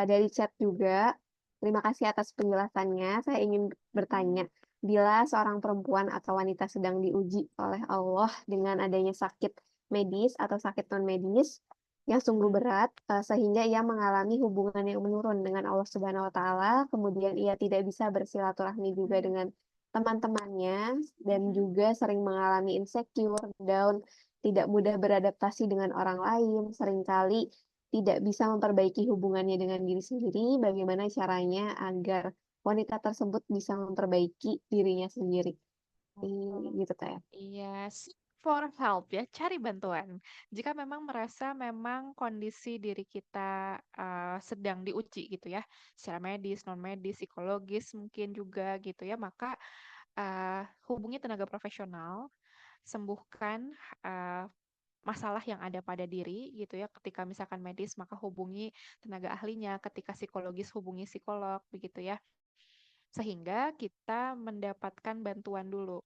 Dari chat juga. Terima kasih atas penjelasannya. Saya ingin bertanya, bila seorang perempuan atau wanita sedang diuji oleh Allah dengan adanya sakit medis atau sakit non medis yang sungguh berat, sehingga ia mengalami hubungan yang menurun dengan Allah Subhanahu Wa Taala, kemudian ia tidak bisa bersilaturahmi juga dengan teman-temannya dan juga sering mengalami insecure, down, tidak mudah beradaptasi dengan orang lain, seringkali tidak bisa memperbaiki hubungannya dengan diri sendiri, bagaimana caranya agar wanita tersebut bisa memperbaiki dirinya sendiri.
Oh,
Gitu Teh.
iya, for help ya, cari bantuan. Jika memang merasa memang kondisi diri kita sedang diuji gitu ya, secara medis, non medis, psikologis mungkin juga gitu ya, maka hubungi tenaga profesional, sembuhkan uh, masalah yang ada pada diri gitu ya. Ketika misalkan medis maka hubungi tenaga ahlinya, ketika psikologis hubungi psikolog begitu ya. Sehingga kita mendapatkan bantuan dulu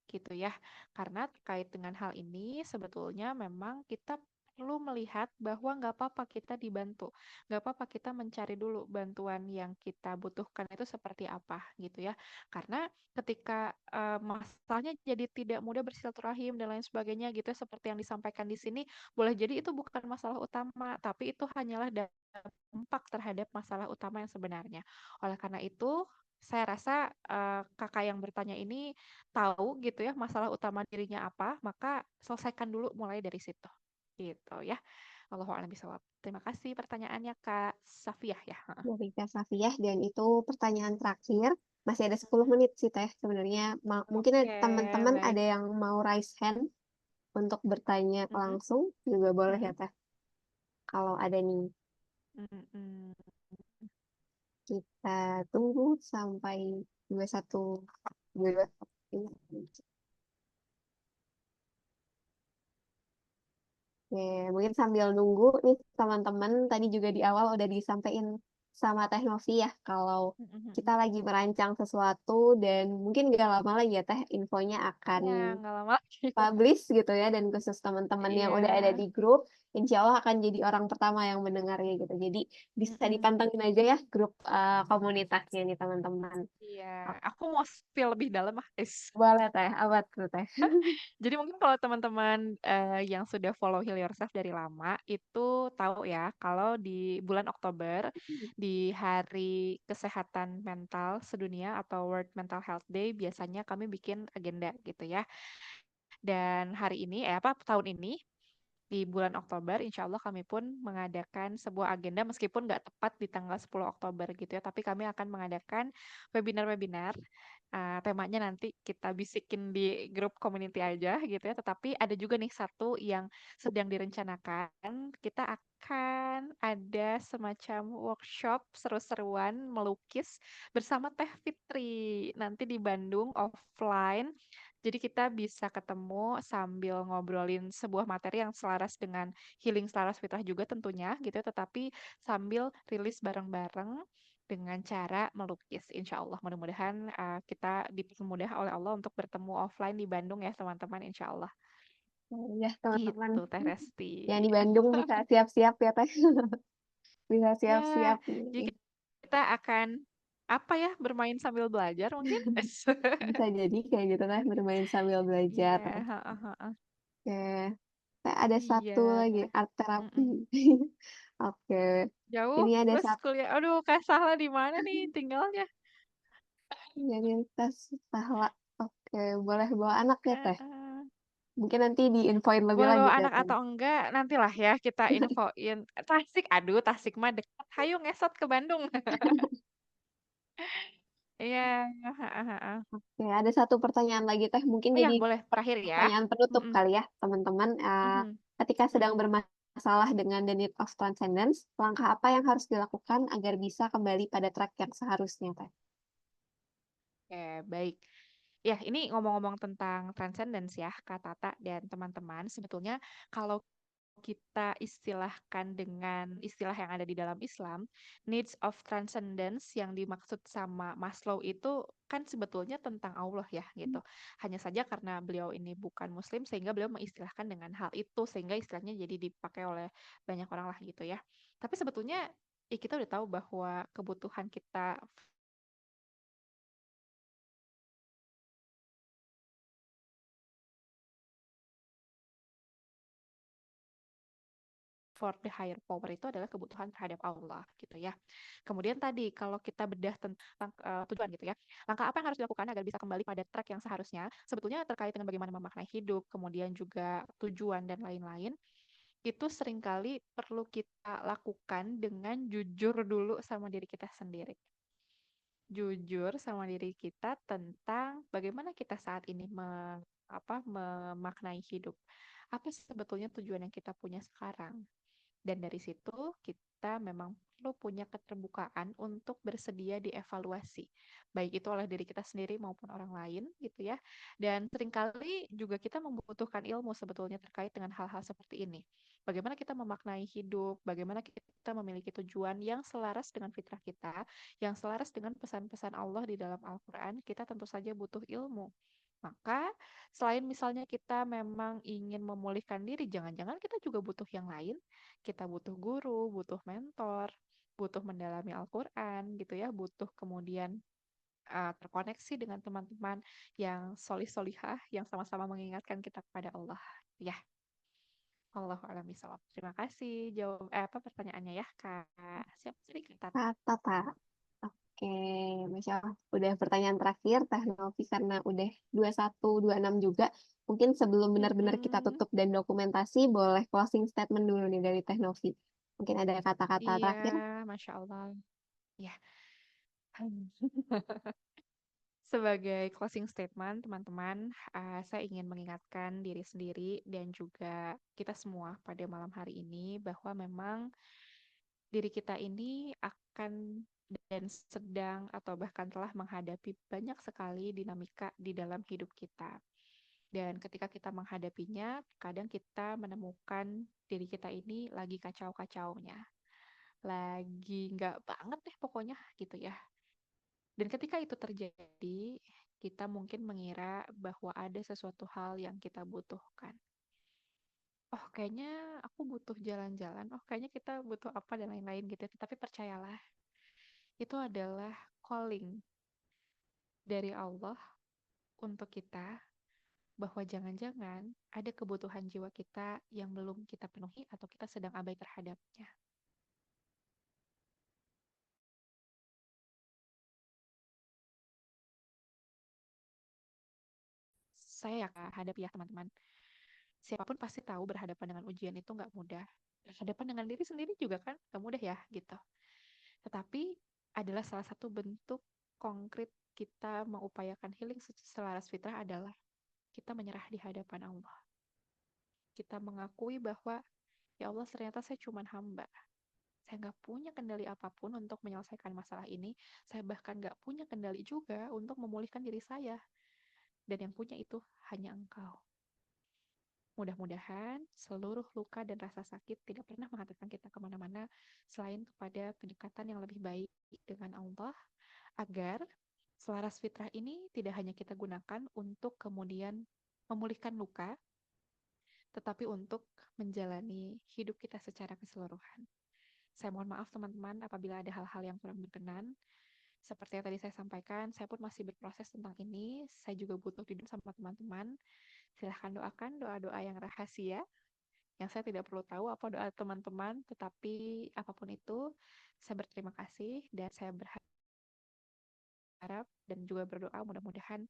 gitu ya. Karena terkait dengan hal ini sebetulnya memang kita perlu melihat bahwa nggak apa-apa kita dibantu, nggak apa-apa kita mencari dulu bantuan yang kita butuhkan itu seperti apa gitu ya. Karena ketika masalahnya jadi tidak mudah bersilaturahim dan lain sebagainya gitu ya, seperti yang disampaikan di sini, boleh jadi itu bukan masalah utama, tapi itu hanyalah dampak terhadap masalah utama yang sebenarnya. Oleh karena itu, saya rasa kakak yang bertanya ini tahu gitu ya masalah utama dirinya apa, maka selesaikan dulu mulai dari situ. Gitu ya. Allahu a'lam bishawab. Terima kasih pertanyaannya Kak Safiah ya. Heeh.
Dari Kak Safiyah, dan itu pertanyaan terakhir. Masih ada 10 menit sih Teh sebenarnya. Mungkin
Oke,
teman-teman ada
baik.
yang mau raise hand untuk bertanya
Mhm,
langsung juga boleh ya
mhm,
Teh. Kalau ada nih,
mhm.
kita tunggu sampai 21 22. Oke, mungkin sambil nunggu nih teman-teman, tadi juga di awal udah disampaikan sama Teh Novi ya, kalau kita
Mhm.
lagi merancang sesuatu dan mungkin gak lama lagi ya Teh, infonya akan
Ya, nggak lama lagi.
publish gitu ya, dan khusus teman-teman yang udah ada
Iya.
di grup, insya Allah akan jadi orang pertama yang mendengarnya gitu. Jadi bisa
Mhm.
dipantengin aja ya grup komunitasnya nih teman-teman.
Iya, aku mau spill lebih dalam ah, guys.
Boleh Teh, apa tuh Teh?
Jadi mungkin kalau teman-teman yang sudah follow Heal Yourself dari lama itu tahu ya kalau di bulan Oktober di Hari Kesehatan Mental Sedunia atau World Mental Health Day biasanya kami bikin agenda gitu ya. Dan hari ini tahun ini di bulan Oktober, insya Allah kami pun mengadakan sebuah agenda meskipun nggak tepat di tanggal 10 Oktober gitu ya, tapi kami akan mengadakan webinar-webinar. Temanya nanti kita bisikin di grup community aja gitu ya, tetapi ada juga nih satu yang sedang direncanakan. Kita akan ada semacam workshop seru-seruan melukis bersama Teh Fitri nanti di Bandung offline. Jadi kita bisa ketemu sambil ngobrolin sebuah materi yang selaras dengan healing selaras fitrah juga tentunya gitu ya, tetapi sambil rilis bareng-bareng dengan cara melukis. Insya Allah mudah-mudahan kita dipermudah oleh Allah untuk bertemu offline di Bandung ya teman-teman insya Allah.
Ya teman-teman,
Gitu Teh Resti.
yang di Bandung bisa siap-siap ya Teh. Bisa
Ya,
siap-siap
jadi
nih.
kita akan apa ya bermain sambil belajar mungkin?
Bisa jadi kayak gitu Teh, bermain sambil belajar.
Iya, heeh, heeh.
Oke. Teh, ada satu
Iya.
lagi, art terapi.
Mm-mm.
Oke.
Jauh,
Ini ada
terus
satu
kuliah. Aduh, Kak Sahla di mana nih tinggalnya?
dari tes Sahla. Oke, boleh bawa anak ya Teh?
Heeh.
Mungkin nanti diinfoin lebih
Boleh bawa
lanjut ya
anak
Teh.
atau enggak, nantilah ya kita infoin. Tasik, aduh Tasik mah dekat. Hayu ngesot ke Bandung. Iya, heeh, heeh.
Oke, ada satu pertanyaan lagi Teh. Mungkin
Oh ya,
jadi
boleh terakhir ya.
pertanyaan penutup
Mm-mm,
kali ya teman-teman.
mhm,
Ketika sedang
mm-mm.
bermasalah dengan the need of transcendence, langkah apa yang harus dilakukan agar bisa kembali pada track yang seharusnya Teh?
Oke, baik. Ya, ini ngomong-ngomong tentang transcendence ya, Kak Tata dan teman-teman. Sebetulnya kalau kita istilahkan dengan istilah yang ada di dalam Islam, needs of transcendence yang dimaksud sama Maslow itu kan sebetulnya tentang Allah ya gitu. Hanya saja karena beliau ini bukan Muslim sehingga beliau mengistilahkan dengan hal itu sehingga istilahnya jadi dipakai oleh banyak orang lah gitu ya. Tapi sebetulnya ya kita udah tahu bahwa kebutuhan kita for the higher power itu adalah kebutuhan terhadap Allah gitu ya. Kemudian tadi kalau kita bedah tentang tujuan gitu ya, langkah apa yang harus dilakukan agar bisa kembali pada track yang seharusnya? Sebetulnya terkait dengan bagaimana memaknai hidup, kemudian juga tujuan dan lain-lain, itu seringkali perlu kita lakukan dengan jujur dulu sama diri kita sendiri. Jujur sama diri kita tentang bagaimana kita saat ini memaknai hidup. Apa sebetulnya tujuan yang kita punya sekarang? Dan dari situ kita memang perlu punya keterbukaan untuk bersedia dievaluasi, baik itu oleh diri kita sendiri maupun orang lain gitu ya. Dan seringkali juga kita membutuhkan ilmu sebetulnya terkait dengan hal-hal seperti ini. Bagaimana kita memaknai hidup, bagaimana kita memiliki tujuan yang selaras dengan fitrah kita, yang selaras dengan pesan-pesan Allah di dalam Al-Quran, kita tentu saja butuh ilmu. Maka selain misalnya kita memang ingin memulihkan diri, jangan-jangan kita juga butuh yang lain. Kita butuh guru, butuh mentor, butuh mendalami Al-Quran gitu ya, butuh kemudian terkoneksi dengan teman-teman yang solih-solihah, yang sama-sama mengingatkan kita kepada Allah. Ya, Allahu a'lam bishawab. Terima kasih pertanyaannya ya, Kak. Siapa tadi Kak?
Tata. Oke, Masya Allah. Udah pertanyaan terakhir, Teh Novi, karena udah 21-26 juga. Mungkin sebelum benar-benar kita
Mm-mm.
tutup dan dokumentasi, boleh closing statement dulu nih dari Teh Novi. Mungkin ada kata-kata
Iya,
terakhir.
Masya Allah. Ya. Sebagai closing statement, teman-teman, saya ingin mengingatkan diri sendiri dan juga kita semua pada malam hari ini bahwa memang diri kita ini akan dan sedang atau bahkan telah menghadapi banyak sekali dinamika di dalam hidup kita. Dan ketika kita menghadapinya, kadang kita menemukan diri kita ini lagi kacau-kacaunya, lagi nggak banget deh pokoknya gitu ya. Dan ketika itu terjadi, kita mungkin mengira bahwa ada sesuatu hal yang kita butuhkan. Oh, kayaknya aku butuh jalan-jalan. Oh, kayaknya kita butuh apa dan lain-lain gitu ya. Tetapi percayalah, itu adalah calling dari Allah untuk kita bahwa jangan-jangan ada kebutuhan jiwa kita yang belum kita penuhi atau kita sedang abai terhadapnya. Saya ya hadapi ya teman-teman. Siapapun pasti tahu berhadapan dengan ujian itu nggak mudah. Berhadapan dengan diri sendiri juga kan nggak mudah ya gitu. Tetapi adalah salah satu bentuk konkret kita mengupayakan healing selaras fitrah adalah kita menyerah di hadapan Allah. Kita mengakui bahwa ya Allah ternyata saya cuma hamba. Saya nggak punya kendali apapun untuk menyelesaikan masalah ini. Saya bahkan nggak punya kendali juga untuk memulihkan diri saya. Dan yang punya itu hanya Engkau. Mudah-mudahan seluruh luka dan rasa sakit tidak pernah menghantarkan kita kemana-mana selain kepada pendekatan yang lebih baik dengan Allah, agar selaras fitrah ini tidak hanya kita gunakan untuk kemudian memulihkan luka, tetapi untuk menjalani hidup kita secara keseluruhan. Saya mohon maaf teman-teman apabila ada hal-hal yang kurang berkenan. Seperti yang tadi saya sampaikan, saya pun masih berproses tentang ini. Saya juga butuh tidur sama teman-teman. Silahkan doakan doa-doa yang rahasia, yang saya tidak perlu tahu apa doa teman-teman, tetapi apapun itu, saya berterima kasih dan saya berharap dan juga berdoa mudah-mudahan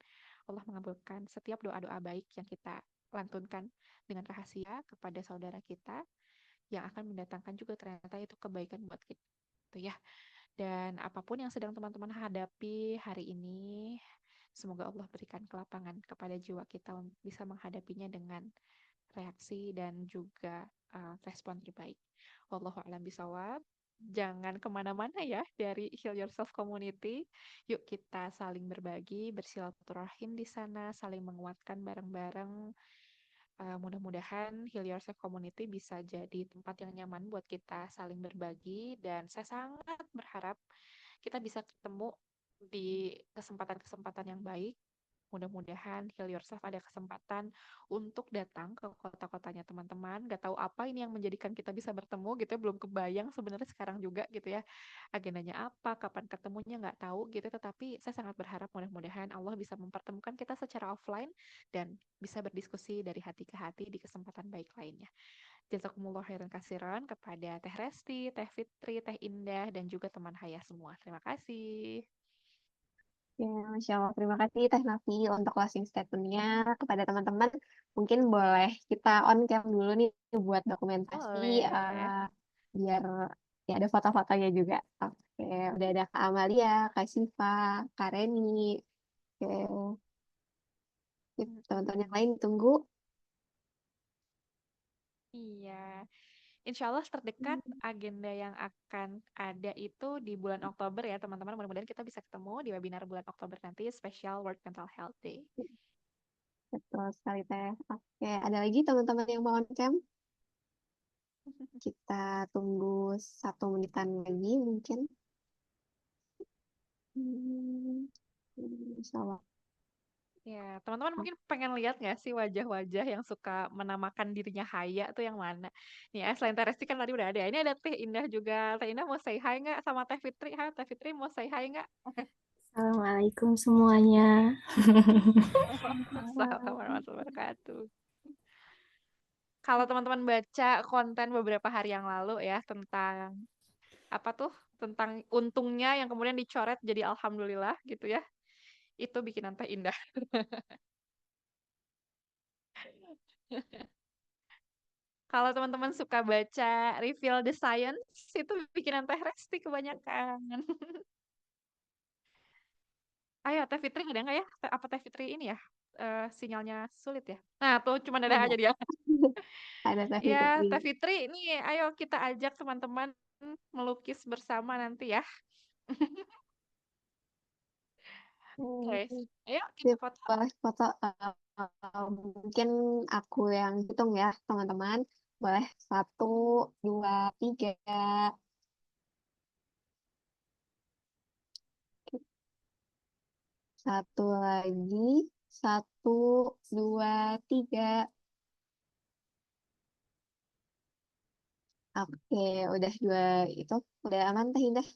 Allah mengabulkan setiap doa-doa baik yang kita lantunkan dengan rahasia kepada saudara kita yang akan mendatangkan juga ternyata itu kebaikan buat kita. Itu ya. Dan apapun yang sedang teman-teman hadapi hari ini, semoga Allah berikan kelapangan kepada jiwa kita untuk bisa menghadapinya dengan reaksi dan juga respon terbaik. Wallahu a'lam bishawab. Jangan kemana-mana ya dari Heal Yourself Community. Yuk kita saling berbagi, bersilaturahim di sana, saling menguatkan bareng-bareng. Mudah-mudahan Heal Yourself Community bisa jadi tempat yang nyaman buat kita saling berbagi. Dan saya sangat berharap kita bisa ketemu di kesempatan-kesempatan yang baik. Mudah-mudahan Heal Yourself ada kesempatan untuk datang ke kota-kotanya teman-teman. Gak tahu apa ini yang menjadikan kita bisa bertemu gitu ya. Belum kebayang sebenarnya sekarang juga gitu ya. Agendanya apa, kapan ketemunya nggak tahu gitu. Tetapi saya sangat berharap mudah-mudahan Allah bisa mempertemukan kita secara offline dan bisa berdiskusi dari hati ke hati di kesempatan baik lainnya. Jazakumullah khairan kasiran kepada Teh Resti, Teh Fitri, Teh Indah, dan juga teman Haya semua. Terima kasih.
Ya, Masya Allah. Terima kasih Teh Nafi untuk closing statement-nya. Kepada teman-teman, mungkin boleh kita on cam dulu nih buat dokumentasi,
Boleh.
biar ya ada foto-fotonya juga. Oke, udah ada Kak Amalia, Kak Siva, Kak Reni. Oke. Teman-teman yang lain tunggu.
Iya. Insya Allah terdekat agenda yang akan ada itu di bulan Oktober ya teman-teman. Mudah-mudahan kita bisa ketemu di webinar bulan Oktober nanti, Special World Mental Health Day.
Betul sekali Teh. Oke, ada lagi teman-teman yang mau on cam? Kita tunggu 1 menitan lagi mungkin. Insya Allah.
Ya, teman-teman mungkin pengen lihat nggak sih wajah-wajah yang suka menamakan dirinya Haya tuh yang mana? Nih ya, selain Teh Resti kan tadi udah ada. Ini ada Teh Indah juga. Teh Indah mau say hi nggak sama Teh Fitri? Hai, Teh Fitri mau say hi nggak?
Assalamualaikum semuanya.
Waalaikumsalam warahmatullahi wabarakatuh. Kalau teman-teman baca konten beberapa hari yang lalu ya tentang apa tuh? Tentang untungnya yang kemudian dicoret jadi alhamdulillah gitu ya. Itu bikinan Teh Indah. Kalau teman-teman suka baca Reveal the Science, itu bikinan Teh Resti kebanyakan. Ayo, Teh Fitri ada nggak ya? Apa Teh Fitri ini ya? Sinyalnya sulit ya? Nah, tuh cuma ada aja
Ada,
dia.
ada Teh
Ya,
Fitri.
Teh Fitri, ini ayo kita ajak teman-teman melukis bersama nanti ya. Guys, ayo kita
Sip,
foto.
boleh foto. Mungkin aku yang hitung ya, teman-teman. Boleh 1, 2, 3. Satu lagi. 1, 2, 3. Oke, udah 2 itu. Udah aman Teh Indah.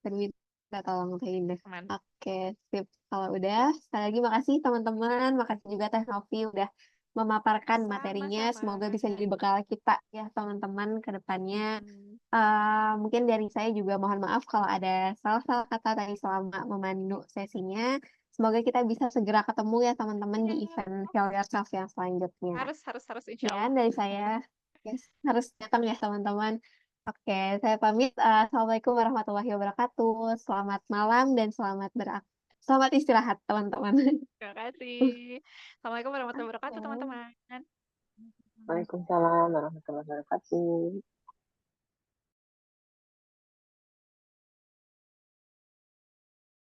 Kita tolong Teh Indah.
Aman.
Oke, sip. Kalau udah, sekali lagi makasih teman-teman. Makasih juga Teh Novi udah memaparkan materinya. Semoga bisa
Sama-sama.
jadi bekal kita ya teman-teman ke depannya.
Hmm.
Mungkin dari saya juga mohon maaf kalau ada salah-salah kata tadi selama memandu sesinya. Semoga kita bisa segera ketemu ya teman-teman di
Iya,
event Heal Yourself yang selanjutnya.
harus insya
Ya,
Allah.
dari saya yes, harus datang ya teman-teman. Oke, saya pamit. Assalamualaikum warahmatullahi wabarakatuh. Selamat malam dan selamat istirahat teman-teman.
Terima kasih. Assalamualaikum warahmatullahi wabarakatuh,
Oke.
teman-teman.
Waalaikumsalam warahmatullahi wabarakatuh.